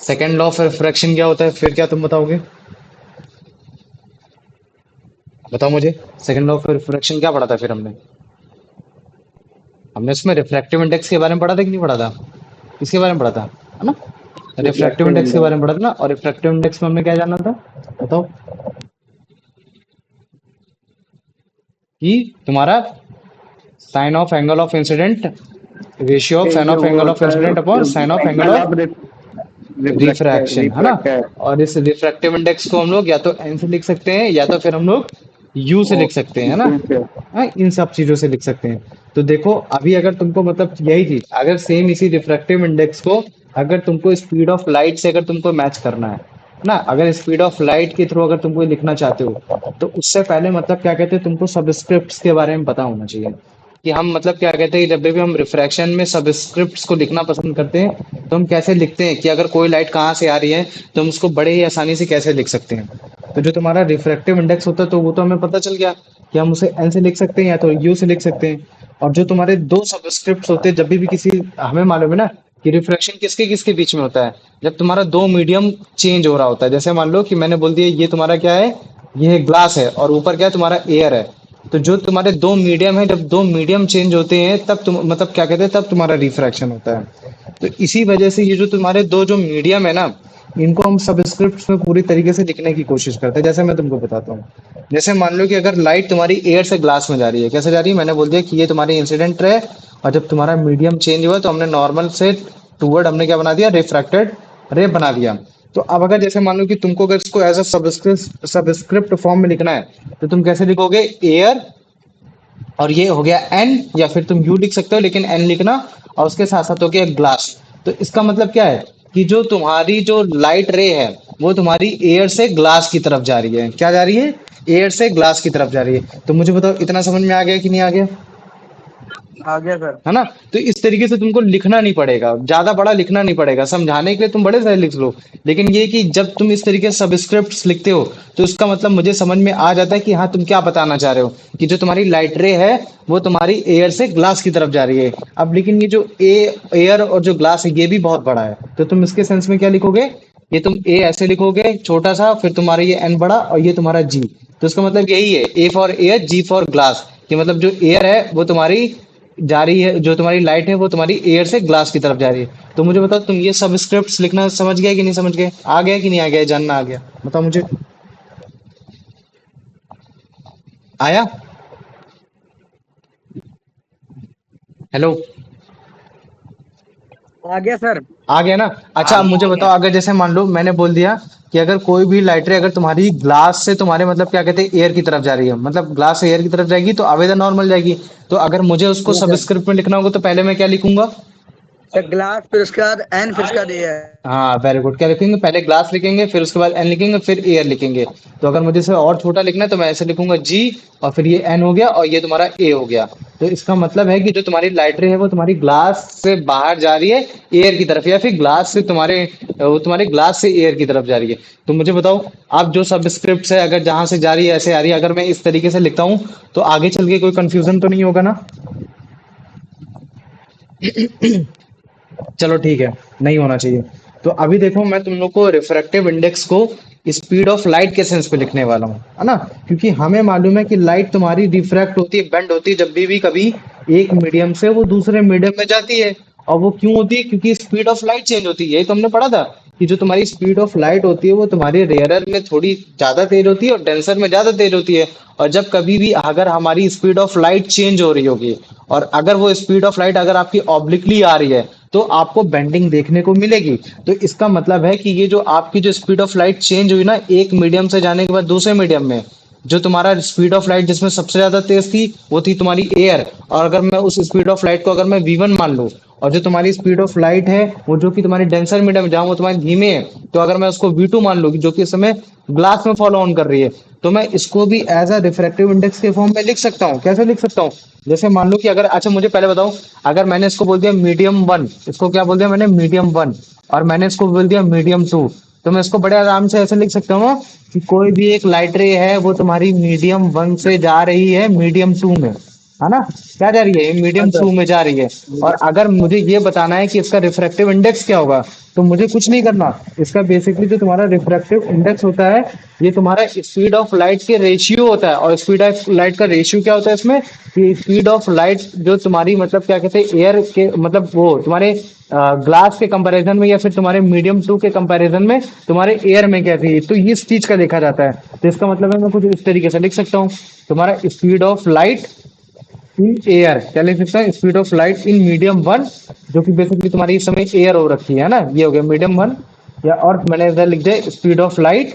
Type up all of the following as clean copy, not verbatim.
Second law of refraction क्या होता है, फिर क्या तुम बताओगे? बताओ मुझे। सेकंड लॉ ऑफ रिफ्रैक्शन क्या पढ़ा था फिर हमने? हमने उसमें रिफ्रैक्टिव इंडेक्स के बारे में पढ़ा था कि नहीं पढ़ा था? किसके बारे में पढ़ा था? है ना? रिफ्रैक्टिव रिफ्लेक्टिव इंडेक्स के बारे इंडेक्स। में पढ़ा था ना। और रिफ्रैक्टिव इंडेक्स में हमने क्या जाना था? बताओ। कि तुम्हारा sine of angle of incident, ratio of sine ये ऑफ वो एंगल ऑफ होता इंसिडेंट अपॉन साइन ऑफ है angle angle of of reflector refraction, है ना? रिफ्रैक्टर। और इस रिफ्रैक्टिव इंडेक्स को हम लोग या तो एन से लिख सकते हैं या तो फिर हम लोग यू से और लिख सकते हैं, है ना? यू से। हाँ, इन सब चीजों से लिख सकते हैं। तो देखो अभी अगर तुमको मतलब यही चीज अगर सेम इसी रिफ्रैक्टिव इंडेक्स को अगर तुमको स्पीड ऑफ लाइट से अगर तुमको मैच करना है ना, अगर स्पीड ऑफ लाइट के थ्रू अगर तुमको लिखना चाहते हो तो उससे पहले मतलब क्या कहते हैं, तुमको सबस्क्रिप्ट्स के बारे में पता होना चाहिए। कि हम मतलब क्या कहते हैं, जब भी हम रिफ्रैक्शन में सबस्क्रिप्ट्स को लिखना पसंद करते हैं तो हम कैसे लिखते हैं कि अगर कोई लाइट कहाँ से आ रही है तो हम उसको बड़े ही आसानी से कैसे लिख सकते हैं। तो जो तुम्हारा रिफ्रैक्टिव इंडेक्स होता है तो वो तो हमें पता चल गया कि हम उसे एन से लिख सकते हैं या तो यू से लिख सकते हैं। और जो तुम्हारे दो सबस्क्रिप्ट्स होते हैं, जब भी किसी, हमें मालूम है ना कि रिफ्रैक्शन किसके किसके बीच में होता है, जब तुम्हारा दो मीडियम चेंज हो रहा होता है। जैसे मान लो कि मैंने बोल दिया ये तुम्हारा क्या है, ये ग्लास है और ऊपर क्या है तुम्हारा एयर है। तो जो तुम्हारे दो मीडियम है, जब दो मीडियम चेंज होते हैं तब तुम मतलब क्या कहते हैं, तब तुम्हारा रिफ्रैक्शन होता है। तो इसी वजह से ये जो तुम्हारे दो जो मीडियम है ना, इनको हम सबस्क्रिप्ट्स में पूरी तरीके से लिखने की कोशिश करते हैं। जैसे मैं तुमको बताता हूँ, जैसे मान लो कि अगर लाइट तुम्हारी एयर से ग्लास में जा रही है, कैसे जा रही है, मैंने बोल दिया कि ये तुम्हारी इंसिडेंट है। और जब तुम्हारा मीडियम चेंज हुआ तो हमने नॉर्मल से टूवर्ड हमने क्या बना दिया, रिफ्रैक्टेड रे बना दिया। तो अब अगर जैसे मान लो कि तुमको अगर इसको एज अ सबस्क्रिप्ट फॉर्म में लिखना है तो तुम कैसे लिखोगे, एयर और ये हो गया एन, या फिर तुम यू लिख सकते हो लेकिन एन लिखना, और उसके साथ साथ हो गया ग्लास। तो इसका मतलब क्या है कि जो तुम्हारी जो लाइट रे है वो तुम्हारी एयर से ग्लास की तरफ जा रही है। क्या जा रही है? एयर से ग्लास की तरफ जा रही है। तो मुझे बताओ इतना समझ में आ गया कि नहीं आ गया? आ गया सर। है ना? तो इस तरीके से तुमको लिखना नहीं पड़ेगा, ज्यादा बड़ा लिखना नहीं पड़ेगा, समझाने के लिए तुम बड़े सारे लिख लो। लेकिन ये कि जब तुम इस तरीके से सबस्क्रिप्ट्स लिखते हो तो इसका मतलब मुझे समझ में आ जाता है कि हाँ तुम क्या बताना चाह रहे हो, कि जो तुम्हारी लाइट रे है वो तुम्हारी एयर से ग्लास की तरफ जा रही है। अब लेकिन ये जो एयर और जो ग्लास है ये भी बहुत बड़ा है, तो तुम इसके सेंस में क्या लिखोगे, ये तुम ए ऐसे लिखोगे छोटा सा, फिर तुम्हारा ये एन बड़ा और ये तुम्हारा जी। तो इसका मतलब यही है, A for air G for glass, कि मतलब जो एयर है वो तुम्हारी जा रही है, जो तुम्हारी लाइट है वो तुम्हारी एयर से ग्लास की तरफ जा रही है। तो मुझे बताओ तुम ये सब स्क्रिप्ट्स लिखना समझ गए कि नहीं समझ गए, आ गया कि नहीं आ गया, जानना आ गया? बताओ मुझे। आया? हेलो? आ गया सर। आ गया ना? अच्छा आ अब गया मुझे आ गया। बताओ, अगर जैसे मान लो मैंने बोल दिया कि अगर कोई भी लाइटर अगर तुम्हारी ग्लास से तुम्हारे मतलब क्या कहते हैं एयर की तरफ जा रही है, मतलब ग्लास से एयर की तरफ जाएगी तो आवेदन नॉर्मल जाएगी। तो अगर मुझे उसको हाँ सर। सबस्क्रिप्ट में लिखना होगा तो पहले मैं क्या लिखूंगा? सर ग्लास, फिर उसके बाद एन, फिर उसके बाद एयर। हाँ वेरी गुड। क्या लिखेंगे? पहले ग्लास लिखेंगे, फिर उसके बाद एन लिखेंगे, फिर एयर लिखेंगे। तो अगर मुझे इसे और छोटा लिखना है तो मैं ऐसे लिखूंगा जी, और फिर ये एन हो गया और ये तुम्हारा ए हो गया। तो इसका मतलब है कि जो तुम्हारी लाइट रे है वो तुम्हारी ग्लास से बाहर जा रही है एयर की तरफ, या फिर ग्लास से तुम्हारे वो तुम्हारे ग्लास से एयर की तरफ जा रही है। तो मुझे बताओ, आप जो सबस्क्रिप्ट है अगर जहां से जा रही है ऐसे आ रही है, अगर मैं इस तरीके से लिखता हूँ तो आगे चल के कोई कंफ्यूजन तो नहीं होगा ना? चलो ठीक है, नहीं होना चाहिए। तो अभी देखो मैं तुम लोग को रिफ्रैक्टिव इंडेक्स को स्पीड ऑफ लाइट के सेंस पे लिखने वाला हूँ, है ना? क्योंकि हमें मालूम है कि लाइट तुम्हारी रिफ्रैक्ट होती है, बेंड होती है जब भी कभी एक मीडियम से वो दूसरे मीडियम में जाती है। और वो क्यों होती है? क्योंकि स्पीड ऑफ लाइट चेंज होती है। यही तो हमने पढ़ा था कि जो तुम्हारी स्पीड ऑफ लाइट होती है वो तुम्हारी रेयरर में थोड़ी ज्यादा तेज होती है और डेंसर में ज्यादा तेज होती है। और जब कभी भी अगर हमारी स्पीड ऑफ लाइट चेंज हो रही होगी और अगर वो स्पीड ऑफ लाइट अगर आपकी ऑब्लिकली आ रही है तो आपको बेंडिंग देखने को मिलेगी। तो इसका मतलब है कि ये जो आपकी जो स्पीड ऑफ लाइट चेंज हुई ना एक मीडियम से जाने के बाद दूसरे मीडियम में, जो तुम्हारा स्पीड ऑफ लाइट जिसमें सबसे ज्यादा तेज थी वो थी तुम्हारी एयर। और अगर मैं उस स्पीड ऑफ लाइट को अगर मैं v1 मान लूं, और जो तुम्हारी स्पीड ऑफ लाइट है वो जो कि तुम्हारी डेंसर मीडियम जहां वो तुम्हारी धीमे है, तो अगर मैं उसको v2 मान लूं जो कि इस समय ग्लास में फॉलो ऑन कर रही है, तो मैं इसको भी एज अ रिफ्रैक्टिव इंडेक्स के फॉर्म में लिख सकता हूँ। कैसे लिख सकता हूँ? जैसे मान लो कि अगर, अच्छा मुझे पहले बताओ, अगर मैंने इसको बोल दिया मीडियम वन, इसको क्या बोल दिया मैंने, मीडियम वन, और मैंने इसको बोल दिया मीडियम टू, तो मैं इसको बड़े आराम से ऐसे लिख सकता हूँ कि कोई भी एक लाइट रे है वो तुम्हारी मीडियम वन से जा रही है मीडियम टू में, है ना, क्या जा रही है, ये हाँ मीडियम सर। टू में जा रही है। और अगर मुझे ये बताना है कि इसका रिफ्रैक्टिव इंडेक्स क्या होगा, तो मुझे कुछ नहीं करना। इसका बेसिकली जो तुम्हारा रिफ्रैक्टिव इंडेक्स होता है, ये तुम्हारा स्पीड ऑफ लाइट के रेशियो होता है। और स्पीड ऑफ लाइट का रेशियो क्या होता है इसमें, कि स्पीड ऑफ लाइट जो तुम्हारी मतलब क्या कहते हैं एयर के मतलब वो तुम्हारे ग्लास के कंपैरिजन में या फिर तुम्हारे मीडियम टू के कंपैरिजन में तुम्हारे एयर में कैसी है, तो इस चीज का देखा जाता है। तो इसका मतलब है मैं कुछ इस तरीके से लिख सकता हूँ, तुम्हारा speed of light in air, क्या लिख सकता है, speed of light in medium one, जो कि बेसिकली तुम्हारी इस समय एयर हो रखी है ना, ये हो गया मीडियम वन। या और मैंने इधर लिख दिया speed of light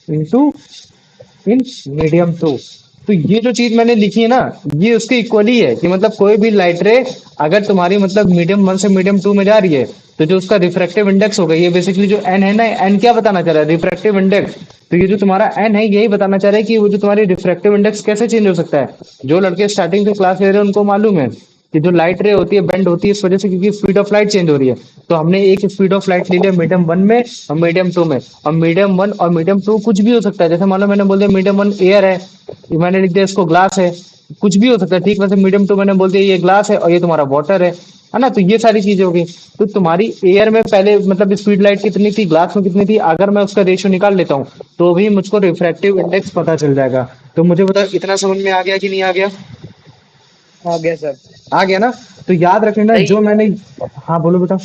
into in medium two. तो ये जो चीज मैंने लिखी है ना, ये उसके इक्वली है कि मतलब कोई भी लाइट रे अगर तुम्हारी मतलब मीडियम वन से मीडियम टू में जा रही है, तो जो उसका रिफ्रैक्टिव इंडेक्स होगा, ये बेसिकली जो एन है ना, एन क्या बताना चाह रहा है, रिफ्रैक्टिव इंडेक्स। तो ये जो तुम्हारा एन है यही बताना चाह रहा है कि वो जो तुम्हारी रिफ्रैक्टिव इंडेक्स कैसे चेंज हो सकता है। जो लड़के स्टार्टिंग से क्लास ले रहे हैं उनको मालूम है कि जो लाइट रे होती है बेंड होती है इस वजह से, क्योंकि स्पीड ऑफ लाइट चेंज हो रही है। तो हमने एक स्पीड ऑफ लाइट ले लिया मीडियम वन में और मीडियम टू में। और मीडियम वन और मीडियम टू कुछ भी हो सकता है, जैसे मान लो मैंने बोल दिया मीडियम वन एयर है, ये मैंने लिख दिया इसको ग्लास है, कुछ भी हो सकता है ठीक। वैसे मीडियम टू मैंने बोल दिया ये ग्लास है और ये तुम्हारा वाटर है ना। तो ये सारी चीजें हो गई। तो तुम्हारी एयर में पहले मतलब स्पीड लाइट कितनी थी, ग्लास में कितनी थी, अगर मैं उसका रेशियो निकाल लेता हूँ तो भी मुझको रिफ्रैक्टिव इंडेक्स पता चल जाएगा। तो मुझे बताओ इतना समझ में आ गया कि नहीं आ गया। आ गया सर। आ गया ना। तो याद रखना सही जो मैंने, हाँ बोलो बेटा।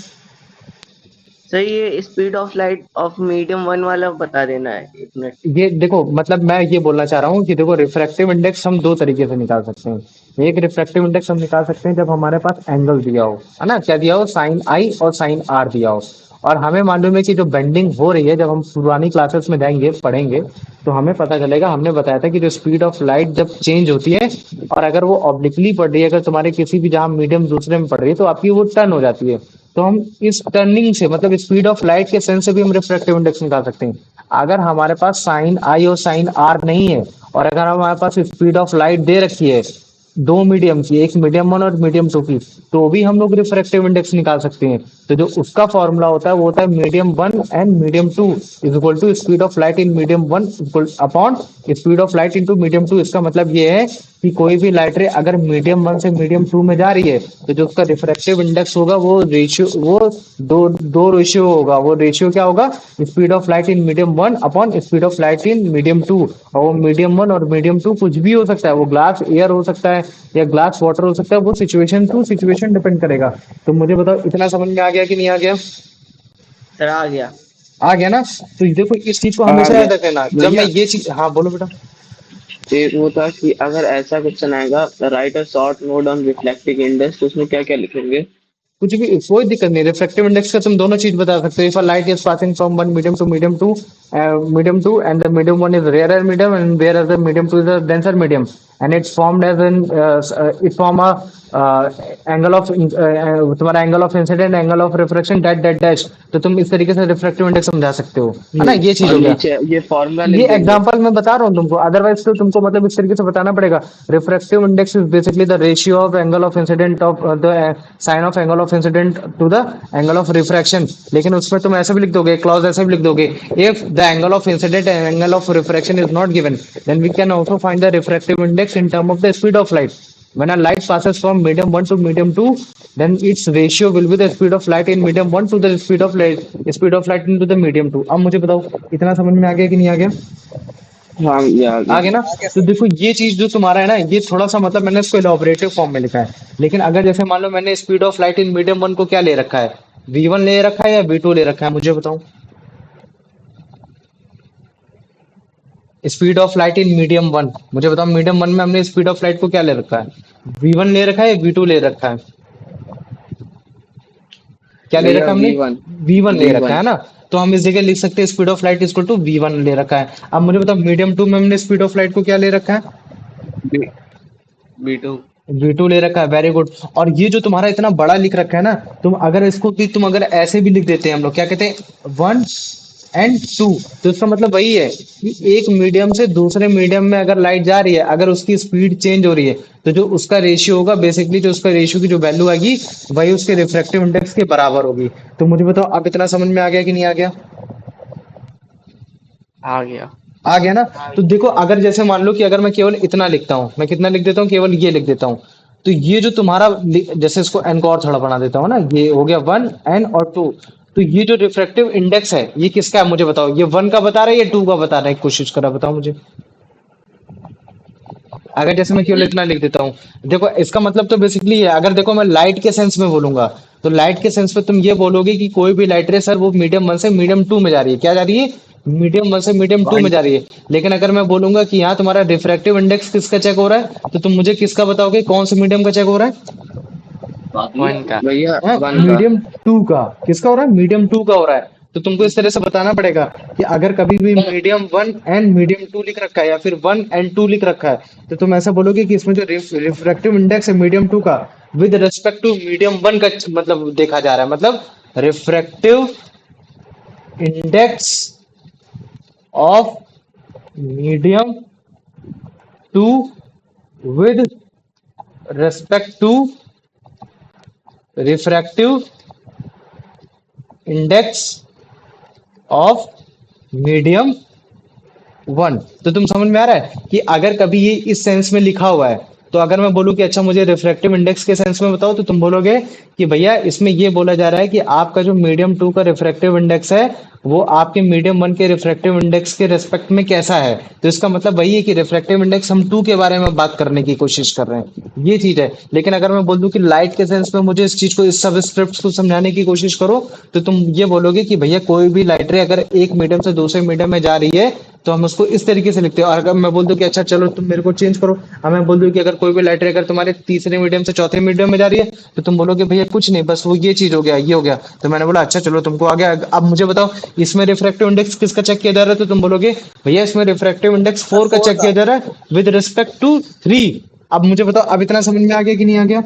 सही है, speed of light of medium one वाला बता देना है, 1 मिनट। ये देखो मतलब मैं ये बोलना चाह रहा हूँ कि देखो रिफ्रैक्टिव इंडेक्स हम दो तरीके से निकाल सकते हैं। एक रिफ्रैक्टिव इंडेक्स हम निकाल सकते हैं जब हमारे पास एंगल दिया हो, है ना, क्या दिया हो, साइन आई और साइन आर दिया हो। और हमें मालूम है कि जो बेंडिंग हो रही है, जब हम पुरानी क्लासेस में जाएंगे पढ़ेंगे तो हमें पता चलेगा, हमने बताया था कि जो स्पीड ऑफ लाइट जब चेंज होती है और अगर वो ऑब्लिकली पड़ रही है, अगर तुम्हारे किसी भी जहां मीडियम दूसरे में पड़ रही है तो आपकी वो टर्न हो जाती है। तो हम इस टर्निंग से मतलब स्पीड ऑफ लाइट के सेंस से भी हम रिफ्रैक्टिव इंडेक्स निकाल सकते हैं। अगर हमारे पास साइन आई और साइन आर नहीं है और अगर हमारे पास स्पीड ऑफ लाइट दे रखी है दो मीडियम की, एक मीडियम वन और मीडियम टू की, तो भी हम लोग रिफ्रैक्टिव इंडेक्स निकाल सकते हैं। तो जो उसका फॉर्मूला होता है वो होता है medium one and medium two is equal to speed of light in medium one equal upon speed of light into medium two. इसका मतलब ये है कि कोई भी लाइट रे अगर मीडियम वन से मीडियम टू में जा रही है तो जो उसका रिफ्रैक्टिव इंडेक्स होगा वो रेशियो, वो दो दो रेशियो होगा। वो रेशियो क्या होगा, speed of light in medium one upon speed of light in medium two. और वो मीडियम वन और मीडियम टू कुछ भी हो सकता है, वो ग्लास एयर हो सकता है या ग्लास वाटर हो सकता है, वो सिचुएशन टू सिचुएशन डिपेंड करेगा। तो मुझे बताओ इतना समझ में आ गया कि नहीं आ गया। सर आ गया। आ गया ना। तो देखो इस चीज को आ हमेशा गया याद रखना जब मैं भैया। ये चीज, हाँ बोलो बेटा। एक वो था कि अगर ऐसा क्वेश्चन आएगा, right a short note on reflective index, तो उसमें क्या क्या लिखेंगे? कुछ भी कोई दिक्कत नहीं, रिफ्रैक्टिव इंडेक्स का तुम दोनों चीज बता सकते हो। If a light is passing from one medium to medium two and the medium one is rare medium and whereas the medium two is the denser medium and it's formed as an it form a angle of तुम्हारा angle of incident angle of refraction that that dash. तो तुम इस तरीके से refractive index समझा सकते हो, है ना, ये चीज और हो गया। नीचे ये फॉर्मूला ये लिख देंगे। एग्जांपल मैं बता रहा हूँ तुमको, अदरवाइज तो तुमको मतलब इस तरीके से बताना पड़ेगा। Refractive index is basically the ratio of angle of incident of the sine of angle of incident to the angle of refraction. लेकिन उसमें तुम ऐसे भी लिख दोगे, क्लॉज ऐसे भी लिख दोगे, if the angle of incident and angle of refraction is not given then we can also find the refractive index in term of the speed of light. When a light passes from medium 1 to medium 2, then its ratio will be the speed of light in medium 1 to the speed of light into the medium 2. अब मुझे बताओ इतना समझ में आ गया कि नहीं आ गया। हाँ ये आ आ गया। गया ना। तो देखो ये चीज जो तुम्हारा है ना, ये थोड़ा सा मतलब मैंने इसको इलॉबरेटिव फॉर्म में लिखा है। लेकिन अगर जैसे मान लो मैंने speed of light in medium one को क्या ले रखा है, V1 ले रखा है या V2 ले रखा है, मुझे बताओ। Speed of light in medium one, मुझे बताओ मीडियम वन में हमने स्पीड ऑफ लाइट को क्या ले रखा है, V1 ले रखा है या V2 ले रखा है, क्या ले भैया रखा है हमने, V1। V1 ले रखा V1। है ना। तो हम इस जगह लिख सकते हैं speed of light equal to V1 ले रखा है। अब मुझे बताओ मीडियम टू में हमने स्पीड ऑफ लाइट को क्या ले रखा है, B2। V2 ले रखा है, वेरी गुड। और ये जो तुम्हारा इतना बड़ा लिख रखा है ना, तुम अगर इसको भी तुम अगर ऐसे भी लिख देते हैं हम लोग, क्या कहते हैं, वन एंड टू, तो इसका मतलब वही है कि एक मीडियम से दूसरे मीडियम में अगर लाइट जा रही है, अगर उसकी स्पीड चेंज हो रही है, तो जो उसका रेशियो होगा बेसिकली, जो उसका रेशियो की जो वैल्यू आएगी वही उसके रिफ्रैक्टिव इंडेक्स के बराबर होगी। तो मुझे बताओ अब इतना समझ में आ गया कि नहीं आ गया। आ गया। आ गया ना। तो देखो अगर जैसे मान लो कि अगर मैं केवल इतना लिखता हूँ, मैं कितना लिख देता हूँ, केवल ये लिख देता हूँ, तो ये जो तुम्हारा जैसे इसको एन को और थोड़ा बना देता हूँ ना, ये हो गया वन एन और टू। तो ये जो रिफ्रैक्टिव इंडेक्स है ये किसका है मुझे बताओ, ये वन का बता रहा है या टू का बता रहा है, कोशिश करा बताओ मुझे। अगर जैसे मैं केवल इतना लिख देता हूँ, देखो इसका मतलब तो बेसिकली है, अगर देखो मैं लाइट के सेंस में बोलूंगा, तो लाइट के सेंस में तुम ये बोलोगे कि कोई भी लाइट रे सर वो मीडियम वन से मीडियम टू में जा रही है, क्या जा रही है, मीडियम वन से मीडियम टू में वन। जा रही है। लेकिन अगर मैं बोलूंगा कि यहाँ तुम्हारा रिफ्रैक्टिव इंडेक्स किसका चेक हो रहा है, तो तुम मुझे किसका बताओगे, कौन से मीडियम का चेक हो रहा वन का। भैया है, वन का। मीडियम टू का। किसका हो रहा है, मीडियम टू का हो रहा है। तो तुमको इस तरह से बताना पड़ेगा कि अगर कभी भी medium one and medium two लिख रखा है या फिर वन एंड टू लिख रखा है, तो तुम ऐसा बोलोगे कि इसमें जो रिफ्रैक्टिव इंडेक्स है मीडियम टू का with respect to medium one का मतलब देखा जा रहा है, मतलब refractive index of medium two with respect to refractive index of medium one. तो तुम समझ में आ रहा है कि अगर कभी ये इस सेंस में लिखा हुआ है, तो अगर मैं बोलूं कि अच्छा मुझे रिफ्रैक्टिव इंडेक्स के सेंस में बताओ, तो तुम बोलोगे कि भैया इसमें ये बोला जा रहा है कि आपका जो मीडियम टू का रिफ्रैक्टिव इंडेक्स है वो आपके मीडियम वन के रिफ्रैक्टिव इंडेक्स के रेस्पेक्ट में कैसा है। तो इसका मतलब वही है कि रिफ्रैक्टिव इंडेक्स हम टू के बारे में बात करने की कोशिश कर रहे हैं, ये चीज है। लेकिन अगर मैं बोल दूं कि लाइट के सेंस में मुझे इस चीज को, इस सबस्क्रिप्ट को समझाने की कोशिश करो, तो तुम ये बोलोगे कि भैया कोई भी लाइट रे अगर एक मीडियम से दूसरे मीडियम में जा रही है तो हम उसको इस तरीके से लिखते हैं। और अगर मैं बोल दूं कि अच्छा चलो तुम मेरे को चेंज करो, अब मैं बोल दूं कि अगर कोई भी लाइट रे अगर तुम्हारे तीसरे मीडियम से चौथे मीडियम में जा रही है, तो तुम बोलोगे भैया कुछ नहीं, बस वो ये चीज हो गया, ये हो गया। तो मैंने बोला अच्छा चलो तुमको आ गया, अब मुझे बताओ इसमें रिफ्रैक्टिव इंडेक्स किसका चेक किया जा रहा है, तो तुम बोलोगे भैया इसमें रिफ्रैक्टिव इंडेक्स फोर का फोर चेक का। किया जा रहा है विद रिस्पेक्ट टू थ्री। अब मुझे बताओ अब इतना समझ में आ गया कि नहीं आ गया,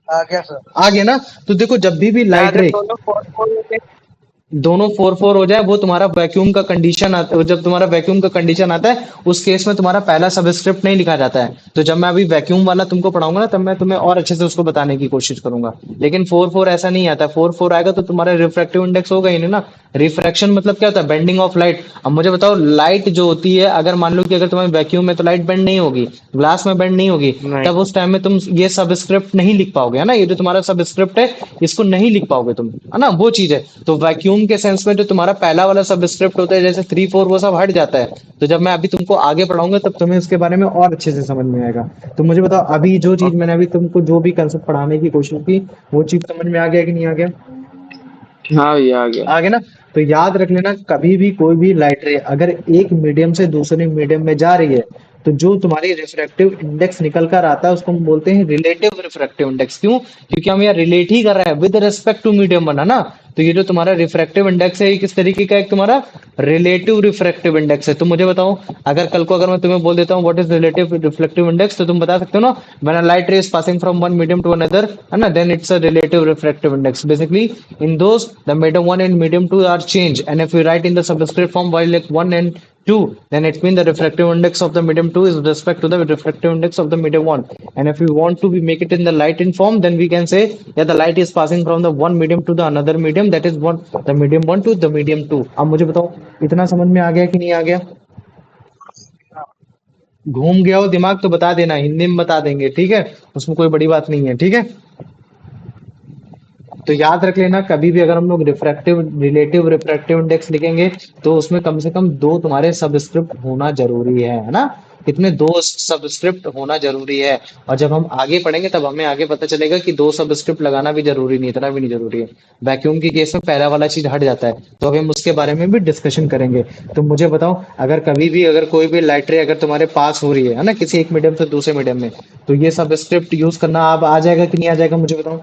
आ गया सर। आ गया ना। तो देखो जब भी क्या लाइट अगर रे दोनों फोर फोर होते? दोनों फोर फोर हो जाए, वो तुम्हारा वैक्यूम का कंडीशन आता है, जब तुम्हारा वैक्यूम का कंडीशन आता है उस केस में तुम्हारा पहला सबस्क्रिप्ट नहीं लिखा जाता है। तो जब मैं अभी वैक्यूम वाला तुमको पढ़ाऊंगा ना, तब मैं तुम्हें और अच्छे से उसको बताने की कोशिश करूंगा। लेकिन फोर फोर ऐसा नहीं आता, फोर फोर आएगा तो तुम्हारा रिफ्रैक्टिव इंडेक्स होगा ही नहीं ना। रिफ्रैक्शन मतलब क्या होता है, बेंडिंग ऑफ लाइट। अब मुझे बताओ लाइट जो होती है, अगर मान लो कि अगर तुम्हें वैक्यूम में तो लाइट बेंड नहीं होगी, ग्लास में बेंड नहीं होगी, नहीं। तब उस टाइम में तुम ये सबस्क्रिप्ट नहीं लिख पाओगे, है ना। ये जो तुम्हारा सबस्क्रिप्ट है इसको नहीं लिख पाओगे तुम, है ना, वो चीज है। तो वैक्यूम के सेंस में जो तुम्हारा पहला वाला सबस्क्रिप्ट होता है जैसे थ्री फोर, वो सब हट जाता है। तो जब मैं अभी तुमको आगे पढ़ाऊंगा तब तुम्हें उसके बारे में और अच्छे से समझ में आएगा। तो मुझे बताओ अभी जो चीज मैंने अभी तुमको जो भी कंसेप्ट पढ़ाने की कोशिश की, वो चीज समझ में आ गया कि नहीं आ गया, हाँ भैया आ गया। आ गया ना। तो याद रख लेना कभी भी कोई भी लाइट रे अगर एक मीडियम से दूसरे मीडियम में जा रही है, तो जो तुम्हारी रिफ्रैक्टिव इंडेक्स निकल कर आता है उसको हम बोलते हैं रिलेटिव रिफ्रैक्टिव इंडेक्स। क्यों, क्योंकि हम यहाँ रिलेट ही कर रहे हैं with respect to medium one, है ना। तो ये जो तुम्हारा रिफ्रैक्टिव इंडेक्स है ये किस तरीके का, एक तुम्हारा रिलेटिव रिफ्रैक्टिव इंडेक्स है। तो मुझे बताओ अगर कल को अगर मैं तुम्हें बोल देता हूँ what is relative reflective index, तो तुम बता सकते हो ना, when a light ray is passing from one medium to another, है ना, then it's a relative refractive index. Basically in those the medium 1 and medium 2 are changed, and if we write in the subscript form while like 1 and 2, then it means the refractive index of the medium 2 is with respect to the refractive index of the medium 1. And if we want to we make it in the light in form, then we can say yeah the light is passing from the one medium to the another medium, that is one the medium 1 to the medium 2। अब मुझे बताओ इतना समझ में आ गया कि नहीं आ गया, घूम गया हो दिमाग तो बता देना, हिंदी में बता देंगे, ठीक है, उसमें कोई बड़ी बात नहीं है, ठीक है। तो याद रख लेना कभी भी अगर हम लोग रिफ्रैक्टिव रिलेटिव रिफ्रैक्टिव इंडेक्स लिखेंगे तो उसमें कम से कम दो तुम्हारे सबस्क्रिप्ट होना जरूरी है ना। कितने, दो सबस्क्रिप्ट होना जरूरी है। और जब हम आगे पढ़ेंगे तब हमें आगे पता चलेगा कि दो सबस्क्रिप्ट लगाना भी जरूरी नहीं, इतना भी नहीं जरूरी है। वैक्यूम की केस में पहला वाला चीज हट जाता है, तो अभी हम उसके बारे में भी डिस्कशन करेंगे। तो मुझे बताओ अगर कभी भी अगर कोई भी लाइट रे अगर तुम्हारे पास हो रही है ना किसी एक मीडियम से दूसरे मीडियम में, तो ये सबस्क्रिप्ट यूज करना अब आ जाएगा कि नहीं आ जाएगा, मुझे बताओ।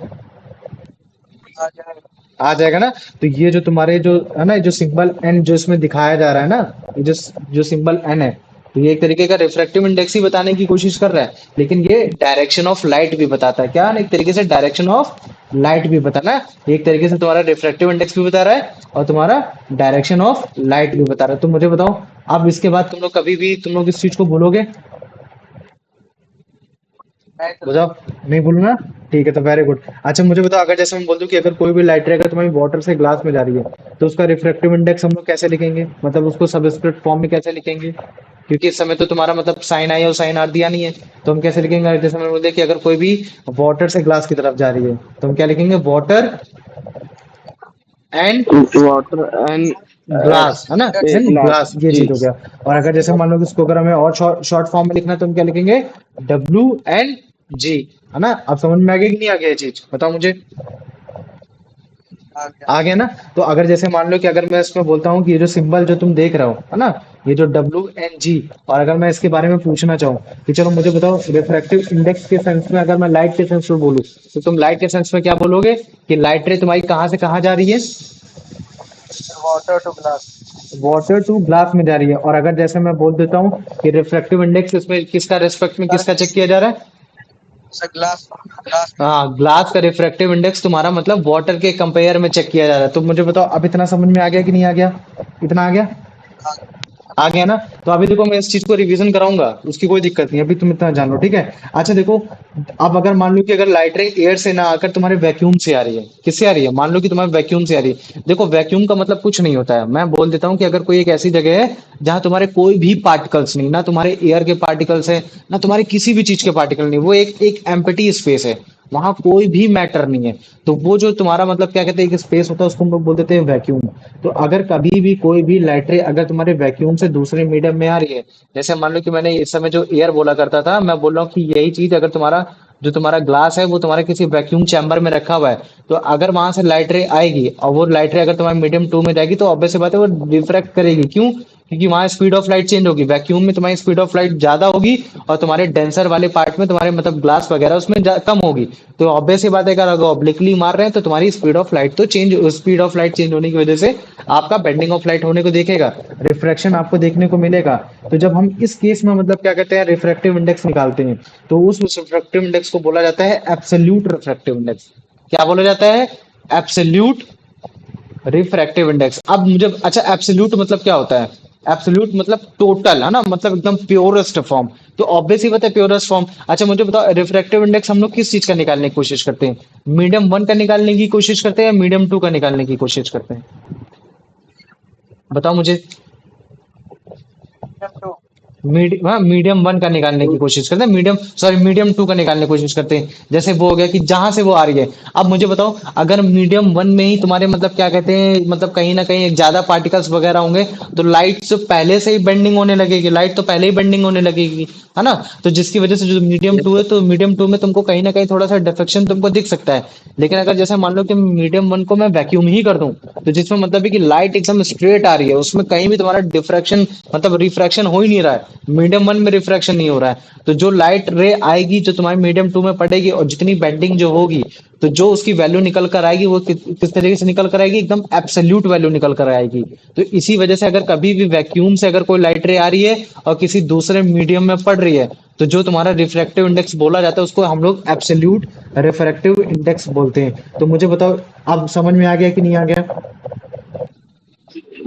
आ जाएगा। आ जाएगा ना। तो ये जो तुम्हारे जो है ना जो सिंबल एन जो इसमें दिखाया जा रहा है ना, ये जो जो सिंबल एन है, तो ये एक तरीके का रिफ्रैक्टिव इंडेक्स ही बताने की कोशिश कर रहा है, लेकिन ये डायरेक्शन ऑफ लाइट भी बताता है। क्या, एक तरीके से डायरेक्शन ऑफ लाइट भी बताना है, एक तरीके से तुम्हारा रिफ्रैक्टिव इंडेक्स भी बता रहा है और तुम्हारा डायरेक्शन ऑफ लाइट भी बता रहा है। तो मुझे बताओ अब इसके बाद तुम लोग कभी भी तुम लोग इस चीज को भूलोगे, नहीं सर। बताओ, नहीं भूलना। ठीक है, तो वेरी गुड। अच्छा मुझे बताओ, अगर जैसे मैं बोल दूं कि अगर कोई भी लाइट रे अगर तुम्हारी वाटर से ग्लास में जा रही है, तो उसका रिफ्रैक्टिव इंडेक्स हम लोग कैसे लिखेंगे, मतलब उसको सबस्क्रिप्ट फॉर्म में कैसे लिखेंगे? क्योंकि इस समय तो तुम्हारा मतलब साइन आई और साइन आर दिया नहीं है, तो हम कैसे लिखेंगे? जैसे मैंने बोल दिया कि अगर कोई भी वाटर से ग्लास की तरफ जा रही है, तो हम क्या लिखेंगे? Water and water and glass, है ना, इंडेक्स एंड ग्लास ग्लास, ये जी। चीज हो गया। और अगर जैसे मान लो कि इसको अगर हमें और शॉर्ट फॉर्म में लिखना है, तो हम क्या लिखेंगे? डब्ल्यू एंड जी, है ना? अब समझ में आ गया कि नहीं आ गया ये चीज, बताओ मुझे। आ गया। आ गया ना? तो अगर जैसे मान लो कि अगर मैं इसमें बोलता हूँ कि ये जो सिंबल जो तुम देख रहे हो, है ना, ये जो डब्ल्यू एन जी, और अगर मैं इसके बारे में पूछना चाहूँ कि चलो मुझे बताओ रिफ्रैक्टिव इंडेक्स के सेंस में, अगर मैं लाइट के सेंस में बोलूँ, तो तुम लाइट के सेंस में क्या बोलोगे कि लाइट रे तुम्हारी कहाँ से कहाँ जा रही है? Water to glass. Water to glass में जा रही है। और अगर जैसे मैं बोल देता हूँ कि रिफ्रैक्टिव इंडेक्स इसमें किसका रेस्पेक्ट में किसका चेक किया जा रहा है? सर ग्लास ग्लास में। हाँ, ग्लास का रिफ्रैक्टिव इंडेक्स तुम्हारा मतलब वाटर के कंपेयर में चेक किया जा रहा है। तो मुझे बताओ अब इतना समझ में आ गया कि नहीं आ गया? इतना आ गया? आ आ गया ना? तो अभी देखो मैं इस चीज को रिवीजन कराऊंगा, उसकी कोई दिक्कत नहीं, अभी तुम इतना जान लो, ठीक है? अच्छा देखो, अब अगर मान लो कि अगर लाइट रे एयर से ना आकर तुम्हारे वैक्यूम से आ रही है, किससे आ रही है? मान लो कि तुम्हारे वैक्यूम से आ रही है। देखो वैक्यूम का मतलब कुछ नहीं होता है, मैं बोल देता हूँ कि अगर कोई एक ऐसी जगह है जहां तुम्हारे कोई भी पार्टिकल्स नहीं, ना तुम्हारे एयर के पार्टिकल्स है, ना तुम्हारे किसी भी चीज के पार्टिकल नहीं, वो एक एक एम्प्टी स्पेस है, वहां कोई भी मैटर नहीं है, तो वो जो तुम्हारा मतलब क्या कहते हैं, एक स्पेस होता है, उसको हम लोग बोल देते हैं वैक्यूम। तो अगर कभी भी कोई भी लाइट रे अगर तुम्हारे वैक्यूम से दूसरे मीडियम में आ रही है, जैसे मान लो कि मैंने इस समय जो एयर बोला करता था, मैं बोल रहा हूँ कि यही चीज अगर तुम्हारा जो तुम्हारा ग्लास है वो तुम्हारे किसी वैक्यूम चैम्बर में रखा हुआ है, तो अगर वहां से लाइट रे आएगी और वो लाइट रे अगर तुम्हारे मीडियम टू में जाएगी, तो ऑब्वियस सी बात है वो रिफ्रैक्ट करेगी। क्यों? क्योंकि वहां स्पीड ऑफ लाइट चेंज होगी, वैक्यूम में तुम्हारी स्पीड ऑफ लाइट ज्यादा होगी, और तुम्हारे डेंसर वाले पार्ट में तुम्हारे मतलब ग्लास वगैरह उसमें कम होगी। तो ऑब्वियस सी बात है, अगर ऑब्लिकली मार रहे हैं तो तुम्हारी स्पीड ऑफ लाइट तो change, speed of light change होने की वजह से आपका बेंडिंग ऑफ लाइट होने को देखेगा, रिफ्रैक्शन आपको देखने को मिलेगा। तो जब हम इस केस में मतलब क्या कहते हैं, रिफ्रैक्टिव इंडेक्स निकालते हैं, तो उस रिफ्रैक्टिव इंडेक्स को बोला जाता है एब्सोल्यूट रिफ्रैक्टिव इंडेक्स। क्या बोला जाता है? Absolute refractive index. अब मुझे अच्छा, एब्सोल्यूट मतलब क्या होता है? एब्सोल्यूट मतलब टोटल, है ना, मतलब एकदम प्योरेस्ट फॉर्म। तो ऑब्वियस ही बात है प्योरेस्ट फॉर्म। अच्छा मुझे बताओ, रिफ्रैक्टिव इंडेक्स हम लोग किस चीज का निकालने की कोशिश करते हैं? मीडियम वन का निकालने की कोशिश करते हैं या मीडियम टू का निकालने की कोशिश करते हैं? बताओ मुझे। टू। मीडियम वन का निकालने की कोशिश करते हैं, मीडियम टू का निकालने की कोशिश करते हैं। जैसे वो हो गया कि जहां से वो आ रही है। अब मुझे बताओ, अगर मीडियम वन में ही तुम्हारे मतलब क्या कहते हैं, मतलब कहीं ना कहीं ज्यादा पार्टिकल्स वगैरह होंगे, तो लाइट से पहले से ही बेंडिंग होने लगेगी, लाइट तो पहले ही बेंडिंग होने लगेगी, है ना? तो जिसकी वजह से जो मीडियम टू है, तो मीडियम टू में तुमको कहीं ना कहीं थोड़ा सा डिफ्रेक्शन तुमको दिख सकता है। लेकिन अगर जैसे मान लो कि मीडियम वन को मैं वैक्यूम ही कर दूं, तो जिसमें मतलब है कि लाइट एकदम स्ट्रेट आ रही है, उसमें कहीं भी तुम्हारा डिफ्रैक्शन मतलब रिफ्रैक्शन हो ही नहीं रहा है, मीडियम वन में रिफ्रैक्शन नहीं हो रहा है। तो जो लाइट रे आएगी जो तुम्हारी मीडियम टू में पड़ेगी, और जितनी बेंडिंग जो होगी, तो जो उसकी वैल्यू निकल कर आएगी वो किस तरीके से निकल कर आएगी? एकदम एब्सोल्यूट वैल्यू निकल कर आएगी। तो इसी वजह से अगर कभी भी वैक्यूम से अगर कोई लाइट रे आ रही है और किसी दूसरे मीडियम में पड़ रही है, तो जो तुम्हारा रिफ्रैक्टिव इंडेक्स बोला जाता है उसको हम लोग एब्सोल्यूट रिफ्रैक्टिव इंडेक्स बोलते हैं। तो मुझे बताओ अब समझ में आ गया कि नहीं आ गया?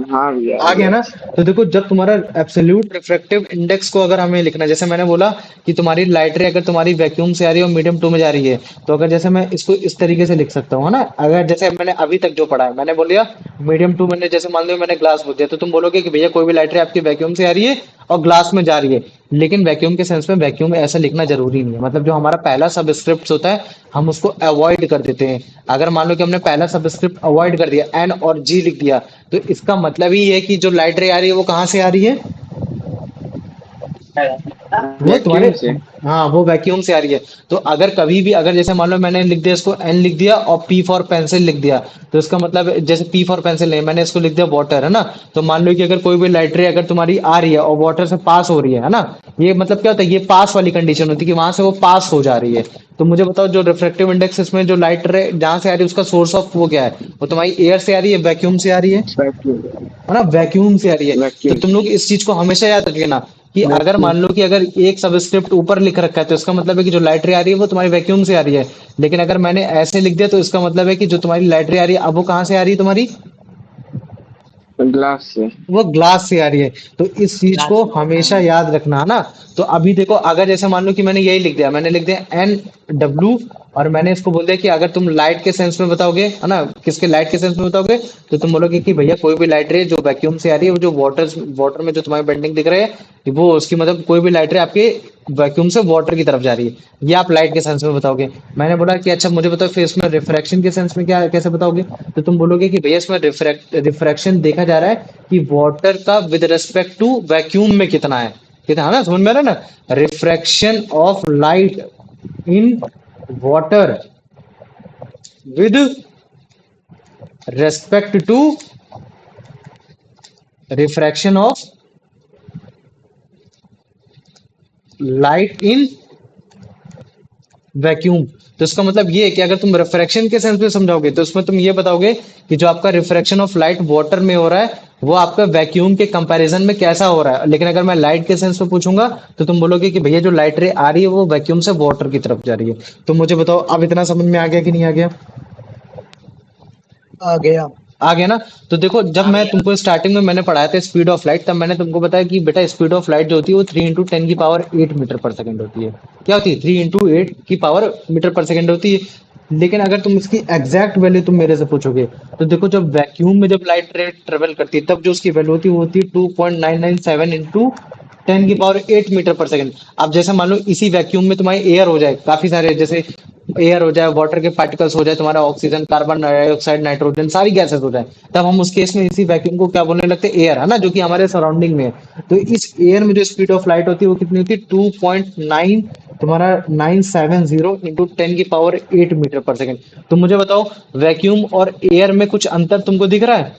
हाँ भैया आ आ गया गया। ना? तो देखो, जब तुम्हारा एब्सोल्यूट रिफ्रैक्टिव इंडेक्स को अगर हमें लिखना है, जैसे मैंने बोला कि तुम्हारी लाइट रे अगर तुम्हारी वैक्यूम से आ रही है और मीडियम टू में जा रही है, तो अगर जैसे मैं इसको इस तरीके से लिख सकता हूँ, है ना? अगर जैसे मैंने अभी तक जो पढ़ा है, मैंने बोल दिया मीडियम टू, मैंने जैसे मान लो मैंने ग्लास बोल दिया, तो तुम बोलोगे कि भैया कोई भी लाइट रे आपकी वैक्यूम से आ रही है और ग्लास में जा रही है। लेकिन वैक्यूम के सेंस में वैक्यूम ऐसा लिखना जरूरी नहीं है, मतलब जो हमारा पहला सबस्क्रिप्ट होता है हम उसको अवॉइड कर देते हैं। अगर मान लो कि हमने पहला सबस्क्रिप्ट अवॉइड कर दिया, एन और जी लिख दिया, तो इसका मतलब ही है कि जो लाइट रे आ रही है वो कहाँ से आ रही है? वो तुम्हारे, वैक्यूम से। हाँ वो वैक्यूम से आ रही है। तो अगर कभी भी अगर जैसे मान लो मैंने लिख दिया इसको, एन लिख दिया और पी फॉर पेंसिल लिख दिया, तो इसका मतलब जैसे पी फॉर पेंसिल है, मैंने इसको लिख दिया वाटर, है ना? तो मान लो कि अगर कोई भी लाइट रे अगर तुम्हारी आ रही है और वाटर से पास हो रही है ना, ये मतलब क्या होता है, ये पास वाली कंडीशन होती है कि वहां से वो पास हो जा रही है। तो मुझे बताओ, जो रिफ्रैक्टिव इंडेक्स इसमें जो लाइट रे जहां से आ रही है उसका सोर्स ऑफ वो क्या है? वो तुम्हारी एयर से आ रही है, वैक्यूम से आ रही वैक्यूम। है ना? वैक्यूम से आ रही है। तो वैक्यूम। तुम लोग इस चीज को हमेशा याद रखना कि अगर वैक्यूम। मान लो कि अगर एक सबस्क्रिप्ट ऊपर लिख रखा है, तो इसका मतलब है कि जो लाइट रे आ रही है वो तुम्हारी वैक्यूम से आ रही है। लेकिन अगर मैंने ऐसे लिख दिया, तो इसका मतलब है कि जो तुम्हारी लाइट रे आ रही है, अब वो कहाँ से आ रही है तुम्हारी? ग्लास से। वो ग्लास से आ रही है। तो इस चीज को हमेशा याद रखना, है ना? तो अभी देखो, अगर जैसे मान लो कि मैंने यही लिख दिया, मैंने लिख दिया एन डब्ल्यू और मैंने इसको बोल दिया कि अगर तुम लाइट के सेंस में बताओगे, है ना, किसके लाइट के सेंस में बताओगे, तो तुम बोलोगे कि भैया कोई भी लाइट रे जो वैक्यूम से आ रही है, वो जो वाटर में जो तुम्हारी बेंडिंग दिख रही है, वो उसकी मतलब कोई भी लाइट रे आपके वैक्यूम से वाटर की तरफ जा रही है, ये आप लाइट के सेंस में बताओगे। मैंने बोला कि अच्छा मुझे बताओ फिर इसमें रिफ्रैक्शन के सेंस में क्या कैसे बताओगे, तो तुम बोलोगे कि भैया इसमें रिफ्रैक्शन देखा जा रहा है कि वाटर का विद रिस्पेक्ट टू वैक्यूम में कितना है, कितना, है ना, समझ में आ रहा है ना, refraction of light in water with respect to refraction of light in vacuum. तो इसका मतलब ये है कि अगर तुम रिफ्रैक्शन के सेंस में समझाओगे तो उसमें तुम ये बताओगे कि जो आपका रिफ्रैक्शन ऑफ लाइट वाटर में हो रहा है वो आपका वैक्यूम के कंपैरिजन में कैसा हो रहा है। लेकिन अगर मैं लाइट के सेंस में पूछूंगा तो तुम बोलोगे कि भैया जो लाइट रे आ रही है वो वैक्यूम से वाटर की तरफ जा रही है। तो मुझे बताओ अब इतना समझ में आ गया कि नहीं आ गया? आ गया। आ गया ना। तो देखो जब मैं तुमको स्टार्टिंग में मैंने पढ़ाया था स्पीड ऑफ लाइट, तब मैंने तुमको बताया कि बेटा स्पीड ऑफ लाइट जो होती है वो 3 × 10⁸ मीटर पर सेकंड होती है। क्या होती है? 3 × 8 की पावर मीटर पर सेकंड होती है। लेकिन अगर तुम इसकी एग्जैक्ट वैल्यू तुम मेरे से पूछोगे तो देखो जब वैक्यूम में जब लाइट रेट ट्रेवल करती है तब जो उसकी वैल्यू होती है वो होती है 2.997 इंटू 10⁸मीटर पर सेकंड। अब जैसे मान लो इसी वैक्यूम में तुम्हारे एयर हो जाए, काफी सारे जैसे एयर हो जाए, वाटर के पार्टिकल्स हो जाए, तुम्हारा ऑक्सीजन, कार्बन डाइऑक्साइड, नाइट्रोजन, सारी गैसेस हो जाए, तब हम उस केस में इसी वैक्यूम को क्या बोलने लगते हैं? एयर, है ना, जो कि हमारे सराउंडिंग में है। तो इस एयर में जो स्पीड ऑफ लाइट होती है वो कितनी होती है? 2.9 तुम्हारा 970 इंटू 10⁸मीटर पर सेकंड। तो मुझे बताओ वैक्यूम और एयर में कुछ अंतर तुमको दिख रहा है?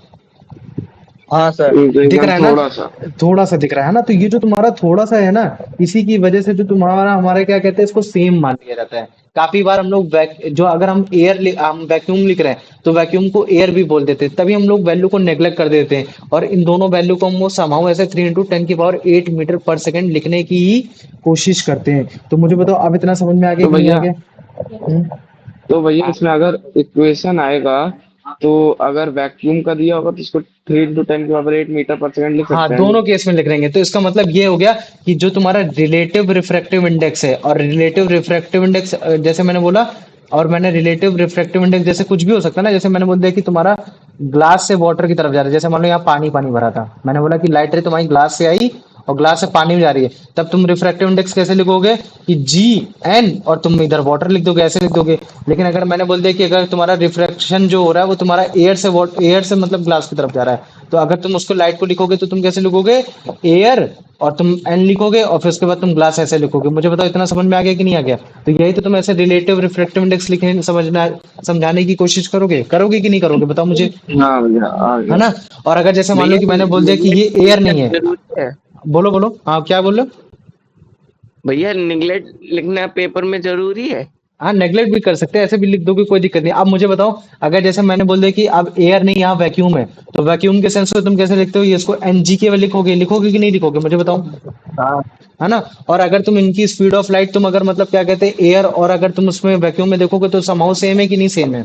हाँ सर। तो दिख एकदम रहा है ना? थोड़ा सा। थोड़ा सा दिख रहा है ना। तो ये जो तुम्हारा थोड़ा सा है ना, इसी की वजह से जो तुम्हारा हमारे क्या कहते हैं इसको सेम मान लिया जाता है। काफी बार हम लोग जो अगर हम हम वैक्यूम लिख रहे हैं तो वैक्यूम को एयर भी बोल देते हैं, तभी हम लोग वैल्यू को नेग्लेक्ट कर देते हैं और इन दोनों वैल्यू को हम वो समाउ ऐसे 3 × 10⁸मीटर पर सेकंड लिखने की ही कोशिश करते हैं। तो मुझे बताओ अब इतना समझ में आ गया तो कि नहीं आ भैया गया? हम्म? तो भैया इसमें अगर इक्वेशन आएगा तो अगर वैक्यूम का दिया होगा तो इसको 3 × 10⁸मीटर पर सेकंड लिख हाँ, सकते हैं। दोनों केस में लिख देंगे। तो इसका मतलब ये हो गया कि जो तुम्हारा रिलेटिव रिफ्रैक्टिव इंडेक्स है, और रिलेटिव रिफ्रैक्टिव इंडेक्स जैसे मैंने बोला, और मैंने रिलेटिव रिफ्रैक्टिव इंडेक्स जैसे कुछ भी हो सकता है ना, जैसे मैंने बोल दिया कि तुम्हारा ग्लास से वाटर की तरफ जा रहा है, जैसे मान लो यहाँ पानी पानी भरा था, मैंने बोला कि लाइट रे तुम्हारी ग्लास से आई और ग्लास से पानी में जा रही है, तब तुम रिफ्रैक्टिव इंडेक्स कैसे लिखोगे कि जी एन, और तुम इधर वाटर लिख दोगे, ऐसे लिख दोगे। लेकिन अगर मैंने बोल दिया कि अगर तुम्हारा रिफ्रैक्शन जो हो रहा है वो तुम्हारा एयर से मतलब ग्लास की तरफ जा रहा है, तो अगर तुम उसको लाइट को लिखोगे तो तुम कैसे लिखोगे? एयर, और तुम एन लिखोगे और फिर उसके बाद तुम ग्लास ऐसे लिखोगे। मुझे बताओ इतना समझ में आ गया कि नहीं आ गया? तो यही तो तुम ऐसे रिलेटिव रिफ्रैक्टिव इंडेक्स लिखने समझना समझाने की कोशिश करोगे, करोगे कि नहीं करोगे, बताओ मुझे, हाँ भैया आ है गया। ना। और अगर जैसे मान लो भैया कि मैंने बोल दिया कि ये एयर नहीं है, जरूरी है? बोलो बोलो, हाँ क्या बोल रहे हो? भैया निगलेक्ट लिखना पेपर में जरूरी है? हाँ, नेग्लेक्ट भी कर सकते हैं, ऐसे भी लिख दोगे, कोई दिक्कत नहीं। अब मुझे बताओ अगर जैसे मैंने बोल दिया कि अब एयर नहीं यहाँ वैक्यूम है, तो वैक्यूम के सेंस में तुम कैसे लिखते हो? ये इसको एनजी के लिखोगे, लिखोगे कि नहीं लिखोगे, मुझे बताओ, हाँ। है ना। और अगर तुम इनकी स्पीड ऑफ लाइट तुम अगर मतलब क्या कहते हैं एयर, और अगर तुम उसमें वैक्यूम में देखोगे तो समाउ सेम है कि नहीं सेम है?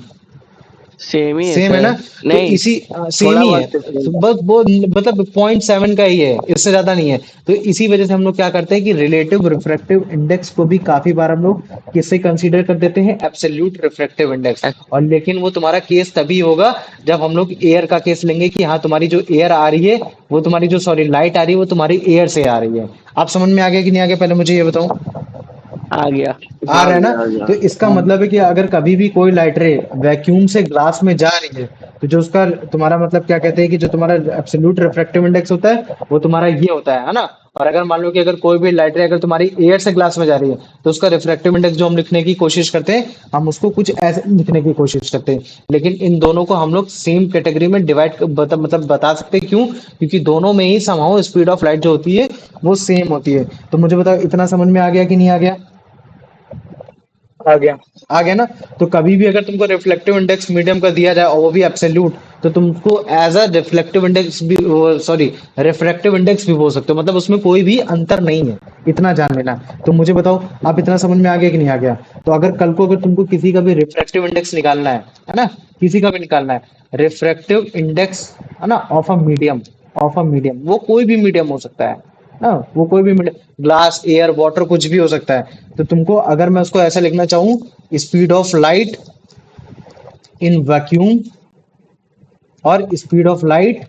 सेम ही है सेम है ना। सर। तो नहीं, इसी सेम थोड़ा ही है। बहुत तो different है। बस वो मतलब 0.7 का ही है, इससे ज्यादा नहीं है। तो इसी वजह से हम लोग क्या करते हैं कि रिलेटिव रिफ्रैक्टिव इंडेक्स को भी काफी बार हम लोग किससे कंसीडर कर देते हैं? Absolute refractive index. और लेकिन वो तुम्हारा केस तभी होगा जब हम लोग एयर का केस लेंगे कि हाँ तुम्हारी जो एयर आ रही है वो तुम्हारी जो सॉरी लाइट आ रही है वो तुम्हारी एयर से आ रही है। आप समझ में आ गया कि नहीं आ गया, पहले मुझे ये बताओ। आ गया। आ हाँ रहा है ना। भैया आ गया। तो इसका मतलब है कि अगर कभी भी कोई लाइट रे वैक्यूम से ग्लास में जा रही है तो जो उसका तुम्हारा मतलब क्या कहते हैं कि जो तुम्हारा एब्सोल्यूट रिफ्रैक्टिव इंडेक्स होता है वो तुम्हारा ये होता है ना। और अगर मान लो कि अगर कोई भी लाइट रे अगर तुम्हारी एयर से ग्लास में जा रही है तो उसका रिफ्रैक्टिव इंडेक्स जो हम लिखने की कोशिश करते हैं हम उसको कुछ ऐसे लिखने की कोशिश करते हैं। लेकिन इन दोनों को हम लोग सेम कैटेगरी में डिवाइड मतलब बता सकते हैं, क्यों? क्योंकि दोनों में ही समहाउ स्पीड ऑफ लाइट जो होती है वो सेम होती है। तो मुझे बताओ इतना समझ में आ गया कि नहीं आ गया? आ गया। आ गया ना। तो कभी भी अगर तुमको रिफ्लेक्टिव इंडेक्स मीडियम का दिया जाए और वो भी एब्सोल्यूट, तो तुमको एज अ रिफ्लेक्टिव इंडेक्स भी सॉरी रिफ्रैक्टिव इंडेक्स भी बोल सकते हो, मतलब उसमें कोई भी अंतर नहीं है। इतना जान लेना। तो मुझे बताओ आप इतना समझ में आ गया कि नहीं आ गया? तो अगर कल को अगर तुमको किसी का भी रिफ्रैक्टिव इंडेक्स निकालना है ना, किसी का भी निकालना है रिफ्रैक्टिव इंडेक्स, है ना, of a medium, of a medium, वो कोई भी मीडियम हो सकता है, ना, वो कोई भी ग्लास, एयर, वाटर कुछ भी हो सकता है। तो तुमको अगर मैं उसको ऐसा लिखना चाहूँ, speed of light in vacuum और speed of light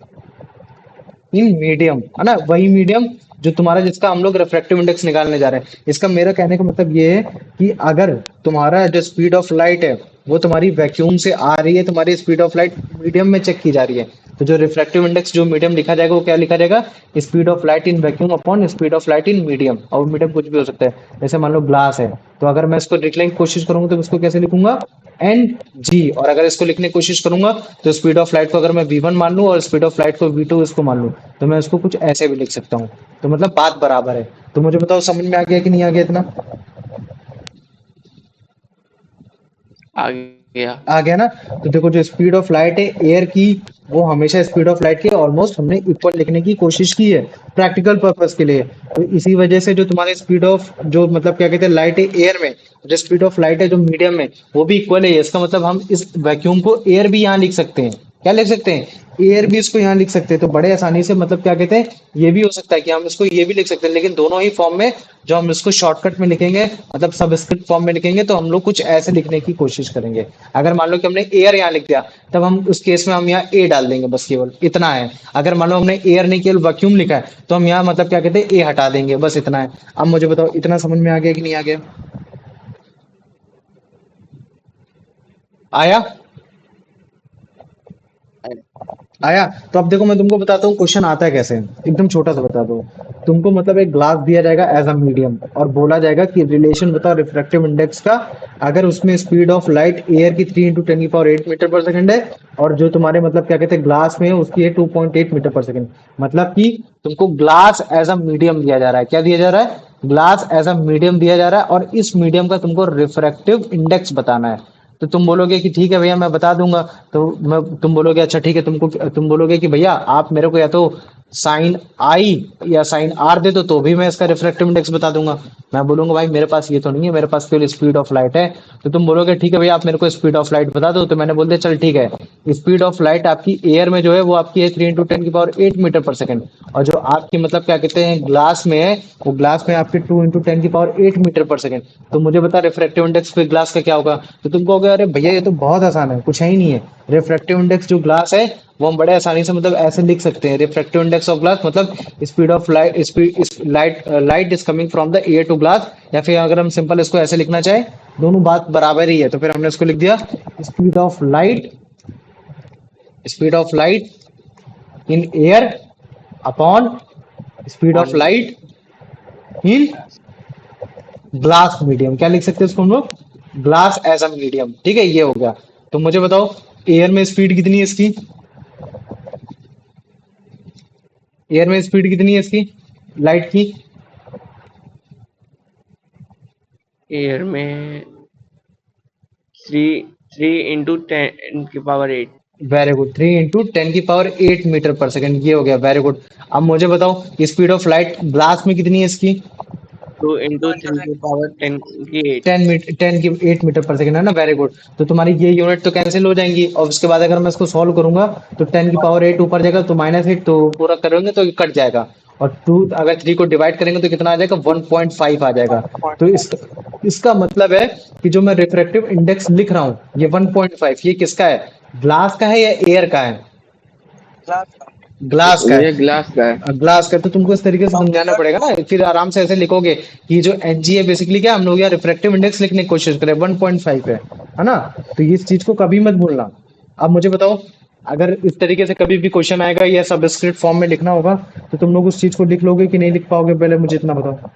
in medium, है ना, वही मीडियम जो तुम्हारा, जिसका हम लोग रिफ्रैक्टिव इंडेक्स निकालने जा रहे हैं। इसका मेरा कहने का मतलब ये है कि अगर तुम्हारा जो स्पीड ऑफ लाइट है वो तुम्हारी वैक्यूम से आ रही है, तुम्हारी स्पीड ऑफ लाइट मीडियम में चेक की जा रही है, तो जो रिफ्रैक्टिव इंडेक्स जो मीडियम लिखा जाएगा वो क्या लिखा जाएगा, speed of light in vacuum upon speed of light in medium. और मीडियम कुछ भी हो सकता है, जैसे मान लो ग्लास है, तो अगर मैं इसको लिखने की कोशिश करूंगा तो इसको कैसे लिखूंगा, एन जी। और अगर इसको लिखने की कोशिश करूंगा तो स्पीड ऑफ लाइट को अगर मैं V1 मान लूं और स्पीड ऑफ लाइट को V2 इसको मान लूं, तो मैं इसको कुछ ऐसे भी लिख सकता हूँ। तो मतलब बात बराबर है। तो मुझे बताओ समझ में आ गया कि नहीं आ गया इतना? आ गया। आ गया ना? तो देखो जो स्पीड ऑफ लाइट है एयर की, वो हमेशा स्पीड ऑफ लाइट के ऑलमोस्ट हमने इक्वल लिखने की कोशिश की है प्रैक्टिकल पर्पस के लिए। तो इसी वजह से जो तुम्हारे स्पीड ऑफ जो मतलब क्या कहते हैं लाइट है एयर में, जो स्पीड ऑफ लाइट है जो मीडियम में, वो भी इक्वल है। इसका मतलब हम इस वैक्यूम को एयर भी यहाँ लिख सकते हैं। क्या लिख सकते हैं? एयर भी इसको यहाँ लिख सकते हैं। तो बड़े आसानी से मतलब क्या कहते हैं, ये भी हो सकता है कि हम इसको ये भी लिख सकते हैं, लेकिन दोनों ही फॉर्म में जो हम इसको शॉर्टकट में लिखेंगे, मतलब सबस्क्रिप्ट फॉर्म में लिखेंगे, तो हम लोग कुछ ऐसे लिखने की कोशिश करेंगे। अगर मान लो कि हमने एयर यहाँ लिख दिया, तब हम उस केस में हम यहाँ ए डाल देंगे, बस केवल इतना है। अगर मान लो हमने एयर नहीं केवल वैक्यूम लिखा है, तो हम यहाँ मतलब क्या कहते हैं ए हटा देंगे, बस इतना है। अब मुझे बताओ इतना समझ में आ गया कि नहीं आ गया? आया? आया? तो अब देखो मैं तुमको बताता हूँ क्वेश्चन आता है कैसे, एकदम छोटा सा बता दो। तुमको मतलब एक ग्लास दिया जाएगा एज अ मीडियम और बोला जाएगा कि रिलेशन बताओ रिफ्रैक्टिव इंडेक्स का, अगर उसमें स्पीड ऑफ लाइट एयर की 3 × 10⁸ मीटर पर सेकंड है, और जो तुम्हारे मतलब क्या कहते हैं ग्लास में है उसकी है 2.8 मीटर पर सेकंड। मतलब कि तुमको ग्लास एज अ मीडियम दिया जा रहा है। क्या दिया जा रहा है? ग्लास एज अ मीडियम दिया जा रहा है, और इस मीडियम का तुमको रिफ्रैक्टिव इंडेक्स बताना है। तो तुम बोलोगे कि ठीक है भैया मैं बता दूंगा। तो मैं तुम बोलोगे अच्छा ठीक है, तुम बोलोगे कि भैया आप मेरे को या तो साइन आई या साइन आर दे दो, तो भी मैं इसका रिफ्रैक्टिव इंडेक्स बता दूंगा। मैं बोलूंगा भाई मेरे पास ये तो नहीं है, मेरे पास केवल स्पीड ऑफ लाइट है। तो तुम बोलोगे ठीक है भैया आप मेरे को स्पीड ऑफ लाइट बता दो, तो मैंने बोल दिया चल ठीक है, स्पीड ऑफ लाइट आपकी एयर में जो है वो आपकी है 3 × 10⁸ मीटर पर सेकंड, और जो आपकी मतलब क्या कहते हैं ग्लास में है, वो ग्लास में आपके 2 × 10⁸ मीटर पर सेकंड। तो मुझे बता रिफ्रैक्टिव इंडेक्स फिर ग्लास का क्या होगा? तो तुम कहोगे अरे भैया ये तो बहुत आसान है, कुछ है ही नहीं है। रिफ्रैक्टिव इंडेक्स जो ग्लास है वो हम बड़े आसानी से मतलब ऐसे लिख सकते हैं, रिफ्रैक्टिव इंडेक्स ऑफ ग्लास मतलब speed of light, speed light is coming from the air to glass, या फिर अगर हम सिंपल इसको ऐसे लिखना चाहे, दोनों बात बराबर ही है, तो फिर हमने इसको लिख दिया speed of light, speed of light in air upon speed of light in glass medium. क्या लिख सकते हैं इसको हम लोग? Glass as a medium. ठीक है, ये हो गया। तो मुझे बताओ एयर में स्पीड कितनी है इसकी? एयर में स्पीड कितनी है इसकी लाइट की? एयर में 3 3 × 10⁸ very good, 3 × 10⁸ metre per second, ये हो गया, वेरी गुड। अब मुझे बताओ स्पीड ऑफ लाइट ग्लास में कितनी है इसकी? 2 × 3 × 10⁸ 8 मीटर पर सेकंड, है ना, वेरी गुड। तो तुम्हारी ये यूनिट तो कैंसिल हो जाएंगी, और उसके बाद अगर मैं इसको सॉल्व करूंगा तो 10⁸ ऊपर जाएगा, तो -8 तो पूरा करेंगे तो ये कट जाएगा, और 2 अगर 3 को डिवाइड करेंगे तो कितना आ जाएगा, 1.5 आ जाएगा। तो इसका मतलब है कि जो मैं रिफ्रैक्टिव इंडेक्स लिख रहा हूँ ये 1.5, ये किसका है? ग्लास का है या एयर का है? ग्लास का ये है। ग्लास का है। ग्लास का, तो तुमको इस तरीके से समझाना पड़ेगा ना, फिर आराम से ऐसे लिखोगे कि जो एनजी है बेसिकली क्या, हम लोग यहाँ रिफ्रैक्टिव इंडेक्स लिखने की कोशिश करें 1.5 है ना। तो इस चीज को कभी मत भूलना। अब मुझे बताओ अगर इस तरीके से कभी भी क्वेश्चन आएगा या सबस्क्रिप्ट फॉर्म में लिखना होगा, तो तुम लोग उस चीज को लिख लोगे कि नहीं लिख पाओगे, पहले मुझे इतना बताओ।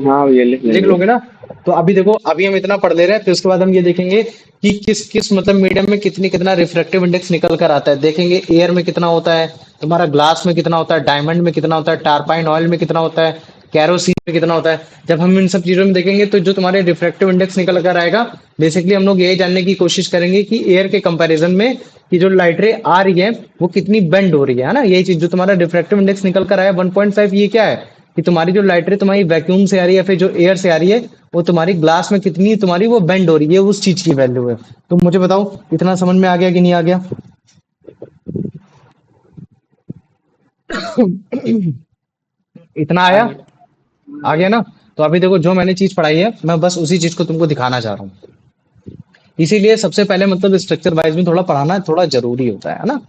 हाँ ये लिख लिख लेंगे। लोगे ना? तो अभी देखो अभी हम इतना पढ़ ले रहे हैं, फिर उसके बाद हम ये देखेंगे कि किस किस मतलब मीडियम में कितनी कितना रिफ्रैक्टिव इंडेक्स निकल कर आता है। देखेंगे एयर में कितना होता है, तुम्हारा ग्लास में कितना होता है, डायमंड में कितना होता है, टारपाइन ऑयल में कितना होता है, कैरोसिन में कितना होता है। जब हम इन सब चीजों में देखेंगे तो जो तुम्हारे रिफ्रैक्टिव इंडेक्स निकल कर आएगा, बेसिकली हम लोग यही जानने की कोशिश करेंगे कि एयर के कंपैरिजन में कि जो लाइट रे आ रही है वो कितनी बेंड हो रही है ना। यही चीज जो तुम्हारा रिफ्रैक्टिव इंडेक्स निकल कर आया 1.5, ये क्या है कि तुम्हारी जो लाइट रे तुम्हारी वैक्यूम से आ रही है या फिर जो एयर से आ रही है, वो तुम्हारी ग्लास में कितनी तुम्हारी वो बेंड हो रही है, उस चीज की वैल्यू है। तो मुझे बताओ इतना समझ में आ गया कि नहीं आ गया? इतना हाँ आया? जी। आ गया ना? तो अभी देखो जो मैंने चीज पढ़ाई है मैं बस उसी चीज को तुमको दिखाना चाह रहा हूँ। इसीलिए सबसे पहले मतलब स्ट्रक्चर वाइज में थोड़ा पढ़ाना थोड़ा जरूरी होता है ना?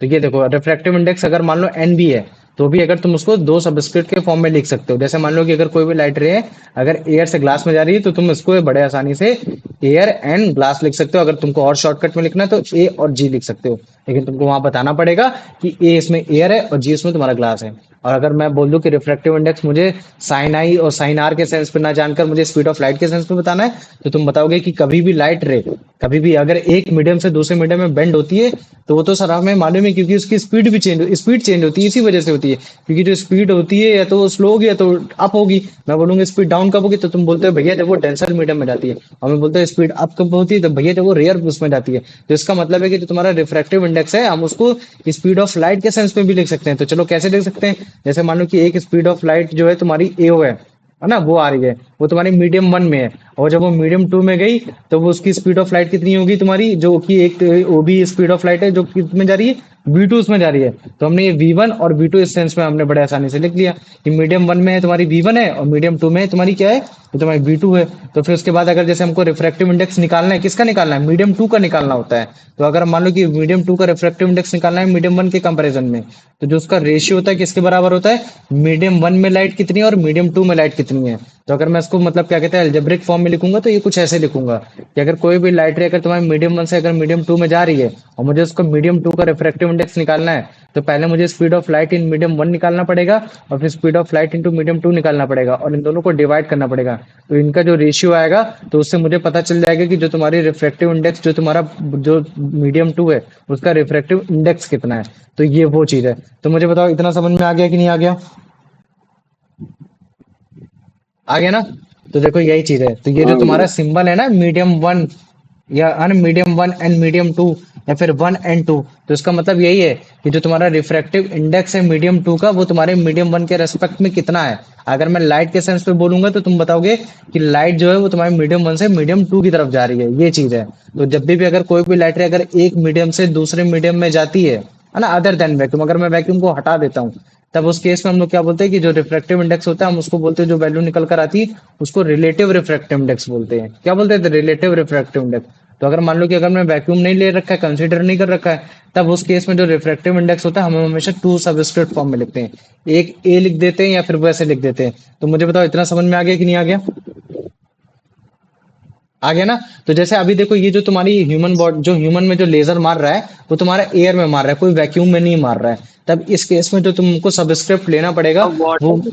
तो ये देखो रिफ्रैक्टिव इंडेक्स अगर मान लो एन भी है तो भी अगर तुम उसको दो सबस्क्रिप्ट के फॉर्म में लिख सकते हो। जैसे मान लो कि अगर कोई भी लाइट रे है अगर एयर से ग्लास में जा रही है तो तुम इसको बड़े आसानी से एयर एंड ग्लास लिख सकते हो। अगर तुमको और शॉर्टकट में लिखना है तो ए और जी लिख सकते हो। लेकिन तुमको वहां बताना पड़ेगा कि ए इसमें एयर है और जी इसमें तुम्हारा ग्लास है। और अगर मैं बोल दूं कि रिफ्रैक्टिव इंडेक्स मुझे साइन आई और साइन आर के सेंस पे ना जानकर मुझे स्पीड ऑफ लाइट के सेंस में बताना है तो तुम बताओगे कि कभी भी लाइट रे कभी भी अगर एक मीडियम से दूसरे मीडियम में बेंड होती है तो वो तो सर हमें मालूम है क्योंकि उसकी स्पीड चेंज होती है इसी वजह से होती है। क्योंकि जो स्पीड होती है या तो वो स्लो होगी या तो अप होगी। मैं बोलूंगा स्पीड डाउन कब होगी तो तुम बोलते हो भैया जब वो डेंसर मीडियम में जाती है। और मैं बोलते हैं स्पीड अप कब होती है तो भैया जब वो रेयर उसमें जाती है। तो इसका मतलब है कि जो तुम्हारा रिफ्रैक्टिव इंडेक्स है हम उसको स्पीड ऑफ लाइट के सेंस में भी लिख सकते हैं। तो चलो कैसे लिख सकते हैं? जैसे मान लो कि एक स्पीड ऑफ लाइट जो है तुम्हारी एओ है ना? वो आ रही है वो तुम्हारी मीडियम वन में है। और जब वो मीडियम टू में गई तो वो उसकी स्पीड ऑफ लाइट कितनी होगी तुम्हारी जो कि एक वो भी स्पीड ऑफ लाइट है जो किस में जा रही है वी टू उसमें जा रही है। तो हमने ये वी वन और वी टू इस सेंस में हमने बड़े आसानी से लिख लिया कि मीडियम वन में है तुम्हारी वी वन है और मीडियम टू में तुम्हारी क्या है तो तुम्हारी वी टू है। तो फिर उसके बाद अगर जैसे हमको रिफ्रैक्टिव इंडेक्स निकालना है किसका निकालना है मीडियम टू का निकालना होता है। तो अगर मान लो कि मीडियम टू का रिफ्रैक्टिव इंडेक्स निकालना है मीडियम वन के कंपेरिजन में तो जो उसका रेशियो होता है किसके बराबर होता है मीडियम वन में लाइट कितनी है और मीडियम टू में लाइट कितनी है। तो अगर मैं इसको मतलब क्या कहते हैं अलजेब्रिक फॉर्म में लिखूंगा तो ये कुछ ऐसे लिखूंगा कि अगर कोई भी लाइट रे अगर तुम्हारी मीडियम वन से अगर मीडियम टू में जा रही है और मुझे उसको मीडियम टू का रिफ्रैक्टिव इंडेक्स निकालना है तो पहले मुझे speed of light in medium one निकालना पड़ेगा और फिर speed of light into medium two निकालना पड़ेगा और इन दोनों को डिवाइड करना पड़ेगा। तो इनका जो रेशियो आएगा तो उससे मुझे पता चल जाएगा कि जो तुम्हारी रिफ्रैक्टिव इंडेक्स जो तुम्हारा जो मीडियम टू है उसका रिफ्रैक्टिव इंडेक्स कितना है। तो ये वो चीज है। तो मुझे बताओ इतना समझ में आ गया कि नहीं आ गया? आ गया ना? तो देखो यही चीज है। तो ये जो हाँ तुम्हारा ब्रो। सिंबल है ना मीडियम वन या medium one and medium two या फिर वन एंड टू तो इसका मतलब यही है कि जो तुम्हारा रिफ्रैक्टिव इंडेक्स है मीडियम टू का वो तुम्हारे मीडियम वन के रेस्पेक्ट में कितना है। अगर मैं लाइट के सेंस पे बोलूंगा तो तुम बताओगे कि लाइट जो है वो तुम्हारे मीडियम वन से मीडियम टू की तरफ जा रही है। ये चीज है। तो जब भी अगर कोई भी लाइट रे अगर एक मीडियम से दूसरे मीडियम में जाती है ना अदर देन वैक्यूम अगर मैं वैक्यूम को हटा देता हूँ तब उस केस में हम लोग क्या बोलते हैं कि जो रिफ्रैक्टिव इंडेक्स होता है हम उसको बोलते हैं जो वैल्यू निकल कर आती है उसको रिलेटिव रिफ्रैक्टिव इंडेक्स बोलते हैं। क्या बोलते हैं? Relative refractive index. तो अगर मान लो कि अगर मैं वैक्यूम नहीं ले रखा है कंसीडर नहीं कर रखा है तब उस केस में जो रिफ्रैक्टिव इंडेक्स होता है हम हमेशा टू सबस्क्रिप्ट फॉर्म में लिखते हैं। एक ए लिख देते हैं या फिर वैसे लिख देते हैं। तो मुझे बताओ इतना समझ में आ गया कि नहीं आ गया? आ गया ना? तो जैसे अभी देखो ये जो तुम्हारी ह्यूमन बॉडी जो ह्यूमन में जो लेजर मार रहा है वो तुम्हारा एयर में मार रहा है कोई वैक्यूम में नहीं मार रहा है। तब इस केस में जो तुमको सबस्क्रिप्ट लेना पड़ेगा अब वो वाटर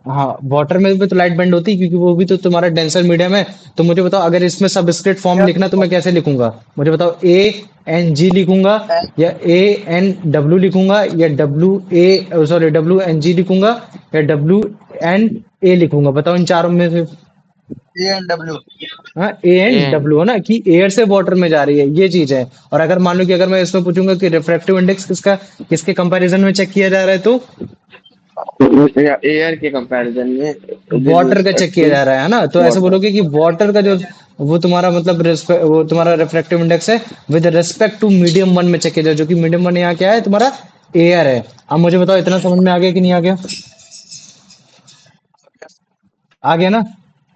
हाँ वाटर में भी तो लाइट बेंड होती है क्योंकि वो भी तो तुम्हारा डेंसर मीडियम है। तो मुझे बताओ अगर इसमें सबस्क्रिप्ट फॉर्म लिखना तो मैं कैसे लिखूंगा? मुझे बताओ ए एन जी लिखूंगा या ए एन डब्ल्यू लिखूंगा या W A sorry W N G लिखूंगा या डब्ल्यू एन ए लिखूंगा। बताओ इन चारों में से। A N W. हाँ ए एन एन डब्ल्यू है ना कि एयर से वाटर में जा रही है ये चीज है। और अगर मान लो कि अगर मैं इसमें पूछूंगा कि रिफ्रैक्टिव इंडेक्स किसका किसके कंपैरिजन में चेक किया जा रहा है तो या एयर के कंपैरिजन में विद वाटर का चेक रिस्पेक्ट किया टू जा रहा है ना। तो ऐसे वाटर। बोलोगे कि वाटर का जो वो तुम्हारा मतलब वो तुम्हारा रिफ्रैक्टिव इंडेक्स है with respect to medium one में चेक किया जाए जो कि मीडियम वन यहाँ क्या है तुम्हारा एयर है। अब मुझे बताओ इतना समझ में आ गया कि नहीं आ गया? आ गया ना?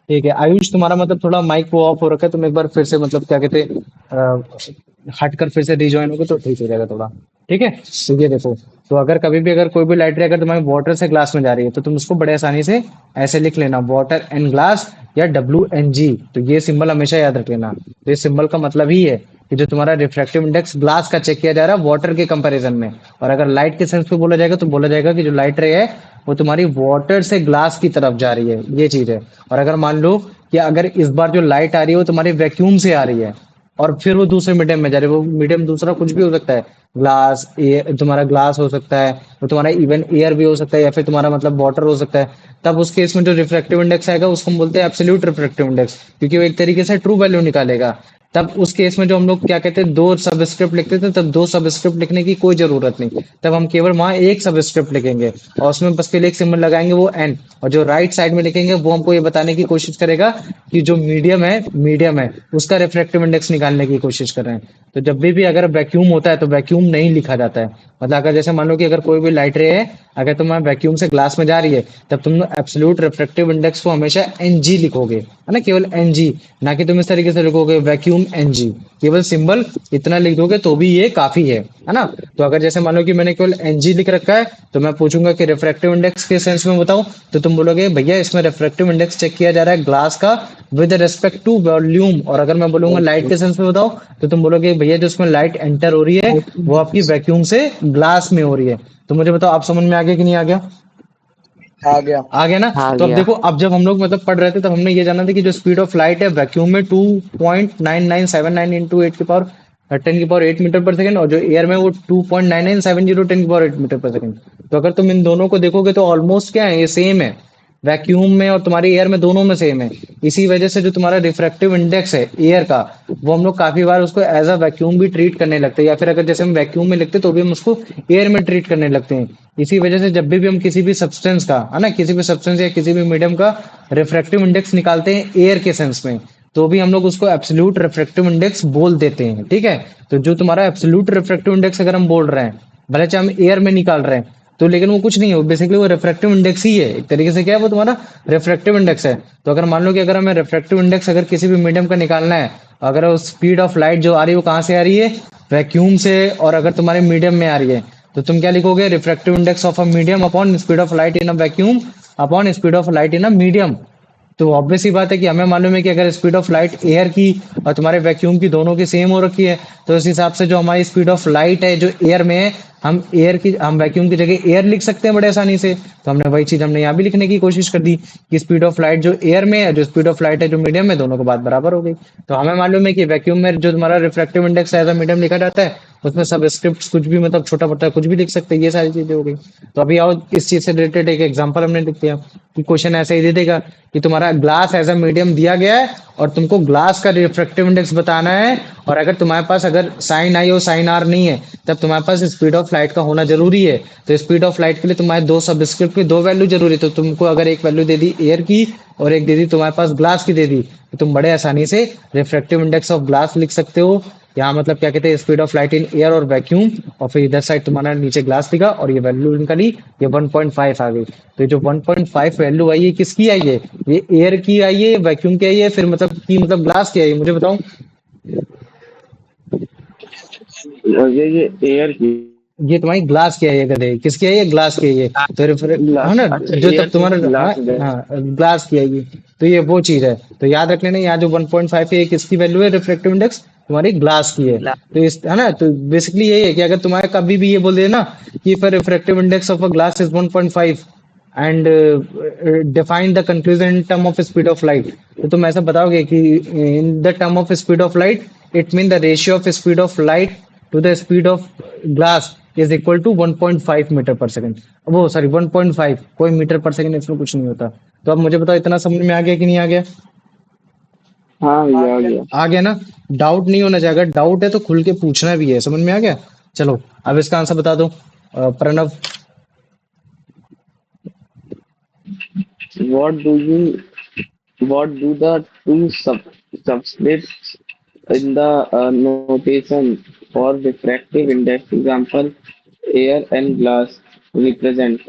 ठीक है आयुष तुम्हारा मतलब थोड़ा माइक वो ऑफ हो रखा है तुम एक बार फिर से मतलब क्या कहते हैं हट कर फिर से रिज्वाइन होगे तो ठीक हो जाएगा थोड़ा। ठीक है तो ये देखो तो अगर कभी भी अगर कोई भी लाइट रे अगर तुम्हारी वाटर से ग्लास में जा रही है तो तुम उसको बड़े आसानी से ऐसे लिख लेना वाटर एंड ग्लास या डब्ल्यू एन जी। तो ये सिंबल हमेशा याद रख लेना। तो इस सिंबल का मतलब ही है कि जो तुम्हारा रिफ्रैक्टिव इंडेक्स ग्लास का चेक किया जा रहा है वाटर के कंपैरिजन में। और अगर लाइट के सेंस पे बोला जाएगा तो बोला जाएगा कि जो लाइट रे है वो तुम्हारी वाटर से ग्लास की तरफ जा रही है ये चीज है। और अगर मान लो कि अगर इस बार जो लाइट आ रही है वो तुम्हारी वैक्यूम से आ रही है और फिर वो दूसरे मीडियम में जा रही है वो मीडियम दूसरा कुछ भी हो सकता है ग्लास एयर तुम्हारा ग्लास हो सकता है वो तुम्हारा इवन एयर भी हो सकता है या फिर तुम्हारा मतलब वाटर हो सकता है। तब उस केस में जो रिफ्रैक्टिव इंडेक्स आएगा उसको हम बोलते हैं एब्सोल्यूट रिफ्रैक्टिव इंडेक्स क्योंकि वो एक तरीके से ट्रू वैल्यू निकालेगा तब उस केस में जो हम लोग क्या कहते हैं, दो सबस्क्रिप्ट लिखते थे, तब दो सबस्क्रिप्ट लिखने की कोई जरूरत नहीं। तब हम केवल वहां एक सबस्क्रिप्ट लिखेंगे और उसमें बस केवल एक सिंबल लगाएंगे, वो एन। और जो राइट साइड में लिखेंगे वो हमको ये बताने की कोशिश करेगा कि जो मीडियम है उसका रिफ्रैक्टिव इंडेक्स निकालने की कोशिश कर रहे हैं। तो जब भी अगर वैक्यूम होता है तो वैक्यूम नहीं लिखा जाता है। मतलब अगर जैसे मान लो कि अगर कोई भी लाइट रे है, अगर तुम्हारा वैक्यूम से ग्लास में जा रही है, तब तुम एब्सोल्यूट रिफ्रैक्टिव इंडेक्स को हमेशा एनजी लिखोगे, है ना, केवल एनजी। ना कि तुम इस तरीके से लिखोगे वैक्यूम एनजी। केवल सिंबल इतना लिख दोगे तो भी ये काफी है ना। तो अगर जैसे मान लो कि मैंने केवल एनजी लिख रखा है, तो मैं पूछूंगा कि रिफ्रैक्टिव इंडेक्स के सेंस में बताओ, तो तुम बोलोगे भैया इसमें रिफ्रैक्टिव इंडेक्स चेक किया जा रहा है ग्लास का विद रिस्पेक्ट टू वॉल्यूम। और अगर मैं बोलूंगा लाइट के सेंस में बताओ, तो तुम बोलोगे भैया जो उसमें लाइट एंटर हो रही है वो आपकी वैक्यूम से ग्लास में हो रही है। तो मुझे बताओ आप समझ में आ गया कि नहीं आ गया? आ गया। आ गया ना। आ तो अब गया। देखो, अब जब हम लोग मतलब पढ़ रहे थे तब हमने ये जाना था कि जो स्पीड ऑफ लाइट है वैक्यूम में 2.9979 इंटू 8 की पावर 8 मीटर पर सेकंड, और जो एयर में वो 2.9970 10 की पावर 8 मीटर पर सेकंड। तो अगर तुम इन दोनों को देखोगे तो ऑलमोस्ट क्या है, ये सेम है। वैक्यूम में और तुम्हारी एयर में दोनों में सेम है। इसी वजह से जो तुम्हारा रिफ्रैक्टिव इंडेक्स है एयर का, वो हम लोग काफी बार उसको एज अ वैक्यूम भी ट्रीट करने लगते हैं, या फिर अगर जैसे हम वैक्यूम में लिखते तो भी हम उसको एयर में ट्रीट करने लगते हैं। इसी वजह से जब भी हम किसी भी सब्सटेंस का, है ना, किसी भी सब्सटेंस या किसी भी मीडियम का रिफ्रैक्टिव इंडेक्स निकालते हैं एयर के सेंस में, तो भी हम लोग उसको एब्सोल्यूट रिफ्रैक्टिव इंडेक्स बोल देते हैं। ठीक है। तो जो तुम्हारा एब्सोल्यूट रिफ्रैक्टिव इंडेक्स अगर हम बोल रहे हैं, भले चाहे हम एयर में निकाल रहे हैं, तो लेकिन वो कुछ नहीं है, बेसिकली वो रिफ्रैक्टिव इंडेक्स ही है। एक तरीके से क्या है, वो तुम्हारा रिफ्रैक्टिव इंडेक्स है। तो अगर मान लो कि अगर हमें रिफ्रैक्टिव इंडेक्स अगर किसी भी मीडियम का निकालना है, अगर वो स्पीड ऑफ लाइट जो आ रही है वो कहाँ से आ रही है, वैक्यूम से, और अगर तुम्हारे मीडियम में आ रही है, तो तुम क्या लिखोगे, refractive index of a medium upon speed of light in a vacuum upon speed of light in a medium. तो ऑब्वियस सी बात है कि हमें मालूम है कि अगर स्पीड ऑफ लाइट एयर की और तुम्हारे वैक्यूम की दोनों की सेम हो रखी है, तो इस हिसाब से जो हमारी स्पीड ऑफ लाइट है जो एयर में है, हम वैक्यूम की जगह एयर लिख सकते हैं बड़े आसानी से। तो हमने वही चीज हमने यहाँ भी लिखने की कोशिश कर दी कि स्पीड ऑफ लाइट जो एयर में है, जो स्पीड ऑफ लाइट है जो मीडियम में, दोनों को बात बराबर हो गई। तो हमें मालूम है कि वैक्यूम में जो तुम्हारा refractive index as a medium लिखा जाता है, उसमें सब स्क्रिप्ट कुछ भी मतलब छोटा बड़ा कुछ भी लिख सकते हैं। ये सारी चीजें हो गई। तो अभी आओ इस चीज से रिलेटेड एक एग्जांपल हमने लिख दिया कि क्वेश्चन ऐसे ही दे देगा कि तुम्हारा ग्लास एज अ मीडियम दिया गया है और तुमको ग्लास का रिफ्रैक्टिव इंडेक्स बताना है, और अगर तुम्हारे पास अगर साइन आई और साइन आर नहीं है, तब तुम्हारे पास स्पीड ऑफ लाइट का होना जरूरी है। तो स्पीड ऑफ लाइट के लिए तुम्हारे दो सबस्क्रिप्ट की दो वैल्यू जरूरी है। तो तुमको अगर एक वैल्यू दे दी एयर की और एक दे दी तुम्हारे पास ग्लास की दे दी, तो तुम बड़े आसानी से रिफ्रैक्टिव इंडेक्स ऑफ ग्लास लिख सकते हो। यहाँ मतलब क्या कहते हैं, speed of light in air और वैक्यूम, और फिर इधर साइड तुम्हारा नीचे ग्लास लिखा और ये वैल्यू निकाली, ये 1.5 आ गई। तो ये जो 1.5 वैल्यू आई है किसकी आई है, ये एयर की आई है, वैक्यूम की आई है, फिर मतलब की मतलब ग्लास की आई है, मुझे बताओ। और ये एयर की। ये तुम्हारी ग्लास की आई है गधे, किसकी आई है, ग्लास की आई है। तो है ग्लास, ना, अच्छा जो तब एयर की तुम्हारा, हाँ, ग्लास है। हाँ, ग्लास की आएगी। तो ये वो चीज है। तो याद रख लेना, यहाँ जो 1.5 है ये किसकी वैल्यू है, रिफ्लेक्टिव इंडेक्स तुम्हारी ग्लास की है। तो इस, है ना, तो बेसिकली यही है कि अगर तुम्हारे कभी भी ये बोल दे ना कि for refractive index of a glass is 1.5 and define the conclusion in term of speed of light, तो तुम ऐसा बताओगे कि in the term of speed of light it mean the ratio of speed of light to the speed of glass is equal to 1.5 metre per second. वो sorry 1.5, कोई metre per second इसमें कुछ नहीं होता। तो अब मुझे बताओ इतना समझ में आ गया कि नहीं आ गया? हाँ आ ये आ गया। गया। आ गया ना। डाउट नहीं होना चाहिए, अगर डाउट है तो खुल के पूछना भी है। समझ में आ गया? चलो अब इसका आंसर बता दो, Pranav. What do you what do the two subscripts in the notation for diffractive index example air and glass represent?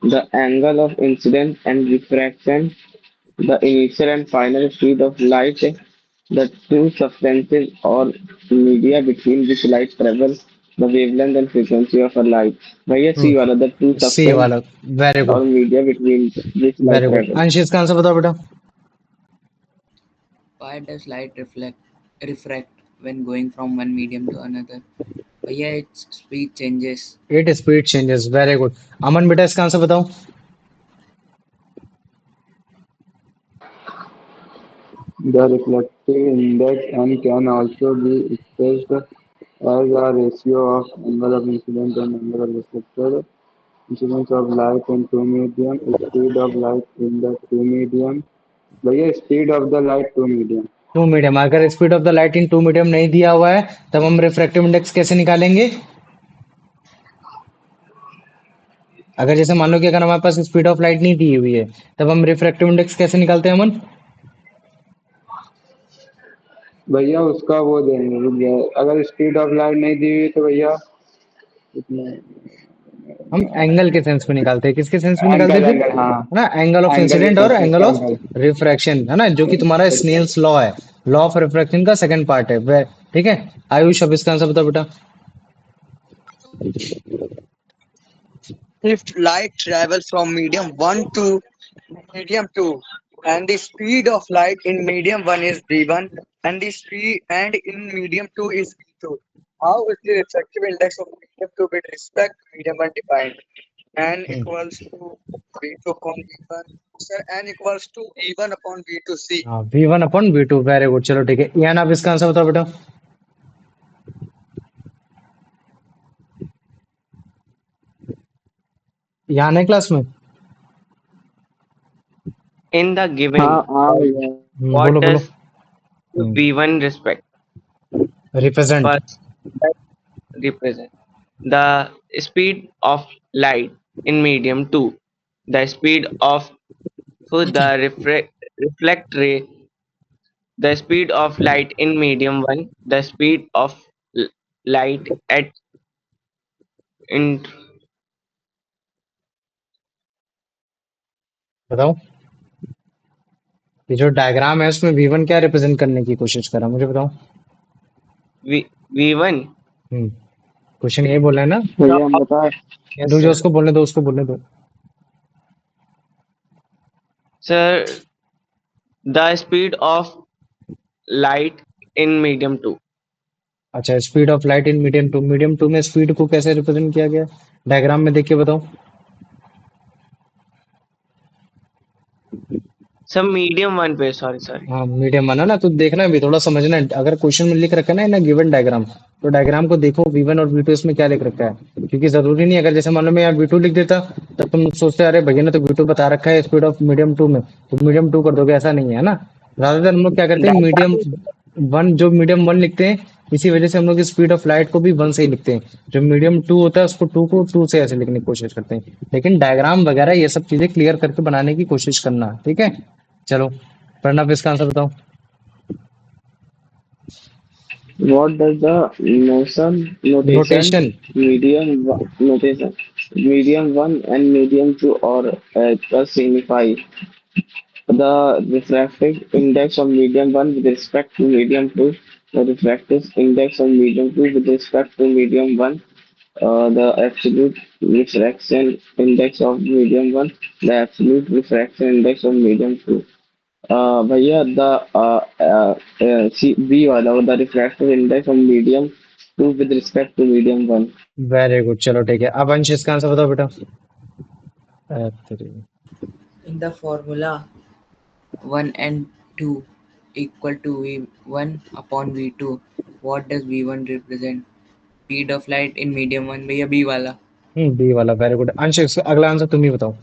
The angle of incidence and refraction, the initial and final speed of light, the two substances or media between which light travels, the wavelength and frequency of a light. भैया सी वाला the two C substance वाला। Very or good. media between which light very good, travels. अंश इसका answer बताओ बेटा। Why does light refract when going from one medium to another? भैया its speed changes. It speed changes. Very good. Aman बेटा इसका answer बताओ। The reflective index N can also be expressed as a ratio of angle of incident and angle of reflected incidence of light in two medium, speed of light in the two medium, भैया speed of the light two medium. Two medium, अगर speed of the light in two medium नहीं दिया हुआ है तब हम refractive index कैसे निकालेंगे? अगर जैसे मान लो कि अगर हमारे पास स्पीड ऑफ लाइट नहीं दी हुई है तब हम रिफ्रैक्टिव इंडेक्स कैसे निकालते हैं अमन? भैया उसका वो देंगे, रुक जाओ, अगर स्पीड ऑफ लाइट नहीं दी हुई तो भैया इतना हम एंगल के सेंस में निकालते हैं, किसके सेंस में निकालते हैं एंगल, फिर? एंगल, हाँ, है ना, एंगल ऑफ एंगल इंसिडेंट और angle reflection of angle. Refraction, है ना, जो कि तुम्हारा स्नेल्स लॉ है, लॉ ऑफ रिफ्रैक्शन का सेकंड पार्ट है ठीक है। आयुष अब इसका आंसर बताओ बेटा। If light travels from medium 1 to medium 2 and the speed of light in medium 1 is v1 and the speed and in medium 2 is v2, how is the refractive index of medium 2 with respect to medium 1 defined? N equals to v2 upon v1. Sir, n equals to v1 upon v2. C. हाँ, V1/V2, very good, चलो ठीक है, यान आप इसका answer बताओ बेटा। यान है क्लास में? In the given हाँ हाँ slide, भैया। what बोलो बोलो। does V1 respect? Represent. First, that represent the speed of light in medium 2, the speed of the reflect ray, the speed of light in medium 1, the speed of light at in बताओ, ये जो diagram है उसमें V1 क्या represent करने की कोशिश कर रहा है, मुझे बताओ। V1. क्वेश्चन ये बोल रहा है ना। भैया हम बताए। Yes, रुक जाओ, sir. उसको बोलने दो, उसको बोलने दो। Sir, the speed of light in medium 2. अच्छा, speed of light in medium to, medium two में स्पीड को कैसे रिप्रेजेंट किया गया डायग्राम में, देख के बताओ। Sir, medium 1 पे, sorry. हाँ, मीडियम माना ना, तो देखना भी थोड़ा समझना है। अगर क्वेश्चन में लिख रखा है ना गिवन डायग्राम, तो डायग्राम को देखो V1 और V2 इसमें क्या लिख रखा है, क्योंकि जरूरी नहीं, अगर जैसे मान लो मैं यहाँ V2 लिख देता तब तुम सोचते अरे भैया ने तो V2 बता रखा है स्पीड ऑफ मीडियम टू में, तो मीडियम टू कर दोगे, ऐसा नहीं है ना। ज्यादातर हम लोग क्या करते हैं, मीडियम वन, जो मीडियम वन लिखते हैं, इसी वजह से हम लोग स्पीड ऑफ लाइट को भी वन से ही लिखते हैं। जो मीडियम टू होता है उसको टू को टू से ऐसे लिखने की कोशिश करते हैं। लेकिन डायग्राम वगैरह ये सब चीजें क्लियर करके बनाने की कोशिश करना, ठीक है। चलो प्रणव, इसका आंसर बताओ। What does the notation notation. medium one and medium two or signify? The refractive index of medium one with respect to medium two, the refractive index of medium two with respect to medium one, the absolute refraction index of medium one, the absolute refraction index of medium two. भैया B वाला, the refractive index of medium two with respect to medium one. Very good, चलो ठीक है, अब अंश इसका answer बताओ बेटा। In the formula, 1 and 2 equal to V1 upon V2. What does V1 represent? Speed of light in medium 1, भैया B वाला। बी वाला, वेरी गुड। अंश अगला आंसर तुम ही बताओ।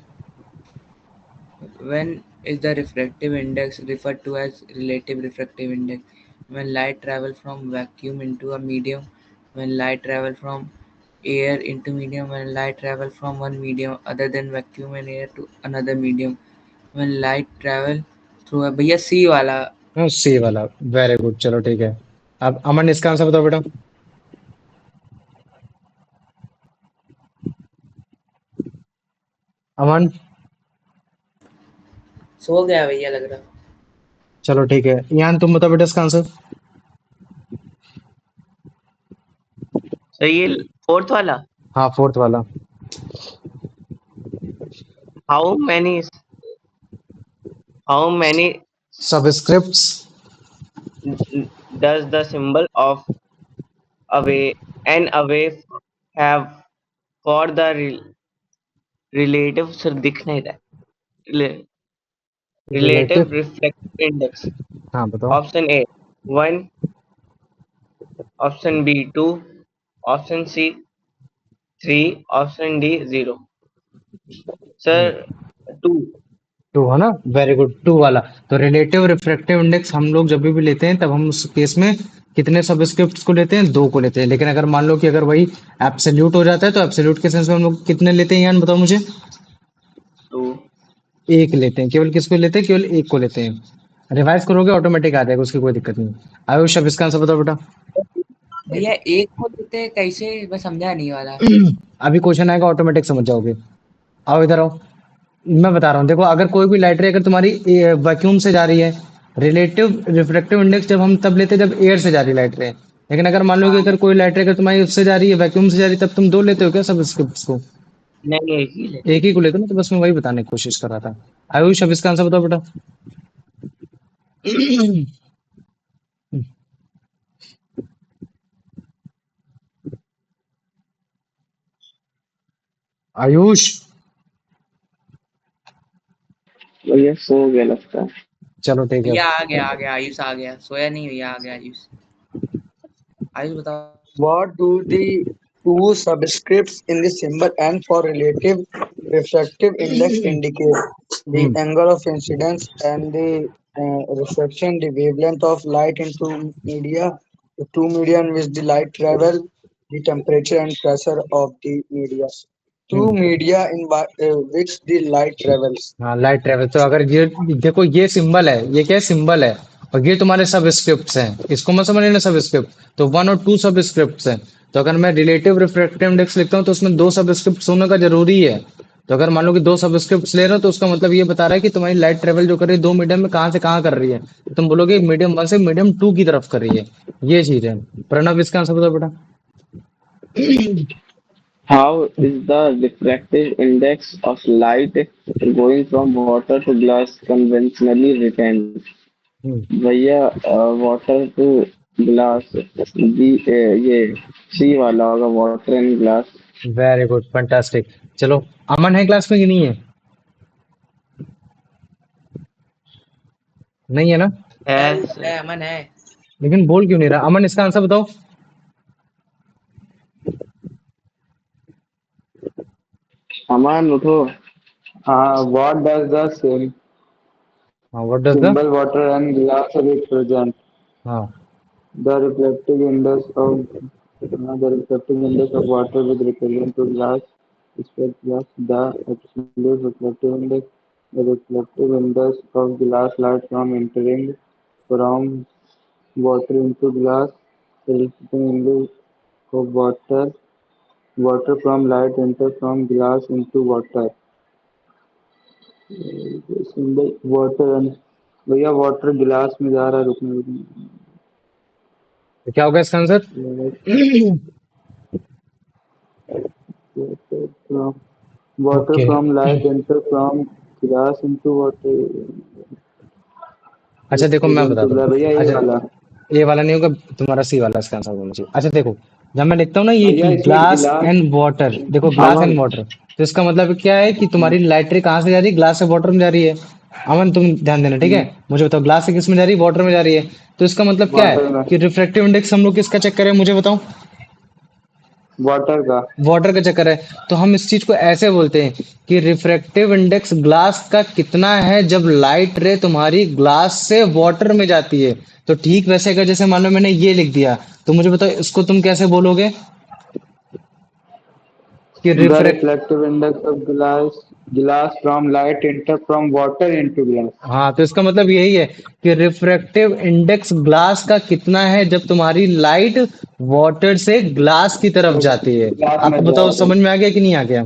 When is the refractive index referred to as relative refractive index? When light travels from vacuum into a medium, when light travels from air into medium, when light travels from one medium other than vacuum and air to another medium, when light travel through a भैया C वाला। सी वाला, very good, चलो ठीक है। अब अमन, इसका answer बताओ बेटा। अमन, सो गया भैया लग रहा। चलो ठीक है, यान तुम बताओ बेटा इसका आंसर। So ये fourth वाला, हाँ, फोर्थ वाला। how many subscripts. does the symbol of away and away have for the relative, sir दिख नहीं रहा है, relative रिलेटिव। refractive index? हाँ बताओ। Option A 1, option B 2, option C 3, option D 0. Sir 2. To है ना, वेरी गुड, टू वाला। तो रिलेटिव रिफ्रैक्टिव इंडेक्स हम लोग जब भी लेते हैं तब हम उस केस में कितने सबस्क्रिप्ट्स को लेते हैं, दो को लेते हैं। लेकिन अगर मान लो कि अगर वही एब्सोल्यूट हो जाता है तो एब्सोल्यूट के सेंस में हम लोग कितने लेते हैं, यान बताओ मुझे। टू। एक लेते हैं, केवल किसको लेते हैं, केवल एक को लेते हैं। रिवाइज करोगे ऑटोमेटिक आ जाएगा, उसकी कोई दिक्कत नहीं। आयुष अब इसका आंसर बताओ बेटा। भैया एक को देते हैं कैसे, मैं समझा नहीं वाला। अभी क्वेश्चन आएगा ऑटोमेटिक समझ जाओगे। आओ इधर आओ, मैं बता रहा हूँ। देखो अगर कोई भी लाइट रे अगर तुम्हारी वैक्यूम से जा रही है, रिलेटिव रिफ्रैक्टिव इंडेक्स जब हम तब लेते हैं जब एयर से जा रही है लाइट रे। लेकिन अगर मान लो कि अगर कोई लाइट रे अगर तुम्हारी उससे जा रही है, वैक्यूम से जा रही है, तब तुम दो लेते हो क्या सब स्क्रिप्ट्स को? नहीं, एक ही लेते एक ही को लेते हो ना, तो बस मैं वही बताने की कोशिश कर रहा था। आयुष अब इसका आंसर बताओ बेटा। आयुष, भैया सो गया लगता है। चलो ठीक है। भैया आ गया आयुष आ गया, सोया नहीं भैया, आ गया आयुष। आयुष बताओ। What do the two subscripts in the symbol N for relative refractive index indicate? The hmm, angle of incidence and the reflection, the wavelength of light into media, the two media in which the light travel, the temperature and pressure of the media. Two hmm. media in which the light travels. हाँ, light travel. तो अगर ये देखो, ये symbol है, ये क्या है, सिंबल है। और ये तुम्हारे सब स्क्रिप्ट्स हैं, इसको मत समझ लेना सब स्क्रिप्ट। तो वन और टू सब स्क्रिप्ट्स हैं। तो अगर मैं रिलेटिव रिफ्रैक्टिव इंडेक्स लिखता हूँ तो उसमें दो सब स्क्रिप्ट होने का जरूरी है। तो अगर मान लो कि दो सब स्क्रिप्ट ले रहे हो तो उसका मतलब ये बता रहा है कि तुम्हारी लाइट ट्रेवल जो कर रही है दो मीडियम में कहाँ से कहाँ कर रही है। तो तुम बोलोगे मीडियम वन से मीडियम टू की तरफ कर रही है। ये चीज है। प्रणव इसका आंसर बताओ बेटा। How is the refractive index of light going from water to glass conventionally written? हम्म, भैया वाटर टू ग्लास दी ये सी वाला होगा, water and glass. Very good, fantastic. चलो, अमन है क्लास में कि नहीं है? नहीं है ना? हैं। है अमन है। लेकिन बोल क्यों नहीं रहा अमन? इसका आंसर बताओ। अमान उठो। What does the same हाँ, what does the. symbol water and glass represent? हाँ, The reflective index of water with represent to glass spec glass. The absolute reflective index, the reflective index of glass light from entering from water into glass. The reflecting index of water from light enter from glass into water. Symbol water and भैया water गिलास में जा रहा है, रुकने रुकने तो क्या होगा इसका answer? Water okay. From light enter from गिलास इनटू वाटर अच्छा देखो, मैं प्रेजेंट टू बताता ग्लास, हूँ। भैया ये अच्छा, वाला। ए वाला नहीं होगा, तुम्हारा सी वाला इसका आंसर होना चाहिए। अच्छा देखो, जब मैं लिखता हूँ ना ये भैया कि इसमें ग्लास गिलास एंड वाटर, देखो ग्लास अमन एंड वाटर, तो इसका मतलब क्या है कि तुम्हारी लाइट रे कहाँ से जा रही है, ग्लास से वाटर में जा रही है। अमन तुम ध्यान देना, ठीक है? मुझे बताओ, ग्लास से किस में जा रही है, वाटर में जा रही है। तो इसका मतलब क्या है वाटर में कि रिफ्रैक्टिव इंडेक्स हम लोग किसका चेक करें, मुझे बताओ। वाटर का वाटर का चक्कर है। तो हम इस चीज को ऐसे बोलते हैं कि रिफ्रैक्टिव इंडेक्स ग्लास का कितना है जब लाइट रे तुम्हारी ग्लास से वाटर में जाती है। तो ठीक वैसे अगर जैसे मान लो मैंने ये लिख दिया, तो मुझे बताओ इसको तुम कैसे बोलोगे कि the refract. Reflective index of glass from light enter from water into glass. हाँ, तो इसका मतलब यही है कि रिफ्रैक्टिव इंडेक्स ग्लास का कितना है जब तुम्हारी लाइट वाटर से ग्लास की तरफ जाती है। ग्लास में आपको जा बताओ रही समझ में आ गया कि नहीं आ गया?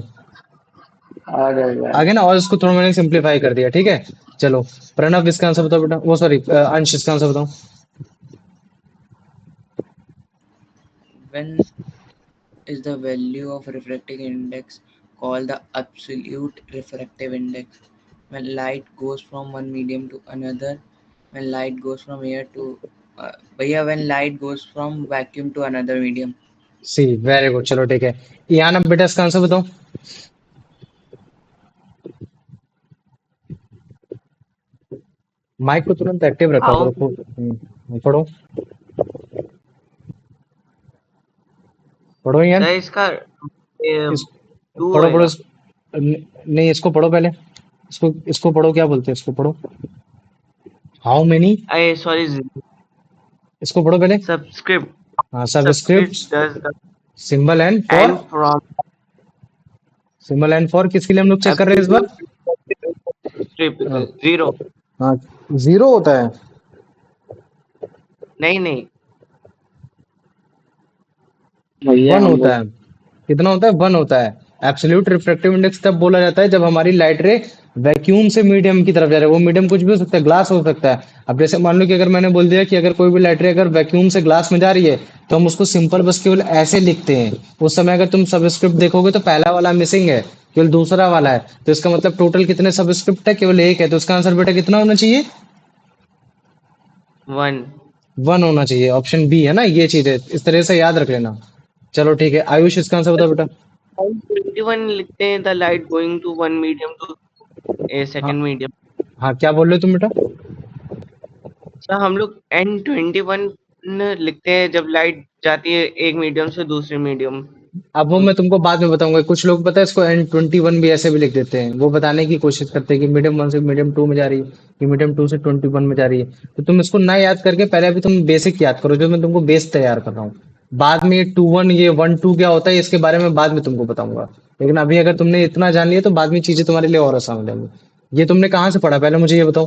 आ जाएगा। आगे ना, और इसको थोड़ा मैंने सिंप्लीफाई कर दिया, ठीक है। चलो, प्रणव इसका आंसर बताओ बेटा, वो सॉरी अंश इसका आंसर बताओ। When is the value of refractive index called the absolute refractive index? When light goes from one medium to another, when light goes from air to भैया when light goes from vacuum to another medium. C, very good, चलो ठीक है। यान अब बेटा इसका answer बताओ। Mic को तुरंत एक्टिव रखा हाउ करो पढ़ो, पढ़ो यान। इसका इस टू पढ़ो पढ़ो होएगा। नहीं, इसको पढ़ो पहले। इसको इसको पढ़ो, क्या बोलते हैं इसको, पढ़ो। हाउ मेनी, sorry, इसको पढ़ो पहले। subscript. हाँ, Subscript subscript, does the symbol and for, and from symbol and for किसके लिए हम लोग चेक कर रहे हैं इस बार? absolute strip हाँ, zero. हाँ, जीरो होता है। नहीं नहीं, भैया वन हम होता लोग है। कितना होता है? वन होता है। एब्सोल्यूट रिफ्रैक्टिव इंडेक्स तब बोला जाता है जब हमारी लाइट रे वैक्यूम से मीडियम की तरफ जा रहा है। वो मीडियम कुछ भी हो सकता है, ग्लास हो सकता है। अब जैसे मान लो कि अगर मैंने बोल दिया कि अगर कोई भी लाइट रे अगर वैक्यूम से ग्लास में जा रही है, तो हम उसको सिंपल बस केवल ऐसे लिखते हैं। उस समय अगर तुम सबस्क्रिप्ट देखोगे तो पहला वाला मिसिंग है, केवल दूसरा वाला है। तो इसका मतलब टोटल कितने सबस्क्रिप्ट है? केवल एक है। तो इसका आंसर बेटा कितना होना चाहिए? one. वन होना चाहिए। ऑप्शन बी है ना, ये चीज है, इस तरह से याद रख लेना। चलो ठीक है, आयुष इसका आंसर बताओ बेटा। 21 लिखते हैं, the light going to one medium to a हाँ, second medium. हाँ, क्या बोल रहे हो तुम बेटा? अच्छा, हम लोग N21 लिखते हैं जब लाइट जाती है एक मीडियम से दूसरे मीडियम. अब वो मैं तुमको बाद में बताऊंगा। कुछ लोग पता है इसको N21 भी ऐसे भी लिख देते हैं। वो बताने की कोशिश करते हैं कि मीडियम वन से मीडियम टू में जा रही है, कि मीडियम टू से 21 में जा रही है। तो तुम इसको ना याद करके पहले अभी तुम बेसिक याद करो, जो मैं तुमको बेस तैयार कर रहा हूँ। बाद में ये टू वन, ये वन टू क्या होता है इसके बारे में बाद में तुमको बताऊंगा। लेकिन अभी अगर तुमने इतना जान लिया तो बाद में चीजें तुम्हारे लिए और आसान हो जाएंगी। ये तुमने कहाँ से पढ़ा, पहले मुझे ये बताओ।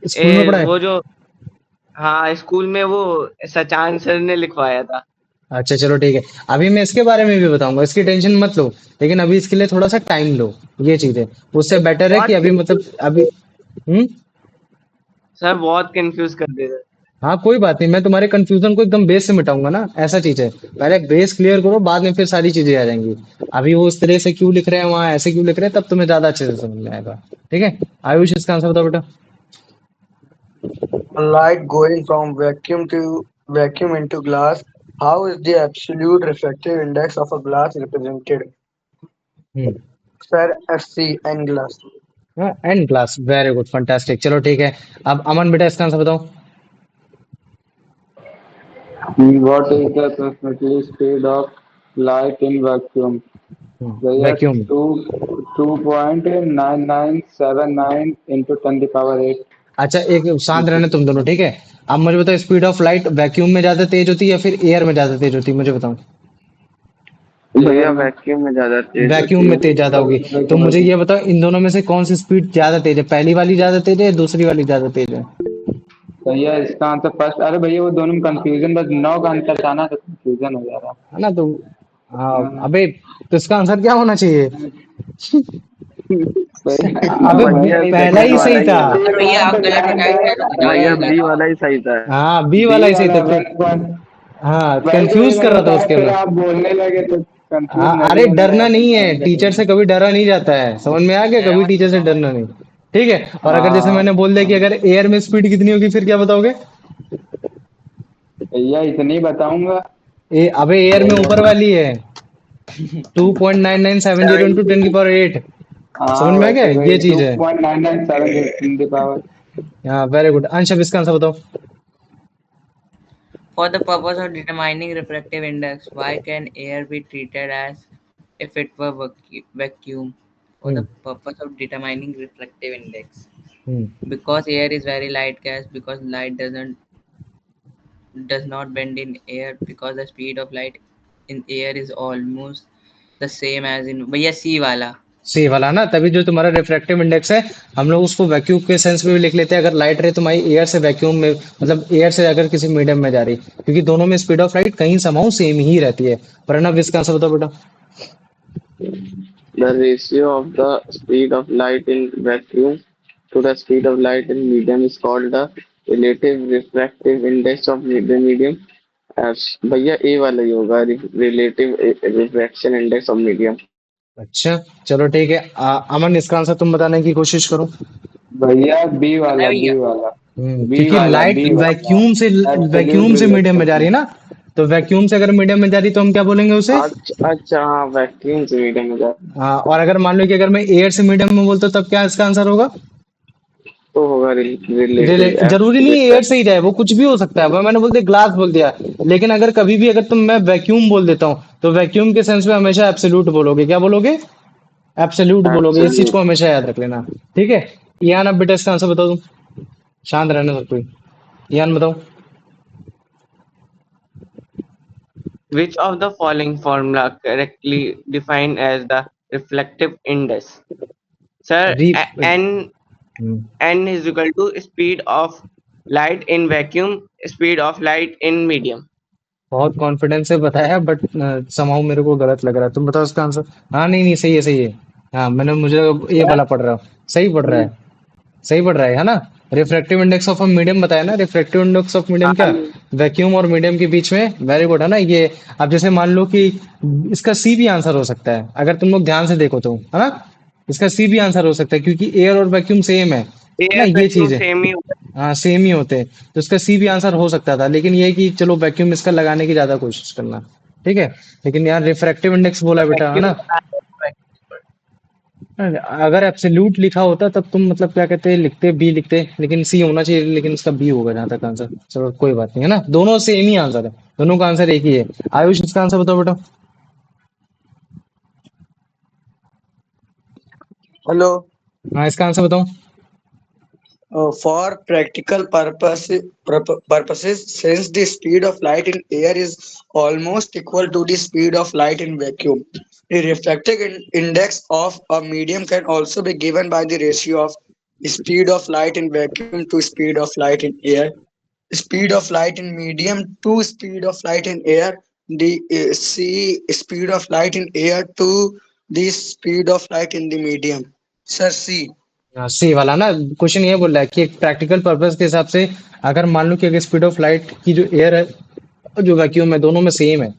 स्कूल में पढ़ा है? वो जो, हाँ, स्कूल में वो सचान सर ने लिखवाया था. अच्छा चलो ठीक है। अभी मैं इसके बारे में भी बताऊंगा, इसकी टेंशन मत लो। लेकिन अभी इसके लिए थोड़ा सा टाइम लो, ये चीज है। उससे बेटर है कि बहुत अभी मतलब अभी। हम्म। सर बहुत कंफ्यूज कर देते. हाँ, कोई बात नहीं, मैं तुम्हारे कंफ्यूजन को एकदम बेस से मिटाऊंगा ना, ऐसा चीज है। पहले बेस क्लियर करो, बाद में फिर सारी चीजें आ जाएंगी। अभी वो इस तरह से क्यों लिख रहे हैं, वहां ऐसे क्यों लिख रहे हैं, तब तुम्हें ज्यादा अच्छे से समझ में आएगा। ठीक है, आयुष इसका आंसर बताओ बेटा। Light going from vacuum into glass. How is the absolute refractive index of a glass represented? Hmm. Sir, FC and glass. हाँ, and class, very good, fantastic. चलो ठीक है, अब अमन बेटा इसका आंसर बताओ। What is the approximately speed of light in vacuum? भैया vacuum. 2.9979 into 10 to the power 8। अच्छा, एक शांत रहने तुम दोनों, ठीक है। अब मुझे बताओ, स्पीड ऑफ लाइट वैक्यूम में ज्यादा तेज होती है या फिर एयर में ज्यादा तेज होती है, मुझे बताओ। भैया एयर में। वैक्यूम में ज्यादा तेज वैक्यूम होती में है। तेज ज्यादा होगी। तो वैक्यूम मुझे में। ये बताओ, इन दोनों में से कौन सी स्पीड ज्यादा तेज है? पहली वाली ज्यादा तेज है या दूसरी वाली ज्यादा तेज है? भैया इसका आंसर फर्स्ट, अरे भैया वो दोनों में कंफ्यूजन, बस 9 का आंसर था ना, तो कंफ्यूजन हो जा रहा है ना? तो हाँ, है। अबे तो इसका आंसर क्या होना चाहिए? अबे भैया पहला सेकंड ही वाला सही ही था। है। अब भैया आप गलत टाइप कर रहे हो, भैया बताइएगा बी तो। वाला ही सही था। हाँ, बी बी वाला ही सही वाला था तो। 1 हाँ, वही तो कंफ्यूज कर मैंने रहा था बताया, उसके फिर में। आप बोलने लगे तो कंफ्यूज हाँ, मैं भी अरे होने लगा, डरना फिर नहीं है, मैंने टीचर से कभी डरा नहीं जाता है, समझ में आ गया? कभी टीचर से डरना नहीं। ठीक है। और अगर जैसे हाँ मैंने बोल दिया कि अगर एयर में स्पीड कितनी होगी, फिर क्या बताओगे? भैया इतनी बताऊंगा। अबे एयर में ऊपर वाली है, 2.9970 इंटू 10 की पावर 8। समझ हाँ में आ गया, वैसे ये वही चीज टू है। Point nine nine seven in the power. हाँ, वेरी गुड। अंश, अब इसका आंसर बताओ। For the purpose of determining refractive index, why can air be treated as if it were vacuum? For the hmm. purpose of determining refractive index, hmm. because air is very light gas, because light does not bend in air, because the speed of light in air is almost the same as in भैया सी वाला. सी वाला ना, तभी जो तुम्हारा refractive index है, हम लोग उसको वैक्यूम के सेंस में भी लिख लेते हैं। अगर लाइट रे तुम्हारी एयर से वैक्यूम में, मतलब एयर से अगर किसी मीडियम में जा रही, क्योंकि दोनों में स्पीड ऑफ लाइट कहीं समाउ सेम ही रहती है। प्रणव, इसका आंसर बताओ बेटा। The ratio of the speed of light in vacuum to the speed of light in medium is called the relative refractive index of the medium. भैया ए वाला ही होगा, relative refraction index of medium. अच्छा चलो ठीक है। अमन, इसका आंसर तुम बताने की कोशिश करो। भैया बी पता है वाला, भैया. बी वाला, क्योंकि लाइट बी वाला वैक्यूम एब्सोल्यूट से मीडियम में जा रही रिलेटिव। है ना। तो वैक्यूम से अगर मीडियम में जा रही तो हम क्या बोलेंगे उसे? अच्छा अच्छा, हाँ वैक्यूम से मीडियम में जा हाँ, और अगर मान लो कि अगर मैं एयर से मीडियम में बोलता हूँ, तब क्या इसका आंसर होगा? तो होगा रिलेटिव जरूरी नहीं है एयर से ही जाए, वो कुछ भी हो सकता है। अब मैंने बोल दिया, ग्लास बोल दिया। लेकिन अगर कभी भी अगर मैं वैक्यूम बोल देता हूँ, तो वैक्यूम के सेंस में हमेशा एब्सोल्यूट बोलोगे। क्या बोलोगे? एब्सोल्यूट बोलोगे, इस चीज एब्सोल्यूट। को हमेशा याद रख लेना। ठीक है, ईयान अब बेटा इसका आंसर बताओ तुम, शांत रहना सब कोई। ईयान बताओ। Which of the following formula correctly defined as the reflective index? Sir, री n is equal to speed of light in vacuum, speed of light in medium. बहुत कॉन्फिडेंस से बताया, बट समाउ मेरे को गलत लग रहा है। तुम बताओ इसका आंसर। हाँ नहीं नहीं, सही है सही है। हाँ मैंने मुझे ये वाला पढ़ रहा हूँ, सही पढ़ रहा है, सही पढ़ रहा है ना। Refractive index of a medium बताया ना, रिफ्रैक्टिव इंडेक्स ऑफ मीडियम क्या, वैक्यूम और मीडियम के बीच में। वेरी गुड है ना ये। अब जैसे मान लो कि इसका सी भी आंसर हो सकता है, अगर तुम लोग ध्यान से देखो तो, है ना। इसका सी भी आंसर हो सकता है, क्योंकि एयर और वैक्यूम सेम है ना, Air ये vacuum चीज है। same ही हाँ सेम ही होते हैं, तो इसका सी भी आंसर हो सकता था, लेकिन ये कि चलो वैक्यूम इसका लगाने की ज्यादा कोशिश करना। ठीक है, लेकिन यार रिफ्रैक्टिव इंडेक्स बोला बेटा, है vacuum ना। अगर एब्सोल्यूट लिखा होता तब तुम मतलब क्या कहते हैं, लिखते बी लिखते, लेकिन सी होना चाहिए, लेकिन इसका बी होगा जहां तक आंसर। चलो कोई बात नहीं, है ना, दोनों सेम ही आंसर है, दोनों का आंसर एक ही है। आयुष इसका आंसर बताओ बेटा। Hello. हाँ इसका आंसर बताओ। For practical purposes, since the speed of light in air is almost equal to the speed of light in vacuum, the refractive index of a medium can also be given by the ratio of speed of light in vacuum to speed of light in air. Speed of light in medium to speed of light in air. The C speed of light in air to the speed of light in the medium. Sir, C. हाँ सी वाला ना, question ये बोल रहा है कि एक practical purpose के हिसाब से, अगर मान लो कि अगर स्पीड ऑफ लाइट की जो एयर है और जो वैक्यूम है दोनों में सेम है,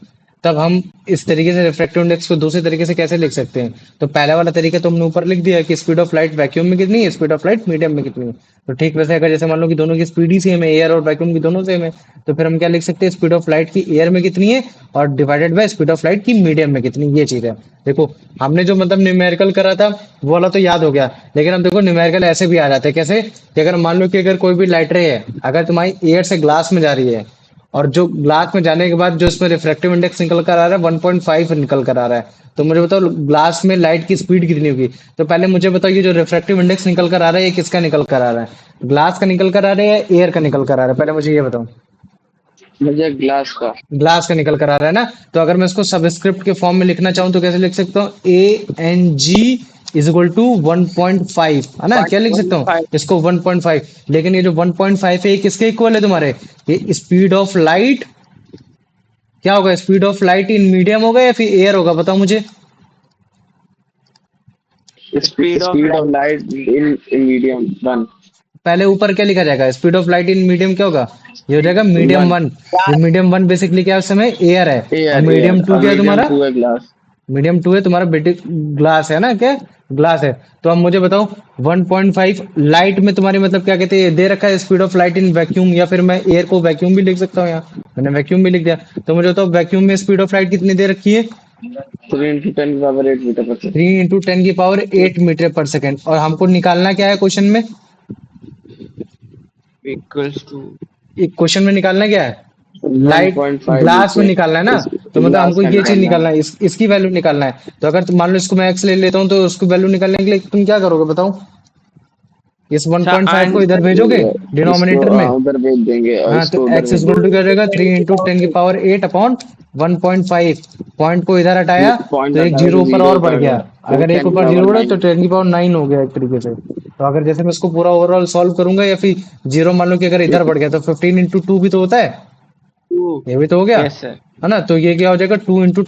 तब हम इस तरीके से रिफ्रैक्टिव इंडेक्स को दूसरे तरीके से कैसे लिख सकते हैं। तो पहले वाला तरीका तो हमने ऊपर लिख दिया कि स्पीड ऑफ लाइट वैक्यूम में कितनी है, स्पीड ऑफ लाइट मीडियम में कितनी है। तो ठीक वैसे अगर जैसे मान लो कि दोनों की स्पीड ही सेम है, एयर और वैक्यूम की दोनों सेम है, तो फिर हम क्या लिख सकते हैं, स्पीड ऑफ लाइट की एयर में कितनी है और divided by speed of light की मीडियम में कितनी, ये चीज है। देखो हमने जो मतलब न्यूमेरिकल करा था वो वाला तो याद हो गया, लेकिन अब देखो न्यूमेरिकल ऐसे भी आ जाते हैं, कैसे कि अगर मान लो कि अगर कोई भी लाइट रे है, अगर तुम्हारी एयर से ग्लास में जा रही है, और जो ग्लास में जाने के बाद जो इसमें रिफ्रैक्टिव इंडेक्स निकल कर आ रहा है 1.5 निकल कर आ रहा है, तो मुझे बताओ ग्लास में लाइट की स्पीड कितनी होगी। तो पहले मुझे बताओ ये जो रिफ्रैक्टिव इंडेक्स निकल कर आ रहा है ये किसका निकल कर आ रहा है, ग्लास का निकल कर आ रहा है या एयर का निकल कर आ रहा है, पहले मुझे ये बताओ। मुझे ग्लास का। ग्लास का निकल कर आ रहा है ना, तो अगर मैं इसको सबस्क्रिप्ट के फॉर्म में लिखना चाहूँ तो कैसे लिख सकता हूँ, A N G is equal to 1.5, है ना, क्या लिख सकता हूँ 1.5. इसको 1.5। लेकिन ये जो 1.5 है ये किसके इक्वल है तुम्हारे, ये स्पीड ऑफ लाइट, क्या होगा, speed of light in medium होगा या फिर एयर होगा, बताओ मुझे। Speed of speed light. Of light in medium one. पहले ऊपर क्या लिखा जाएगा, speed of light in medium क्या होगा, ये हो जाएगा मीडियम वन। वन। ये मीडियम वन बेसिकली क्या है, उस समय एयर है, और एयर मीडियम एयर टू और क्या है मीडियम तुम्हारा, टू है ग्लास। मीडियम टू है तुम्हारा बेटे, ग्लास है ना, क्या ग्लास है। तो अब मुझे बताओ 1.5 लाइट में तुम्हारी मतलब क्या कहते हैं, दे रखा है speed of light in vacuum, या फिर मैं एयर को वैक्यूम भी लिख सकता हूँ, यहाँ मैंने वैक्यूम भी लिख दिया। तो मुझे बताओ वैक्यूम में स्पीड ऑफ लाइट कितनी दे रखी है, 3 × 10⁻⁸मीटर पर सेकंड। 3 × 10⁻⁸ और हमको निकालना क्या है क्वेश्चन में, Equals to एक क्वेश्चन में निकालना क्या है, लाइट 1.5 ग्लास में लीजिए। निकालना है ना। इस तो मतलब ग्लास हमको का ये चीज निकालना है। निकालना है, इसकी वैल्यू निकालना है। तो अगर तुम मान लो इसको मैं एक्स ले लेता हूँ, तो उसको वैल्यू निकालने के लिए तुम क्या करोगे बताओ, इस sir 1.5 को इधर answer भेजोगे इसको डिनोमिनेटर में। उधर भेज देंगे और हाँ तो इसको उधर एक्स भेज इज इक्वल टू देंगे। क्या हो जाएगा, 3 × 10⁻⁸ अपॉन 1.5। पॉइंट को इधर हटाया पॉइंट तो एक हटाया जीरो तो ऊपर जीरो और बढ़ ऊपर गया। गया तो अगर एक टेन की ऊपर पावर जीरो बढ़ा तो नाइन 10⁻⁹ हो गया एक तरीके से। तो अगर जैसे मैं इसको पूरा ओवरऑल सॉल्व करूंगा, या फिर जीरो मान लो कि अगर इधर बढ़ गया, तो 15 × 2 भी तो होता है, 2. ये भी तो हो गया, Yes, sir. है ना। तो ये क्या हो जाएगा, 2 ×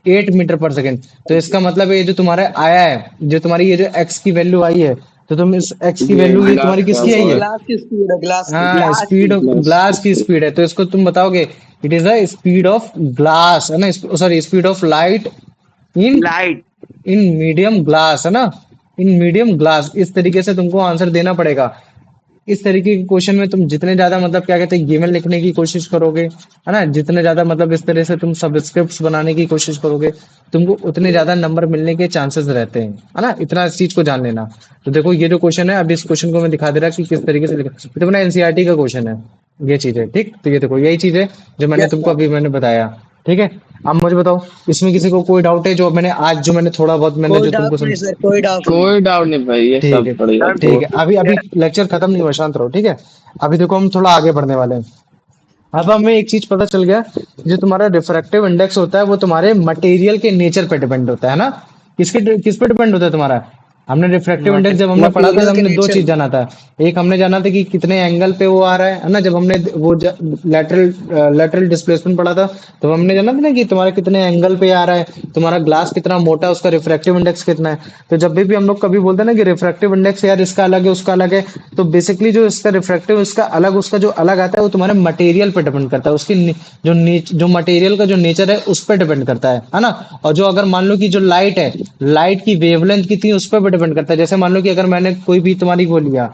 10⁸ मीटर पर सेकेंड। तो इसका मतलब ये जो तुम्हारा आया है, जो तुम्हारी ये जो एक्स की वैल्यू आई है, तो तुम इस एक्स की ये वैल्यू ये ग्लास तुम्हारी का किसकी आई है, ग्लास की स्पीड है, ग्लास की। हाँ स्पीड ऑफ ग्लास ग्लास की स्पीड है, तो इसको तुम बताओगे it is the speed of glass, है ना, sorry speed of light in Light. In medium glass, है ना, इन मीडियम ग्लास। इस तरीके से तुमको आंसर देना पड़ेगा। इस तरीके के क्वेश्चन में तुम जितने ज्यादा मतलब क्या कहते हैं गिवन लिखने की कोशिश करोगे, है ना, जितने ज्यादा मतलब इस तरह से तुम सबस्क्रिप्ट्स बनाने की कोशिश करोगे, तुमको उतने ज्यादा नंबर मिलने के चांसेस रहते हैं, है ना, इतना इस चीज को जान लेना। तो देखो ये जो क्वेश्चन है, अभी इस क्वेश्चन को मैं दिखा दे रहा कि किस तरीके से लिखा, ये तो अपना एनसीईआरटी का क्वेश्चन है, ये चीज है। ठीक, तो ये देखो यही चीज है जो मैंने यस तुमको सर। अभी मैंने बताया। ठीक है। अब मुझे बताओ, इसमें किसी को कोई डाउट है? जो मैंने थोड़ा बहुत मैंने कोई जो तुमको डाउट नहीं समझ। सर, कोई डाउट नहीं। कोई डाउट नहीं भाई, ये ठीक सब है, बढ़िया सर तो। ठीक है, अभी अभी लेक्चर खत्म नहीं हुआ, शांत रहो, ठीक है। अभी देखो हम थोड़ा आगे बढ़ने वाले हैं। अब हमें एक चीज पता चल गया, जो तुम्हारा रिफ्रैक्टिव इंडेक्स होता है वो तुम्हारे मटेरियल के नेचर पे डिपेंड होता है ना। किस पे डिपेंड होता है तुम्हारा? हमने रिफ्रैक्टिव इंडेक्स जब हमने पढ़ा था तो मटेरियल के हमने दो नेचर चीज में। जाना था। एक हमने जाना था कि कितने एंगल पे वो आ रहा है ना। जब हमने वो लेटरल डिस्प्लेसमेंट पढ़ा था, तो हमने जाना था ना कि तुम्हारा कितने एंगल पे आ रहा है, तुम्हारा ग्लास कितना मोटा है, उसका रिफ्रैक्टिव इंडेक्स कितना है। तो जब भी हम लोग कभी बोलते हैं ना कि रिफ्रैक्टिव इंडेक्स यार इसका अलग है उसका अलग है, तो बेसिकली जो इसका रिफ्रैक्टिव इसका अलग, उसका जो अलग आता है वो तुम्हारे मटेरियल पे डिपेंड करता है, उसकी जो मटेरियल का जो नेचर है उस पर डिपेंड करता है ना। और जो अगर मान लो कि जो लाइट है, लाइट की वेवलेंथ कितनी है, उस पर भी डिपेंड करता है। जैसे मान लो कि अगर मैंने कोई भी तुम्हारी वो लिया,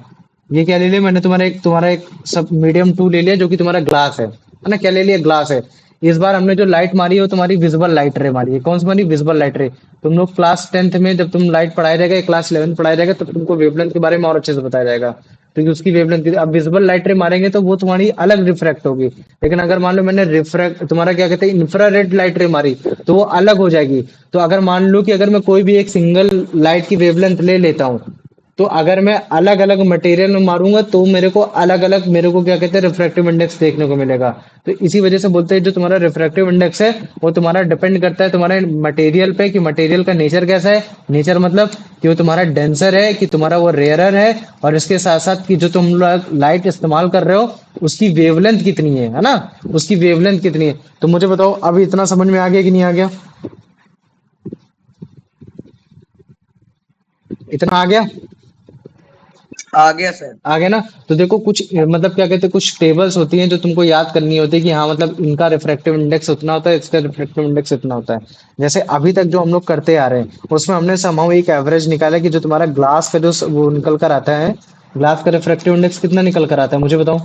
ये क्या ले लिया मैंने, तुम्हारा एक सब मीडियम टू ले लिया जो कि तुम्हारा ग्लास है ना। क्या ले लिया? ग्लास है। इस बार हमने जो लाइट मारी है वो तुम्हारी विजिबल लाइट रे मारी है। कौन सी मारी? विजिबल लाइट रे। तुम लोग क्लास 10th में जब तुम लाइट पढ़ाया जाएगा या क्लास 11th पढ़ाया जाएगा तब तुमको वेवलेंथ के बारे में और अच्छे से बताया जाएगा, क्योंकि उसकी वेवलेंथ अब विजिबल लाइट रे मारेंगे तो वो तुम्हारी अलग रिफ्रैक्ट होगी। लेकिन अगर मान लो मैंने रिफ्रैक्ट तुम्हारा क्या कहते हैं इंफ्रारेड लाइट रे मारी, तो वो अलग हो जाएगी। तो अगर मान लो कि अगर मैं कोई भी एक सिंगल लाइट की वेवलेंथ ले लेता हूँ, तो अगर मैं अलग अलग मटेरियल में मारूंगा तो मेरे को अलग अलग मेरे को क्या कहते हैं रिफ्रैक्टिव इंडेक्स देखने को मिलेगा। तो इसी वजह से बोलते हैं जो तुम्हारा रिफ्रैक्टिव इंडेक्स है वो तुम्हारा डिपेंड करता है तुम्हारे मटेरियल पे, कि मटेरियल का नेचर कैसा है। नेचर मतलब कि वो तुम्हारा डेंसर है कि तुम्हारा वो रेयरर है, और इसके साथ साथ कि जो तुम लोग लाइट इस्तेमाल कर रहे हो उसकी वेवलेंथ कितनी है ना। उसकी वेवलेंथ कितनी है। तो मुझे बताओ अभी इतना समझ में आ गया कि नहीं आ गया? इतना आ गया? आ गया सर। आ गया ना। तो देखो कुछ मतलब क्या कहते हैं, कुछ टेबल्स होती हैं जो तुमको याद करनी होती है कि हाँ मतलब इनका रिफ्रैक्टिव इंडेक्स उतना होता है, इसका रिफ्रैक्टिव इंडेक्स इतना होता है। जैसे अभी तक जो हम लोग करते आ रहे हैं उसमें हमने समहाउ एक एवरेज निकाला कि जो तुम्हारा ग्लास का जो वो निकल कर आता है, ग्लास का रिफ्रैक्टिव इंडेक्स कितना निकल कर आता है मुझे बताओ?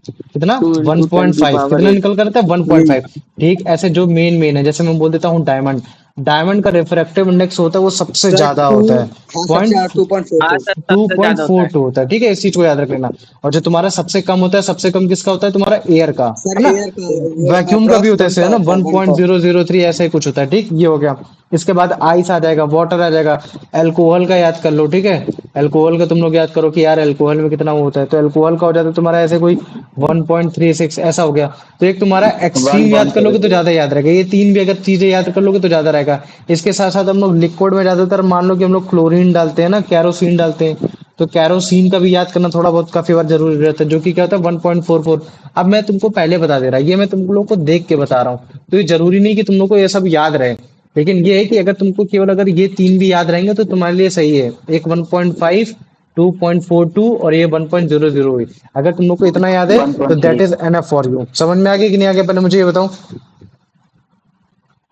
कितना? टू इंटू टेन की 1.5। पावर कितना एट निकल कर आता है? 1.5। ठीक, ऐसे जो मेन है, जैसे मैं बोल देता हूँ डायमंड। डायमंड का रिफ्रैक्टिव इंडेक्स होता है वो सबसे सर ज्यादा टू, होता है। हाँ सबसे पॉइंट ज्यादा 2.42। हाँ सर, टू सबसे पॉइंट ज्यादा होता फोर है। टू होता है, ठीक है, इस चीज को याद रख लेना। और जो तुम्हारा सबसे कम होता है, सबसे कम किसका होता है? तुम्हारा एयर का, सर है ना। एयर का वैक्यूम का भी अप्रॉक्स होता है 1 ऐसे, है का ना, होता है, 1 का। 1.003 ऐसा ही कुछ होता है। ठीक, ये हो गया। इसके बाद आइस आ जाएगा, वाटर आ जाएगा। एल्कोहल का याद कर लो, ठीक है। एल्कोहल का तुम लोग याद करो कि यार एल्कोहल में कितना वो होता है, तो एल्कोहल का हो जाता है तुम्हारा ऐसे कोई 1.36 ऐसा हो गया। तो एक तुम्हारा वन एक्सट्रीम याद पॉइंट कर थ्री लोगे तो टू ज्यादा याद रहेगा। ये तीन भी अगर चीजें याद कर लोगे तो ज्यादा रहेगा। इसके साथ साथ हम लोग लिक्विड में ज्यादातर मान लो कि हम लोग क्लोरीन डालते हैं ना, कैरोसिन डालते हैं। तो कैरोसिन का भी याद करना थोड़ा बहुत काफी बार जरूरी रहता है, जो कि क्या होता है 1.44। अब मैं तुमको पहले बता दे रहा, ये मैं तुम लोग को देख के बता रहा हूँ, तो ये जरूरी नहीं कि तुम लोग को ये सब याद रहे। लेकिन ये है कि अगर तुमको केवल अगर ये तीन भी याद रहेंगे तो तुम्हारे लिए सही है। एक 1.5, 2.42 और ये 1.00 हुई। अगर तुम लोग को इतना याद है वन तो point that three is enough for you. समझ में आ गया कि नहीं आ गया? पहले मुझे ये बताओ,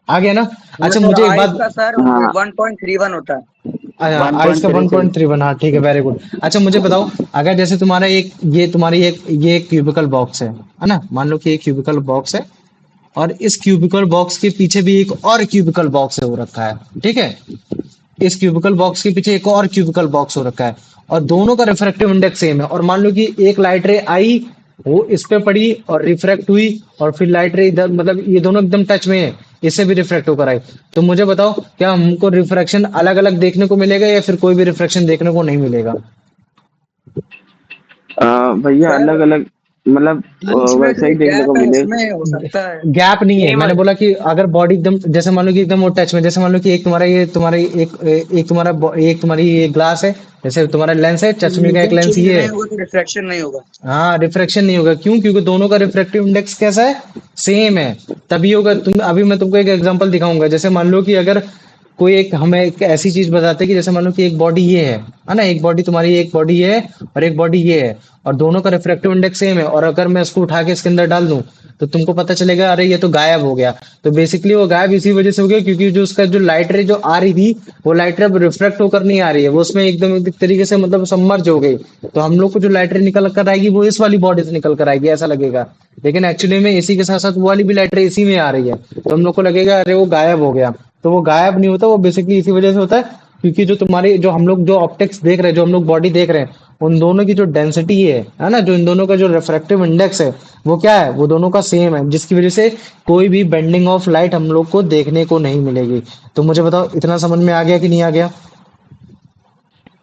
आ गया ना? हाँ अच्छा सर, मुझे एक आइस बात, का सर हाँ 1.31 होता है। आइस का 1.37 1.31, हाँ ठीक है, वेरी गुड। अच्छा मुझे बताओ, अगर जैसे तुम्हारा एक ये तुम्हारी एक ये क्यूबिकल बॉक्स है ना, मान लो कि एक क्यूबिकल बॉक्स है, और इस क्यूबिकल बॉक्स के पीछे भी एक और क्यूबिकल बॉक्स है हो रखा है, ठीक है। इस क्यूबिकल बॉक्स के पीछे एक और क्यूबिकल बॉक्स हो रखा है, और दोनों का रिफ्रैक्टिव इंडेक्स सेम है। और मान लो कि एक लाइट रे आई, वो इस पे पड़ी और रिफ्रैक्ट हुई, और फिर लाइट रे इधर, मतलब ये दोनों एकदम टच में है, इससे भी रिफ्रैक्ट होकर आई। तो मुझे बताओ क्या हमको रिफ्रैक्शन अलग अलग देखने को मिलेगा या फिर कोई भी रिफ्रैक्शन देखने को नहीं मिलेगा? भैया सर अलग अलग, मतलब बीच में वैसा जो ही देखने को गैप है मिले। उसमें हो सकता है। गैप नहीं है, नहीं मैंने मतलब, बोला कि अगर बॉडी एकदम जैसे मान लो कि एकदम वो टच में, जैसे मान लो कि एक तुम्हारा ये तुम्हारा एक तुम्हारा एक तुम्हारी ये ग्लास है, जैसे तुम्हारा लेंस है, चश्मे का एक मीडियम लेंस चेंज ये नहीं है। होगा तो रिफ्रैक्शन नहीं होगा। हाँ, रिफ्रैक्शन नहीं होगा, क्यों? क्योंकि दोनों का रिफ्रैक्टिव इंडेक्स कैसा है? सेम है। तभी होगा। तुम अभी मैं तुमको एक एग्जांपल दिखाऊंगा। जैसे मान लो कि अगर कोई एक हमें एक ऐसी चीज बताते हैं कि जैसे मान लो कि एक बॉडी ये है ना, एक बॉडी तुम्हारी एक बॉडी ये है और एक बॉडी ये है, और दोनों का रिफ्रैक्टिव इंडेक्स सेम है, और अगर मैं उसको उठा के इसके अंदर डाल दूं तो तुमको पता चलेगा अरे ये तो गायब हो गया। तो बेसिकली वो गायब इसी वजह से हो गया क्योंकि जो उसका जो लाइट रे जो आ रही थी, वो लाइट रे अब रिफ्लेक्ट होकर नहीं आ रही है, वो उसमें एकदम एक तरीके से मतलब सबमर्ज हो गई। तो हम लोग को जो लाइट रे निकल कर आएगी वो इस वाली बॉडी से निकल कर आएगी, ऐसा लगेगा। लेकिन एक्चुअली में इसी के साथ साथ वो वाली भी लाइट रे इसी में आ रही है, तो हम लोग को लगेगा अरे वो गायब हो गया। तो वो गायब नहीं होता, वो बेसिकली इसी वजह से होता है क्योंकि जो तुम्हारी जो हम लोग जो ऑप्टिक्स देख रहे हैं, जो हम लोग बॉडी देख रहे हैं, उन दोनों की जो डेंसिटी है ना, जो इन दोनों का जो रिफ्रैक्टिव इंडेक्स है, वो क्या है, वो दोनों का सेम है, जिसकी वजह से कोई भी बेंडिंग ऑफ लाइट हम लोग को देखने को नहीं मिलेगी। तो मुझे बताओ इतना समझ में आ गया कि नहीं आ गया?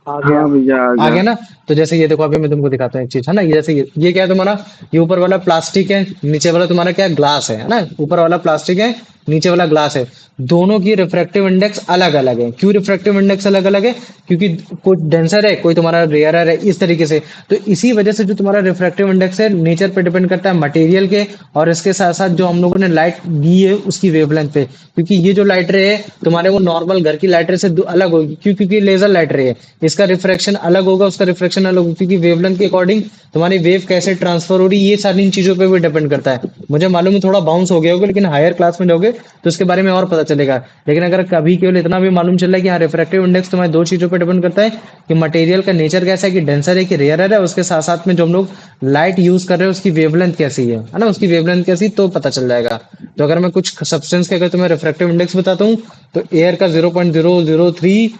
आ गया। हाँ भैया आ आ गया। गया ना? तो जैसे ये देखो, अभी मैं तुमको दिखाता हूँ एक चीज, है ना, ये जैसे ये क्या है तुम्हारा, ये ऊपर वाला प्लास्टिक है, नीचे वाला तुम्हारा क्या है, ग्लास है ना, ऊपर वाला प्लास्टिक है, नीचे वाला ग्लास है। दोनों की रिफ्रैक्टिव इंडेक्स अलग अलग है। क्यों रिफ्रैक्टिव इंडेक्स अलग अलग है? क्योंकि कोई डेंसर है, कोई तुम्हारा रेयरर है, इस तरीके से। तो इसी वजह से जो तुम्हारा रिफ्रैक्टिव इंडेक्स है, नेचर पे डिपेंड करता है, मटेरियल के, और इसके साथ साथ जो हम लोगों ने लाइट दी है उसकी वेवलेंथ पे। क्योंकि ये जो लाइट रे है तुम्हारे, वो नॉर्मल घर की लाइट रे से अलग होगी। क्यों? क्योंकि लेजर लाइट रे है, इसका रिफ्रैक्शन अलग होगा, उसका रिफ्लेक्शन अलग होगा, क्योंकि वेवलेंथ के अकॉर्डिंग तुम्हारी वेव कैसे ट्रांसफर हो रही है, ये सारी इन चीजों पे भी डिपेंड करता है। मुझे मालूम है थोड़ा बाउंस हो गया होगा, लेकिन हायर क्लास में जाओगे तो उसके बारे में और पता चलेगा। लेकिन अगर कभी केवल इतना भी मालूम चल रहा है कि हाँ, रिफ्रैक्टिव इंडेक्स तुम्हारे दो चीजों पर डिपेंड करता है, कि मटेरियल का नेचर कैसा है, कि डेंसर है कि रेयर है, उसके साथ साथ में जो हम लोग लाइट यूज कर रहे हैं उसकी वेवलेंथ कैसी है ना, उसकी वेवलेंथ कैसी, तो पता चल जाएगा। तो अगर मैं कुछ सब्सटेंस के अगर तुम्हें रिफ्रैक्टिव इंडेक्स बताता हूँ, तो एयर का 0.003,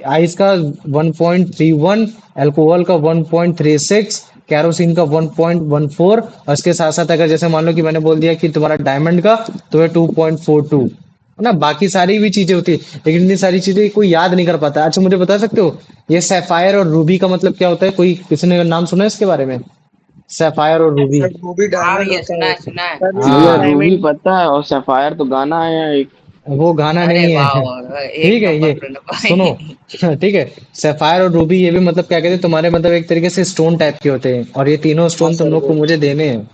आइस का 1.31, अल्कोहल का 1.36, कैरोसिन का 1.14, और इसके साथ साथ अगर जैसे मान लो कि मैंने बोल दिया कि तुम्हारा डायमंड का, तो है 2.42, है ना। बाकी सारी भी चीजें होती है, लेकिन इतनी सारी चीजें कोई याद नहीं कर पाता। अच्छा मुझे बता सकते हो, ये सैफायर और रूबी का मतलब क्या होता है? कोई किसी ने नाम सुना है इसके बारे में? सैफायर और रूबी। सर वो भी हाँ डायमंड भैया, होता सुना है। है सुना है। सर भैया टाइम हाँ, रूबी इन। पता है, और सफायर तो गाना आया एक। वो गाना अरे नहीं वाह है। वाह, एक ठीक है नंबर ये, प्रणब सुनो। भाई। ठीक है, सैफायर और रूबी ये भी मतलब क्या कहते हैं तुम्हारे, मतलब एक तरीके से स्टोन टाइप के होते हैं, और ये तीनों हाँ स्टोन तुम सर लोग को वो। मुझे देने हैं।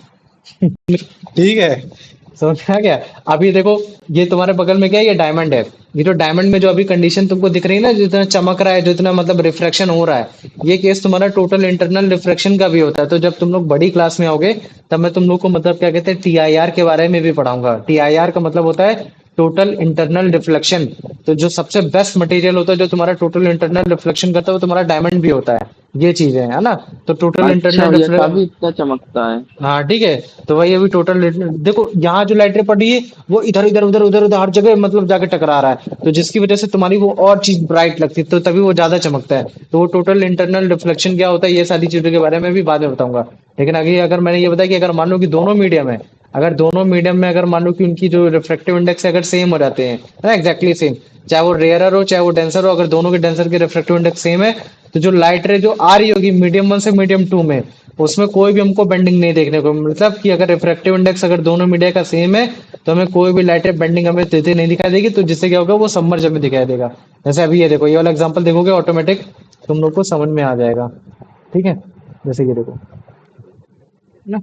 ठीक है, समझ में आ गया? अभी देखो, ये तुम्हारे बगल में क्या है, ये डायमंड है। ये जो डायमंड में जो अभी कंडीशन तुमको दिख रही है ना, जितना चमक रहा है, जितना मतलब रिफ्रैक्शन हो रहा है, ये केस तुम्हारा टोटल इंटरनल रिफ्रैक्शन का भी होता है। तो जब तुम लोग बड़ी क्लास में आओगे, तब मैं तुम लोग को मतलब क्या कहते हैं, टीआईआर के बारे में भी पढ़ाऊंगा। टीआईआर का मतलब होता है टोटल इंटरनल रिफ्लेक्शन। तो जो सबसे बेस्ट मटेरियल होता है जो तुम्हारा टोटल इंटरनल रिफ्लेक्शन करता है, वो तुम्हारा डायमंड भी होता है। ये चीज है ना। तो टोटल अच्छा इंटरनल भैया, रिफ्लेक्शन, तभी इतना चमकता है। हाँ ठीक है। तो वही अभी टोटल देखो, यहाँ जो लाइटें पड़ रही है, वो इधर इधर उधर उधर उधर हर जगह मतलब जाके टकरा रहा है, तो जिसकी वजह से तुम्हारी वो और चीज ब्राइट लगती है, तो तभी वो ज्यादा चमकता है। तो वो टोटल इंटरनल रिफ्लेक्शन क्या होता है, ये सारी चीजों के बारे में भी बाद में बताऊंगा। लेकिन अभी अगर मैंने ये बताया कि अगर मान लो कि दोनों मीडियम है, अगर दोनों मीडियम में अगर मान लो कि उनकी जो रिफ्रैक्टिव इंडेक्स अगर सेम हो जाते हैं, है ना, एग्जैक्टली सेम, चाहे वो रेयरर हो चाहे वो डेंसर हो, अगर दोनों के डेंसर के रिफ्रैक्टिव इंडेक्स सेम है, तो जो लाइट रे जो आ रही होगी मीडियम वन से मीडियम टू में, उसमें कोई भी हमको बेंडिंग नहीं देखने को, मतलब कि अगर रिफ्रैक्टिव इंडेक्स अगर दोनों मीडिया का सेम है, तो हमें कोई भी लाइट रे बेंडिंग हमें देते नहीं दिखाई देगी। तो जिससे क्या होगा, वो सबमर्ज में दिखाई देगा। जैसे अभी ये देखो, ये वाला एग्जांपल देखोगे ऑटोमेटिक तुम लोग को समझ में आ जाएगा। ठीक है, जैसे ये देखो ना,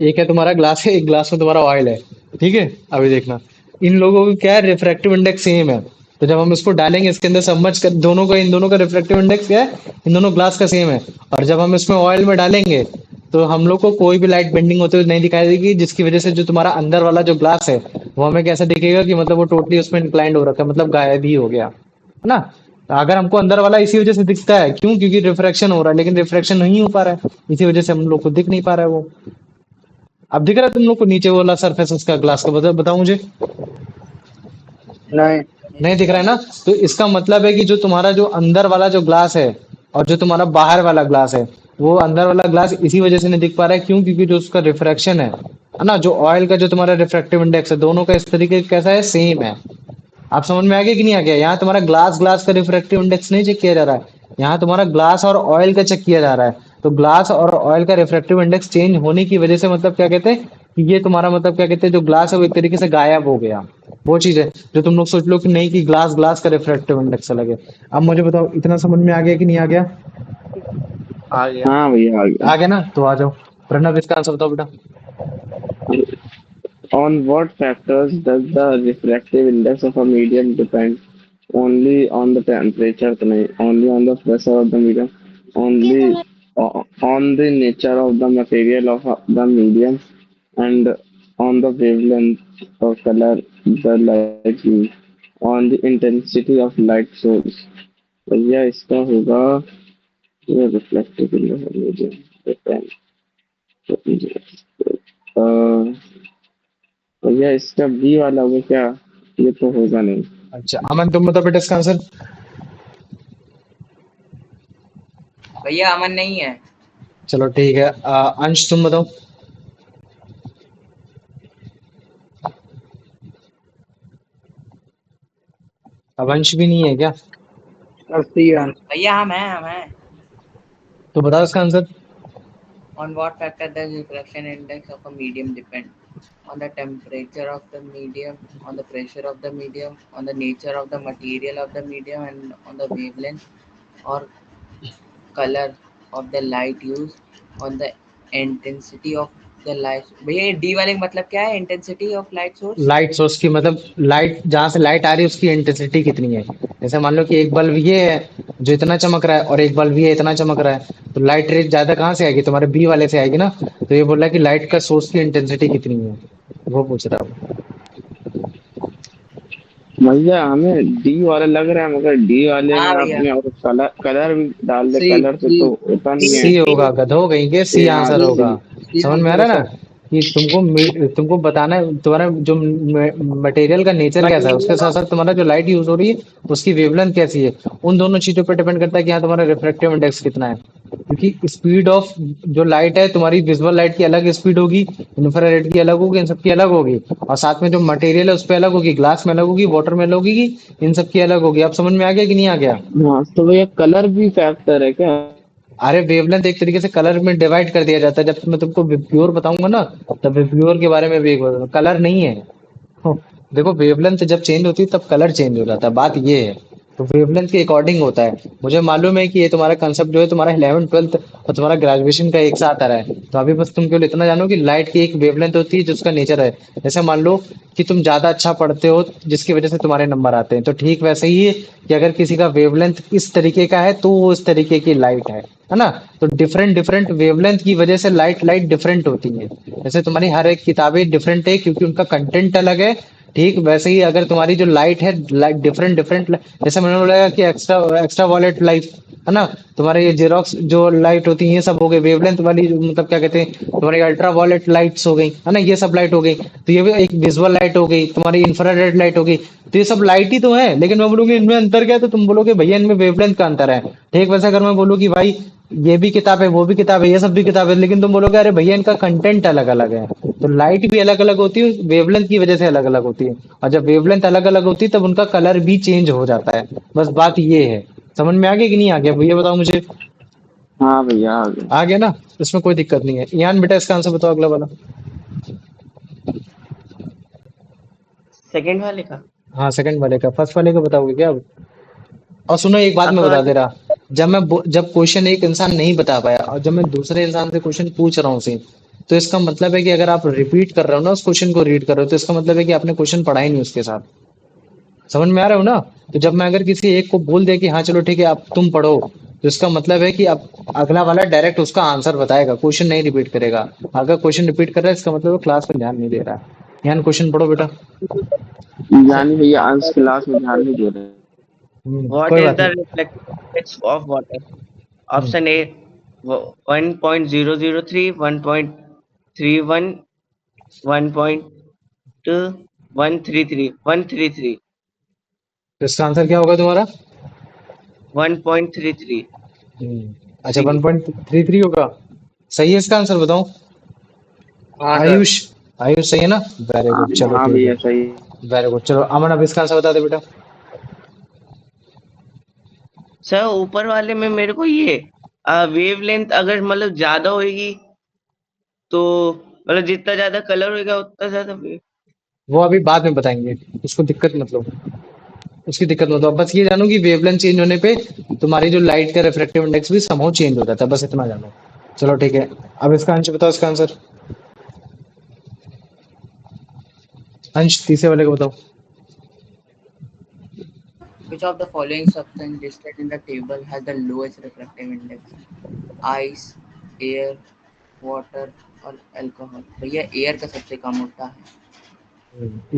एक है तुम्हारा ग्लास है, एक ग्लास में तुम्हारा ऑयल है। ठीक है, अभी देखना, इन लोगों को क्या है, रिफ्रैक्टिव इंडेक्स सेम है। तो जब हम इसको डालेंगे इसके अंदर सबमर्ज कर, दोनों का इन दोनों का रिफ्रैक्टिव इंडेक्स क्या है, इन दोनों ग्लास का सेम है। और जब हम इसमें ऑयल में डालेंगे, तो हम लोग को कोई भी लाइट बेंडिंग होते हुए नहीं दिखाई देगी, जिसकी वजह से जो तुम्हारा अंदर वाला जो ग्लास है, वो हमें कैसा दिखेगा, कि मतलब वो टोटली उसमें इंक्लाइंड हो रखा है, मतलब गायब ही हो गया, है ना। अगर हमको अंदर वाला इसी वजह से दिखता है, क्यों? क्योंकि रिफ्रैक्शन हो रहा है, लेकिन रिफ्रैक्शन नहीं हो पा रहा है, इसी वजह से हम लोग को दिख नहीं पा रहा है वो। अब दिख रहा है तुम लोग को नीचे वाला सरफेस उसका ग्लास का? बताओ मुझे। नहीं। नहीं दिख रहा है ना? तो इसका मतलब है कि जो तुम्हारा जो अंदर वाला जो ग्लास है, और जो तुम्हारा बाहर वाला ग्लास है, वो अंदर वाला ग्लास इसी वजह से नहीं दिख पा रहा है। क्यों? क्योंकि जो उसका रिफ्रैक्शन है ना, जो ऑयल का जो तुम्हारा रिफ्रैक्टिव इंडेक्स है, दोनों का इस तरीके का कैसा है, सेम है। आप समझ में आ गया कि नहीं आ गया? यहाँ तुम्हारा ग्लास ग्लास का रिफ्रैक्टिव इंडेक्स नहीं चेक किया जा रहा है, यहाँ तुम्हारा ग्लास और ऑयल का चेक किया जा रहा है। तो ग्लास और ऑयल का रिफ्रैक्टिव इंडेक्स चेंज होने की वजह से मतलब क्या कहते हैं, कि ये तुम्हारा मतलब क्या कहते हैं, जो ग्लास है वो एक तरीके से गायब हो गया। वो चीज है जो तुम लोग सोच लो कि नहीं, कि ग्लास ग्लास का रिफ्रैक्टिव इंडेक्स अलग है। अब मुझे बताओ इतना समझ में आ गया कि नहीं आ गया? आ गया। हाँ भैया आ गया। आ गया ना? तो आ जाओ, प्रणव इसका आंसर बताओ बेटा। On what factors does the refractive index of a medium depend? Only on the temperature, तो नहीं, only on the pressure of the medium, only on the nature of the material of the medium, and on the wavelength or color the light used, on the intensity of light source। भैया इसका होगा, ये reflective index of medium depend. भैया इसका B वाला वो क्या, ये तो होगा नहीं। अच्छा अमन, तुम बताओ बेटा इसका आंसर। भैया अमन नहीं है। चलो ठीक है, अंश तुम बताओ। अब अंश भी नहीं है क्या? Artian. भैया हम हैं। तो बताओ इसका answer. On what factor does refraction index of a medium depend? On the temperature of the medium, on the pressure of the medium, on the nature of the material of the medium, and on the wavelength or color of the light used, on the intensity of the light। भैया ये D वाले का मतलब क्या है? Intensity of light source. Light source की मतलब light जहां से लाइट आ रही है उसकी इंटेंसिटी कितनी है। जैसे मान लो कि एक बल्ब ये है जो इतना चमक रहा है और एक बल्ब ये इतना चमक रहा है, तो लाइट रेट ज्यादा कहाँ से आएगी? तुम्हारे बी वाले से आएगी ना। तो ये बोल रहा है कि लाइट का सोर्स की इंटेंसिटी कितनी है, वो पूछ रहा हूँ। भैया हमें डी वाला लग रहा है, मगर डी वाले में हाँ भैया। आपने और कलर कलर भी डाल दे, C, कलर से तो C, होता नहीं है। सी होगा, गधो कहीं के, सी हाँ आंसर C, होगा। सी। C समझ में आ answer रहा है है ना sir. कि तुमको बताना है तुम्हारा जो मटेरियल का नेचर कैसा है, उसके साथ साथ तुम्हारा जो लाइट यूज हो रही है उसकी वेवलेंथ कैसी है। उन दोनों चीजों पर डिपेंड करता है कि हाँ तुम्हारा रिफ्रैक्टिव इंडेक्स कितना है। क्योंकि स्पीड ऑफ जो लाइट है, तुम्हारी विजुअल लाइट की अलग स्पीड होगी, इंफ्रारेड की अलग होगी, इन सब की अलग होगी। और साथ में जो मटेरियल है उस पर अलग होगी, ग्लास में अलग होगी, वाटर में अलग होगी, इन सब की अलग होगी। अब समझ में आ गया कि नहीं आ गया? हाँ तो भैया कलर भी फैक्टर है क्या? अरे वेवलेंथ एक तरीके से कलर में डिवाइड कर दिया जाता है। जब मैं तुमको विप्योर बताऊंगा ना, तब विप्योर के बारे में भी एक बताऊंगा। कलर नहीं है। हो, देखो वेवलेंथ जब चेंज होती है तब कलर चेंज हो जाता है, बात ये है। तो वेवलेंथ के अकॉर्डिंग होता है। मुझे मालूम है कि ये तुम्हारा कंसेप्ट जो है तुम्हारा 11 ट्वेल्थ और तुम्हारा ग्रेजुएशन का एक साथ आ रहा है, तो अभी बस तुम केवल इतना जानो कि लाइट की एक वेवलेंथ होती है जिसका नेचर है। जैसे मान लो कि तुम ज्यादा अच्छा पढ़ते हो जिसकी वजह से तुम्हारे नंबर आते हैं, तो ठीक वैसे ही है कि अगर किसी का वेवलेंथ इस तरीके का है तो वो इस तरीके की लाइट है ना। तो डिफरेंट डिफरेंट वेवलेंथ की वजह से लाइट लाइट डिफरेंट होती है। जैसे तुम्हारी हर एक किताबें डिफरेंट है क्योंकि उनका कंटेंट अलग है। ठीक वैसे ही अगर तुम्हारी जो लाइट है, लाइट डिफरेंट डिफरेंट, जैसे मैंने बोला कि एक्स्ट्रा एक्स्ट्रा वॉलेट लाइट है ना, तुम्हारे ये जेरोक्स जो लाइट होती है ये सब हो गई वेवलेंथ वाली, मतलब क्या कहते हैं, तुम्हारी अल्ट्रा वॉलेट लाइट्स हो गई है ना, ये सब लाइट हो गई। तो ये भी एक विजुअल लाइट हो गई, तुम्हारी इंफ्रारेड लाइट हो गई। तो ये सब लाइट ही तो है, लेकिन मैं बोलूंगी इनमें अंतर क्या है, तो तुम बोलोगे भैया इनमें वेवलेंथ का अंतर है। ठीक वैसे अगर मैं बोलूँ कि भाई ये भी किताब है, वो भी किताब है, ये सब भी किताब है, लेकिन तुम बोलोगे अरे भैया इनका कंटेंट अलग अलग है। तो लाइट भी अलग अलग होती है, वेवलेंथ की वजह से अलग अलग होती है। और जब वेवलेंथ अलग अलग होती है तब उनका कलर भी चेंज हो जाता है। बस बात ये है। समझ में आ गया कि नहीं आ गया भैया, बताओ मुझे। हाँ भैया आ गए। आ गया ना? इसमें कोई दिक्कत नहीं है। यान बेटा इसका आंसर बताओ अगला वाला। सेकंड वाले का। हाँ सेकंड वाले का, फर्स्ट वाले का बताओगे क्या अब? और सुनो एक बात हाँ मैं तो बता दे रहा, जब क्वेश्चन एक इंसान नहीं बता पाया और जब मैं दूसरे इंसान से क्वेश्चन पूछ रहा हूँ उसे, तो इसका मतलब है कि अगर आप रिपीट कर रहे हो ना उस क्वेश्चन को रीड कर रहे हो, तो इसका मतलब है कि आपने क्वेश्चन पढ़ा ही नहीं उसके साथ। समझ में आ रहा हो ना? तो जब मैं अगर किसी एक को बोल दे कि हाँ चलो ठीक है आप तुम पढ़ो, तो इसका मतलब है कि अब अगला वाला डायरेक्ट उसका आंसर बताएगा, क्वेश्चन नहीं रिपीट करेगा। अगर क्वेश्चन रिपीट कर रहा है इसका मतलब वो क्लास में ध्यान नहीं दे रहा है। ध्यान, क्वेश्चन पढ़ो बेटा। यानी भैया अंश क्लास में ध्यान नहीं दे रहे। व्हाट कोई इज बात द नहीं। Reflective index of water? Hmm, option A 1.003, 1.31, 1.2, 133, 133, तो इसका आंसर क्या होगा तुम्हारा? 1.33। अच्छा 1.33 होगा। सही है इसका आंसर, बताऊं? हाँ सर. आयुष, आयुष सही है ना? वेरी हाँ गुड, चलो हाँ ठीक है। भैया सही। वेरी गुड, चलो अमन अब इसका आंसर बता दे बेटा। सर ऊपर वाले में मेरे को ये वेवलेंथ अगर मतलब ज्यादा होगी तो मतलब जितना ज्यादा कलर होगा उतना ज्यादा wave। वो अभी बाद में बताएंगे, उसको दिक्कत मतलब, उसकी दिक्कत मत लो। बस ये जानो कि वेवलेंथ चेंज होने पे तुम्हारी जो लाइट का रिफ्रैक्टिव इंडेक्स भी समहाउ चेंज हो जाता है, बस इतना जानो। चलो ठीक है, अब इसका आंसर बताओ, इसका आंसर। अंश तीसरे वाले को बताओ। Which of the following substance listed in the table has the lowest refractive index? Ice, air, water और अल्कोहल। भैया एयर का सबसे कम होता है।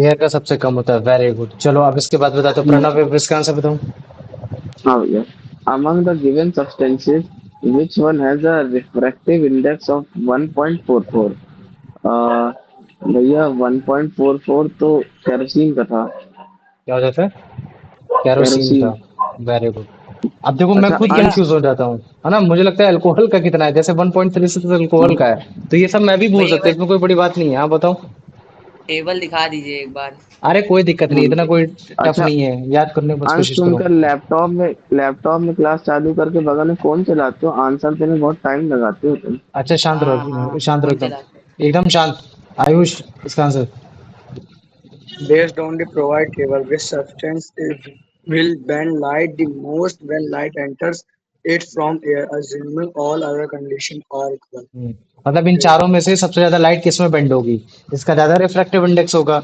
एयर का सबसे कम होता है, वेरी गुड। चलो अब इसके बाद बताते हो प्रणव, अब इसका आंसर बताओ। हाँ भैया, among the given substances which one has a refractive index of 1.44? uh, भैया 1.44 तो केरोसिन का था। क्या हो जाता है? Kerosene kerosene. था। Very good. अब देखो मैं अच्छा खुद भैया अंश, कंफ्यूज हो जाता हूँ, है ना। मुझे लगता है अल्कोहल का कितना है, जैसे 1.36 अल्कोहल का है, तो ये सब मैं भी भूल भैया एक सकता बार हूँ, इसमें कोई बड़ी बात नहीं है। हाँ बताओ। टेबल दिखा दीजिए एक बार। अरे कोई दिक्कत नहीं, इतना कोई टफ अच्छा नहीं है, याद करने की बस अंश, कोशिश तुम करो। क्या लैपटॉप में क्लास चालू करके बगल में फोन चलाते हो? आंसर देने में बहुत टाइम लगाते हो तुम। अच्छा शांत हाँ रहो, हाँ शांत रहो फोन एकदम, चलाते हैं। एकदम शांत। आयुष, इसका answer. based on the provide table, which substance will bend light the most when light enters it from air, assuming all other conditions are equal. मतलब इन चारों में से सबसे ज्यादा लाइट किस में बेंड होगी, इसका ज्यादा रिफ्रैक्टिव इंडेक्स होगा।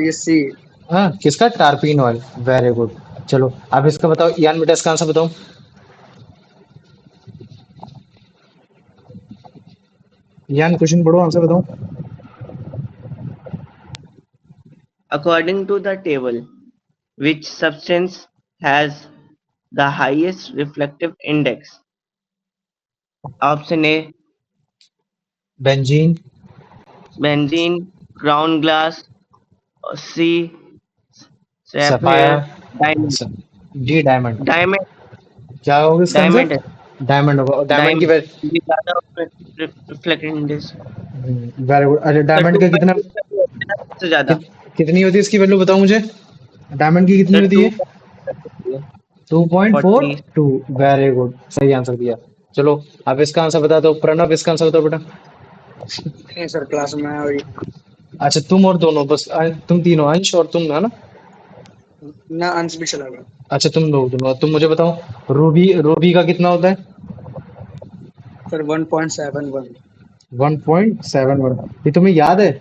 You see, हाँ किसका, टारपीन ऑयल। Very good. चलो अब इसका बताओ, यान बेटा इसका आंसर बताओ। यान क्वेश्चन पढ़ो, आंसर बताओ। According to the table, which substance has the highest reflective index? Option A, benzene. benzene, ground glass, C, sapphire, diamond. Sapphire. D diamond. Diamond, क्या होगा इसका diamond है, आंसर? डायमंड होगा, और डायमंड की diamond. ये ज़्यादा reflective index. Very good. अरे सर डायमंड का कितना, 2.2 होता है ना सबसे ज़्यादा. कितनी होती है इसकी वैल्यू बताओ मुझे, डायमंड की कितनी सर होती है? 2.40. 2.42। वेरी गुड, सही आंसर दिया। चलो अब इसका आंसर बता दो प्रणव, इसका आंसर बताओ बेटा। sir, class में और अच्छा तुम और दोनों बस, तुम तीनों, अंश और तुम, है ना। ना अंश भी चला गया। अच्छा तुम लोग दोनों, तुम मुझे बताओ रूबी, रूबी का कितना होता है? सर 1.71। 1.71। ये तुम्हें याद है?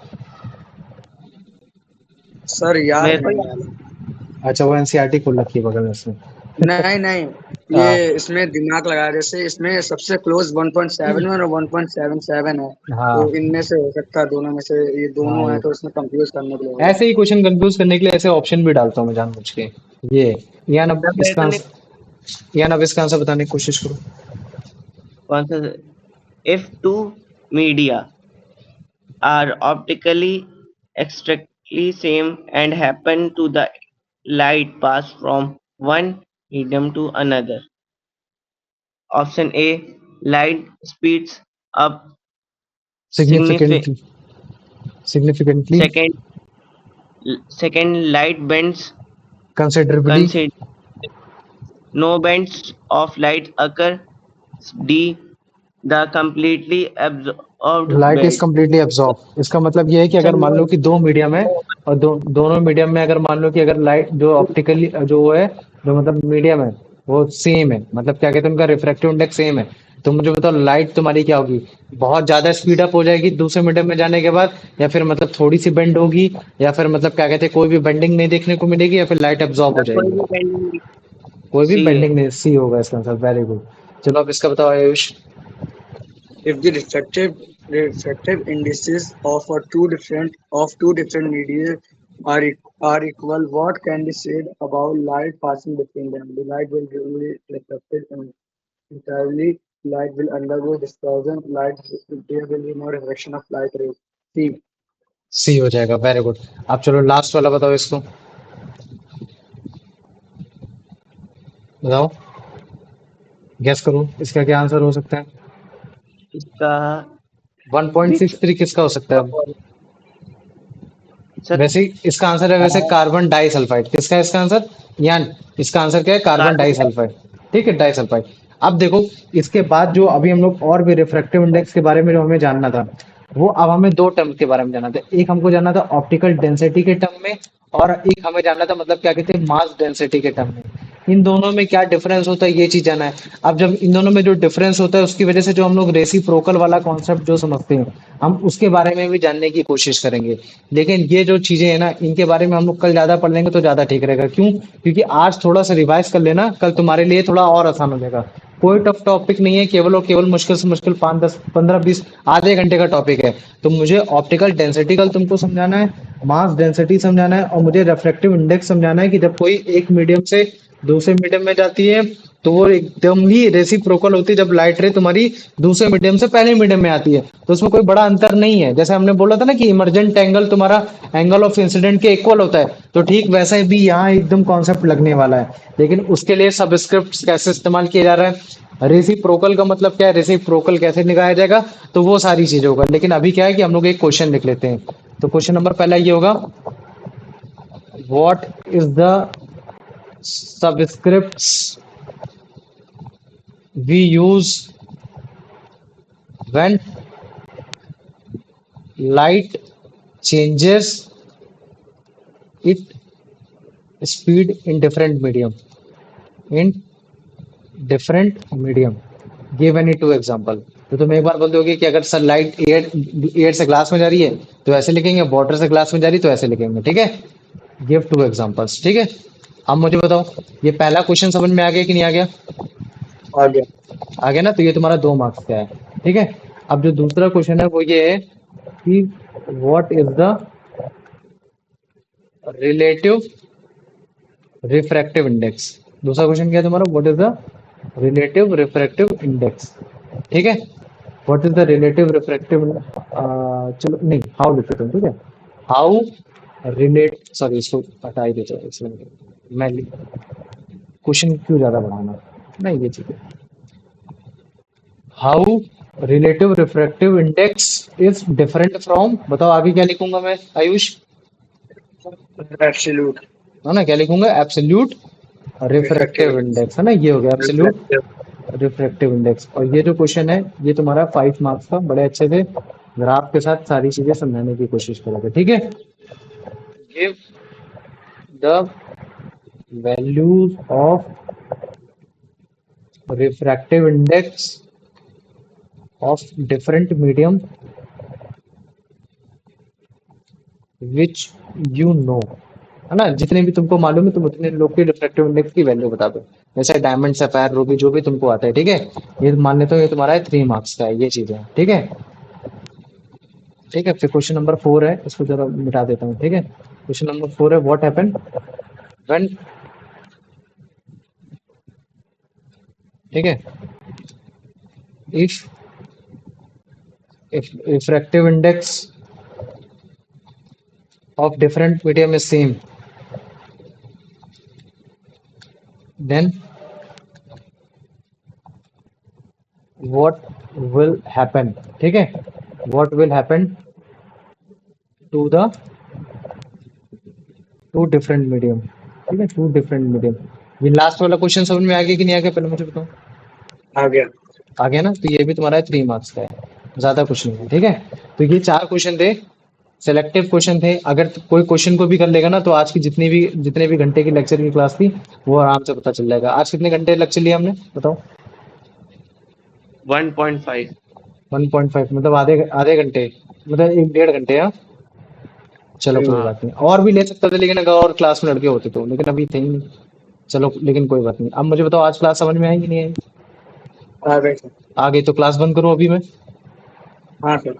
सर याद मेरे को नहीं याद यार। अच्छा वो एनसीईआरटी खोल रखी है बगल में इसमें। नहीं नहीं, ये आ, इसमें दिमाग लगा, जैसे इसमें सबसे क्लोज 1.71 और 1.77 है, तो हाँ इनमें से हो सकता है, दोनों में से ये हाँ, दोनों है, ये तो इसमें कंफ्यूज करने के लिए होगा। ऐसे ही क्वेश्चन कंफ्यूज करने के लिए ऐसे ऑप्शन भी डालता हूँ मैं जानबूझ के। ये, यान अब सर मेरे इसका को नहीं आंसर, यान अब इसका आंसर बताने की कोशिश करो। कौन सा. If two media are optically exactly same and happen to the light pass from one medium to another. Option A, light speeds up significant. Significantly, significantly, Second, second light bends considerably, consider. No bands of light occur. D, the completely absorbed light is band. Completely absorb. इसका मतलब ये है कि Sir, अगर मान no. लो कि दो medium है, और दोनों मीडियम में अगर मान लो कि अगर लाइट जो ऑप्टिकली जो वो है, जो मतलब मीडियम है वो सेम है, मतलब क्या कहते हैं उनका रिफ्रैक्टिव इंडेक्स सेम है, तो मुझे बताओ लाइट तुम्हारी क्या होगी, बहुत ज्यादा स्पीड अप हो जाएगी दूसरे मीडियम में जाने के बाद, या फिर मतलब थोड़ी सी बेंड होगी, या फिर मतलब क्या कहते हैं कोई भी बेंडिंग नहीं देखने को मिलेगी, या फिर लाइट एब्जॉर्ब हो Sir, कोई जाएगी। भी band नहीं. कोई भी C है. बेंडिंग नहीं, सी होगा इसका आंसर। Very good. चलो अब इसका बताओ Ayush. If the refractive indices of two different media are equal, what can be said about light passing between them? The light will be reflected entirely. Light will undergo dispersion. Light there will be no reflection of light rays. See, सी हो जाएगा, very good. अब चलो last वाला बताओ इसको, बताओ, guess करो इसका क्या आंसर हो सकता है। इसका which 1.63 किसका हो सकता है? सर वैसे इसका आंसर है वैसे कार्बन डाई सल्फाइड। किसका है इसका आंसर? यान, इसका आंसर क्या है? Carbon di carbon. सल्फाइड। ठीक है, डाई सल्फाइड। अब देखो, इसके बाद जो अभी हम लोग और भी रिफ्रैक्टिव इंडेक्स के बारे में जो हमें जानना था, वो अब हमें दो टर्म के बारे में जानना था। एक हमको जानना था ऑप्टिकल डेंसिटी के टर्म में, और एक हमें जानना था मतलब क्या कहते हैं मास डेंसिटी के टर्म में। इन दोनों में क्या डिफरेंस होता है ये चीज जाना है। अब जब इन दोनों में जो डिफरेंस होता है उसकी वजह से जो हम लोग रेसिप्रोकल वाला कॉन्सेप्ट जो समझते हैं, हम उसके बारे में भी जानने की कोशिश करेंगे। लेकिन ये जो चीजें है ना, इनके बारे में हम लोग कल ज्यादा पढ़ लेंगे तो ज्यादा ठीक रहेगा। क्यों? क्योंकि आज थोड़ा सा रिवाइज कर लेना, कल तुम्हारे लिए थोड़ा और आसान हो जाएगा। कोई टफ टॉपिक नहीं है, केवल और केवल मुश्किल से मुश्किल 5, 10, 15, 20 आधे घंटे का टॉपिक है। तो मुझे ऑप्टिकल डेंसिटी कल तुमको समझाना है, मास डेंसिटी समझाना है, और मुझे रिफ्रैक्टिव इंडेक्स समझाना है कि जब कोई एक मीडियम से दूसरे मीडियम में जाती है तो वो एकदम ही रेसिप्रोकल होती है जब लाइट रे तुम्हारी दूसरे मीडियम से पहले मीडियम में आती है, तो उसमें कोई बड़ा अंतर नहीं है। जैसे हमने बोला था ना कि इमरजेंट एंगल तुम्हारा एंगल ऑफ इंसिडेंट के इक्वल होता है, तो ठीक वैसा ही भी यहाँ एकदम कॉन्सेप्ट लगने वाला है। लेकिन उसके लिए सबस्क्रिप्ट कैसे इस्तेमाल किया जा रहा है, रेसिप्रोकल का मतलब क्या है, रेसिप्रोकल कैसे निकाला जाएगा, तो वो सारी चीजें होगा। लेकिन अभी क्या है कि हम लोग एक क्वेश्चन लिख लेते हैं। तो क्वेश्चन नंबर पहला ये होगा, what is the subscripts we use when light changes its speed in different medium, give any two example। तो तुम एक बार बोल दोगे कि अगर सर लाइट एयर एयर से ग्लास में जा रही है तो ऐसे लिखेंगे, वाटर से ग्लास में जा रही है तो ऐसे लिखेंगे, ठीक है। गिव टू एग्जांपल्स, ठीक है। अब मुझे बताओ, ये पहला क्वेश्चन समझ में आ गया कि नहीं आ गया? आ गया। आ गया ना, तो ये तुम्हारा 2 मार्क्स का है, ठीक है। अब जो दूसरा क्वेश्चन है वो ये है कि what is the relative refractive index. दूसरा क्वेश्चन क्या है तुम्हारा, what is the relative refractive index, ठीक है। What is the relative refractive, चलो नहीं, हाउ लिख देता हूँ, ठीक है। हाउ रिलेट, सॉरी इसको हटा ही देता हूँ, इसमें मैं क्वेश्चन क्यों ज्यादा बढ़ाना, नहीं ये चीज है। How relative refractive index is different from, बताओ आगे क्या लिखूंगा मैं आयुष, एब्सोल्यूट है ना, क्या लिखूंगा, एब्सोल्यूट रिफ्रैक्टिव रिफ्रैक्टिव इंडेक्स, है ना, ये हो गया एब्सोल्यूट रिफ्रैक्टिव। Refractive index. और ये जो क्वेश्चन है ये तुम्हारा 5 मार्क्स का, बड़े अच्छे से ग्राफ के साथ सारी चीजें समझाने की कोशिश करोगे, ठीक है। Give the values of refractive index of different medium which you know, है ना, जितने भी तुमको मालूम है तुम उतने लोग के रिफ्रैक्टिव इंडेक्स की वैल्यू बता दो। जैसे डायमंड, सफायर, रूबी, जो भी तुमको आता है, ठीक है। ये मान लेते हो ये तुम्हारा है 3 मार्क्स का है, ये चीजें, ठीक है। ठीक है, फिर क्वेश्चन नंबर 4 है, इसको जरा मिटा देता हूँ, ठीक है। क्वेश्चन नंबर 4 है, व्हाट हैपन व्हेन, ठीक है, if refractive index of different medium is same, then what will happen, ठीक है, what will happen to the two different medium, ठीक है, two different medium। ये लास्ट वाला क्वेश्चन समझ में आ गया कि नहीं आ गया, पहले मुझे बताओ। आ गया। आ गया ना, तो ये भी तुम्हारा 3 मार्क्स का है, ज्यादा कुछ नहीं है, ठीक है। तो ये 4 क्वेश्चन थे, सिलेक्टिव क्वेश्चन थे। अगर कोई क्वेश्चन को भी कर लेगा ना तो आज की जितने भी घंटे की लेक्चर की क्लास थी वो आराम से पता चल जाएगा। आज कितने घंटे लेक्चर लिया हमने, बताओ। 1.5। 1.5 मतलब आधे आधे घंटे, मतलब 1 डेढ़ घंटे, हाँ। चलो कोई हम्म, हाँ, बात नहीं, और भी ले सकता था लेकिन अगर और क्लास में लड़के होते तो, लेकिन अभी थे ही नहीं। चलो लेकिन कोई बात नहीं। अब मुझे बताओ आज क्लास समझ में आई कि नहीं आई? आ गए सर। आ गई तो क्लास बंद करूं अभी मैं? हाँ सर।